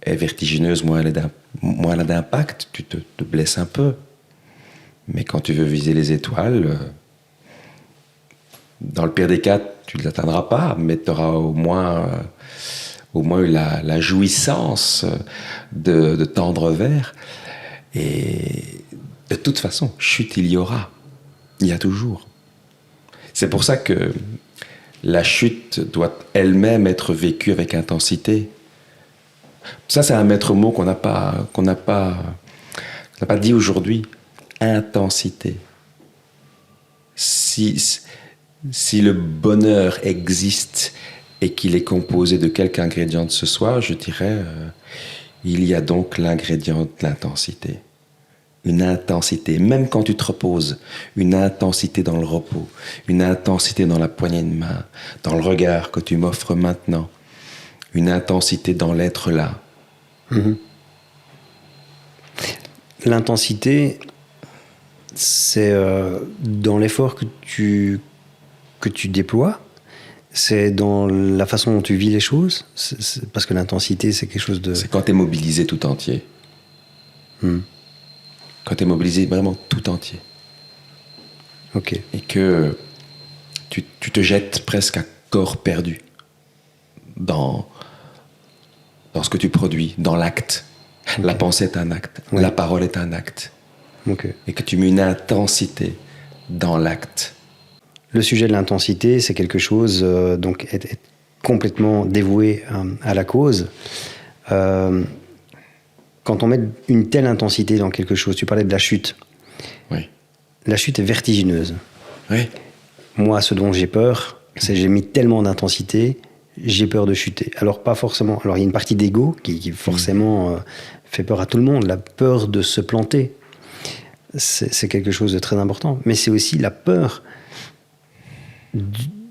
vertigineuse, moins elle a d'impact. Tu te blesses un peu. Mais quand tu veux viser les étoiles, dans le pire des cas, tu ne les atteindras pas, mais tu auras au moins eu la jouissance de tendre vers. Et de toute façon, chute il y aura. Il y a toujours. C'est pour ça que La chute doit elle-même être vécue avec intensité. Ça, c'est un maître mot qu'on n'a pas dit aujourd'hui. Intensité. Si le bonheur existe et qu'il est composé de quelques ingrédients de ce soir, je dirais, il y a donc l'ingrédient de l'intensité. Une intensité, même quand tu te reposes, une intensité dans le repos, une intensité dans la poignée de main, dans le regard que tu m'offres maintenant, une intensité dans l'être là. Mm-hmm. L'intensité, c'est dans l'effort que tu déploies, c'est dans la façon dont tu vis les choses, parce que l'intensité, c'est quelque chose de... C'est quand tu es mobilisé tout entier. Quand tu es mobilisé vraiment tout entier. Ok. Et que tu te jettes presque à corps perdu dans ce que tu produis, dans l'acte. Okay. La pensée est un acte, oui. La parole est un acte. Okay. Et que tu mets une intensité dans l'acte. Le sujet de l'intensité, c'est quelque chose, donc, est complètement dévoué à la cause. Quand on met une telle intensité dans quelque chose, tu parlais de la chute. Oui. La chute est vertigineuse. Oui. Moi, ce dont j'ai peur, c'est que j'ai mis tellement d'intensité, j'ai peur de chuter. Alors, pas forcément. Alors, il y a une partie d'ego qui forcément fait peur à tout le monde, la peur de se planter. C'est quelque chose de très important. Mais c'est aussi la peur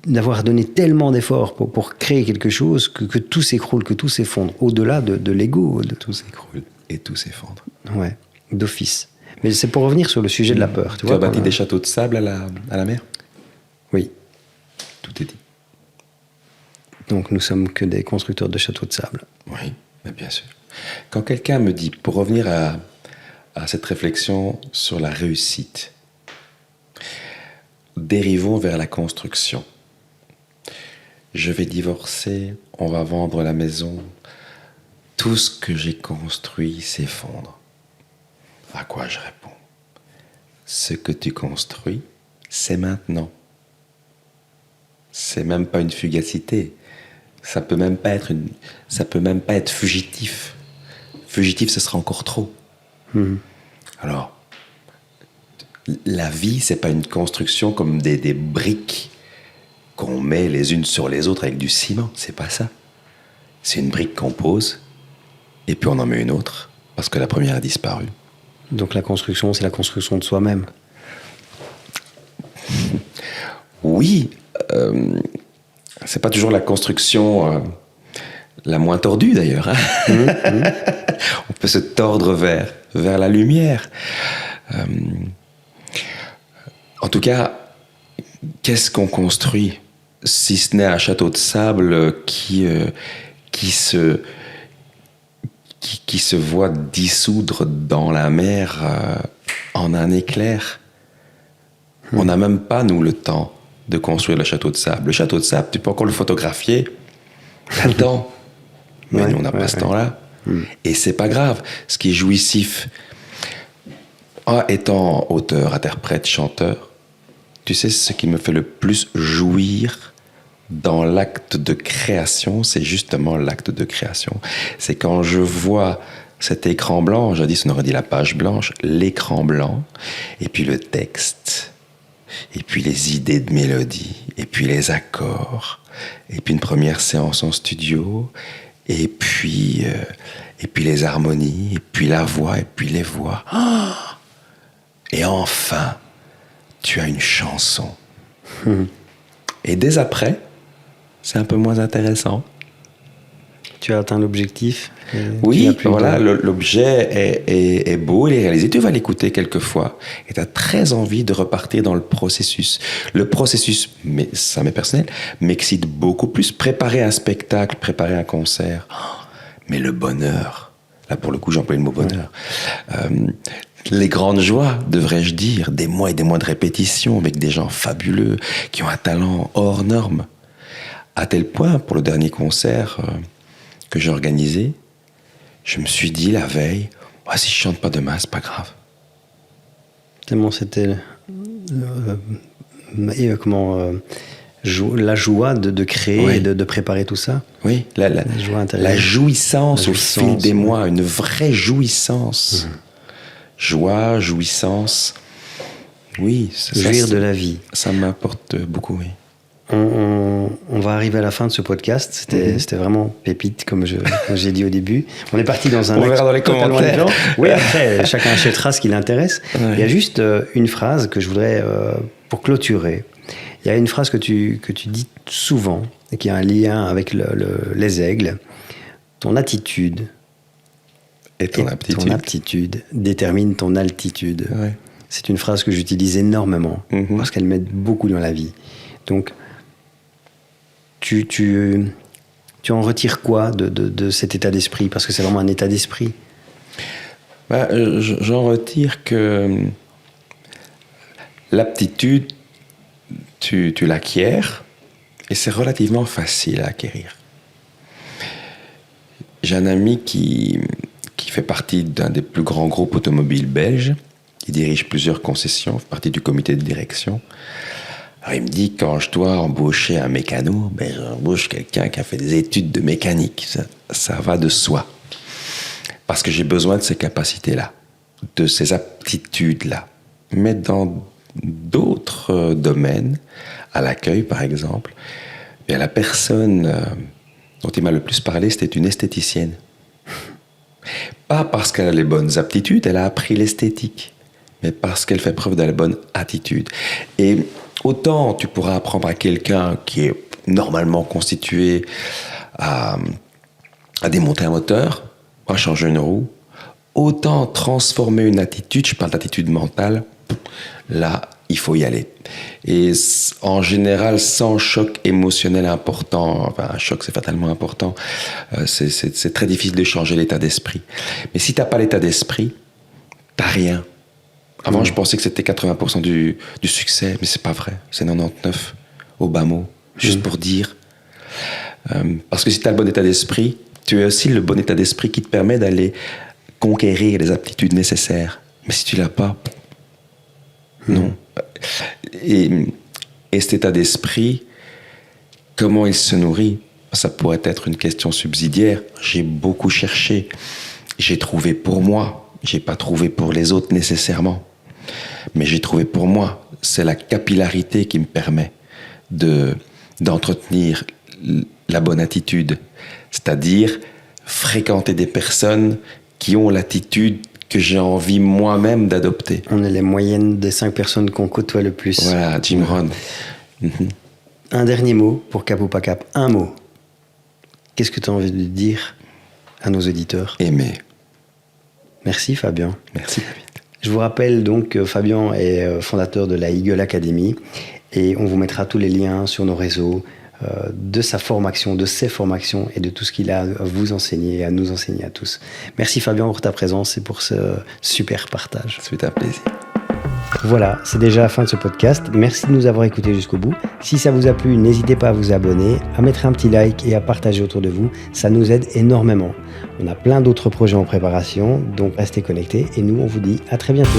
d'avoir donné tellement d'efforts pour créer quelque chose que tout s'écroule, que tout s'effondre, au-delà de l'ego. Tout s'écroule et tout s'effondre. Ouais, d'office. Mais c'est pour revenir sur le sujet de la peur. Tu as bâti des châteaux de sable à la mer ? Oui. Tout est dit. Donc nous sommes que des constructeurs de châteaux de sable. Oui, mais bien sûr. Quand quelqu'un me dit, pour revenir à cette réflexion sur la réussite, dérivons vers la construction. Je vais divorcer, on va vendre la maison, tout ce que j'ai construit s'effondre. À quoi je réponds ? Ce que tu construis, c'est maintenant. C'est même pas une fugacité. Ça peut même pas être fugitif. Fugitif, ce sera encore trop. Alors, la vie, c'est pas une construction comme des briques qu'on met les unes sur les autres avec du ciment. C'est pas ça. C'est une brique qu'on pose et puis on en met une autre parce que la première a disparu. Donc la construction, c'est la construction de soi-même. Oui, c'est pas toujours la construction la moins tordue d'ailleurs. On peut se tordre vers la lumière. En tout cas, qu'est-ce qu'on construit si ce n'est un château de sable qui se voit dissoudre dans la mer en un éclair. On n'a même pas, nous, le temps de construire le château de sable. Le château de sable, tu peux encore le photographier. T'as le temps. Mais nous, on n'a pas ce temps-là. Et c'est pas grave. Ce qui est jouissif, étant auteur, interprète, chanteur, tu sais, ce qui me fait le plus jouir dans l'acte de création, c'est justement l'acte de création. C'est quand je vois cet écran blanc, jadis on aurait dit la page blanche, l'écran blanc, et puis le texte, et puis les idées de mélodie, et puis les accords, et puis une première séance en studio, et puis les harmonies, et puis la voix, et puis les voix. Et enfin, tu as une chanson. Et dès après, c'est un peu moins intéressant. Tu as atteint l'objectif. Oui, voilà, l'objet est beau, il est réalisé. Tu vas l'écouter quelques fois et tu as très envie de repartir dans le processus. Le processus, mais ça m'est personnel, m'excite beaucoup plus. Préparer un spectacle, préparer un concert. Mais le bonheur, là pour le coup j'emploie le mot bonheur, les grandes joies, devrais-je dire, des mois et des mois de répétition avec des gens fabuleux qui ont un talent hors norme. À tel point, pour le dernier concert que j'ai organisé, je me suis dit la veille, si je chante pas demain, c'est pas grave. Tellement c'était La joie de créer, Oui. et de préparer tout ça. Oui, la joie intérieure. jouissance au fil des ouais. mois, une vraie jouissance. Joie, jouissance. Oui, Jouir de la vie. Ça m'apporte beaucoup, oui. On va arriver à la fin de ce podcast. C'était vraiment pépite, comme j'ai dit au début. On est parti dans un On verra dans les totalement commentaires. différent. Oui, après, chacun achètera ce qui l'intéresse. Ouais. Il y a juste une phrase que je voudrais, pour clôturer. Il y a une phrase que tu dis souvent et qui a un lien avec les aigles. Ton attitude Et ton aptitude. détermine ton altitude. Ouais. C'est une phrase que j'utilise énormément parce qu'elle m'aide beaucoup dans la vie. Donc, tu en retires quoi de cet état d'esprit? Parce que c'est vraiment un état d'esprit. J'en retire que l'aptitude, tu l'acquiers et c'est relativement facile à acquérir. J'ai un ami qui fait partie d'un des plus grands groupes automobiles belges. Il dirige plusieurs concessions, fait partie du comité de direction. Alors il me dit, quand je dois embaucher un mécano, j'embauche quelqu'un qui a fait des études de mécanique. Ça va de soi. Parce que j'ai besoin de ces capacités-là, de ces aptitudes-là. Mais dans d'autres domaines, à l'accueil par exemple, la personne dont il m'a le plus parlé, c'était une esthéticienne. Pas parce qu'elle a les bonnes aptitudes, elle a appris l'esthétique, mais parce qu'elle fait preuve de la bonne attitude. Et autant tu pourras apprendre à quelqu'un qui est normalement constitué à démonter un moteur, à changer une roue, autant transformer une attitude, je parle d'attitude mentale, là, il faut y aller. Et en général, sans choc émotionnel important, enfin un choc c'est fatalement important, c'est très difficile de changer l'état d'esprit. Mais si tu n'as pas l'état d'esprit, tu n'as rien. Avant, je pensais que c'était 80% du succès, mais c'est pas vrai. C'est 99 au bas mot, juste pour dire. Parce que si tu as le bon état d'esprit, tu as aussi le bon état d'esprit qui te permet d'aller conquérir les aptitudes nécessaires. Mais si tu l'as pas, non. Et cet état d'esprit, comment il se nourrit? Ça pourrait être une question subsidiaire. J'ai beaucoup cherché. J'ai trouvé pour moi. J'ai pas trouvé pour les autres nécessairement. Mais j'ai trouvé pour moi. C'est la capillarité qui me permet d'entretenir la bonne attitude. C'est-à-dire fréquenter des personnes qui ont l'attitude que j'ai envie moi-même d'adopter. On est les moyennes des 5 personnes qu'on côtoie le plus. Voilà, Jim Rohn. Un dernier mot pour Cap ou pas Cap. Un mot. Qu'est-ce que tu as envie de dire à nos auditeurs? Aimer. Merci Fabien. Merci David. Je vous rappelle donc que Fabien est fondateur de la Eagle Academy et on vous mettra tous les liens sur nos réseaux de sa formation, de ses formations et de tout ce qu'il a à vous enseigner et à nous enseigner à tous. Merci Fabien pour ta présence et pour ce super partage. C'est un plaisir. Voilà, c'est déjà la fin de ce podcast. Merci de nous avoir écoutés jusqu'au bout. Si ça vous a plu, n'hésitez pas à vous abonner, à mettre un petit like et à partager autour de vous. Ça nous aide énormément. On a plein d'autres projets en préparation, donc restez connectés et nous, on vous dit à très bientôt.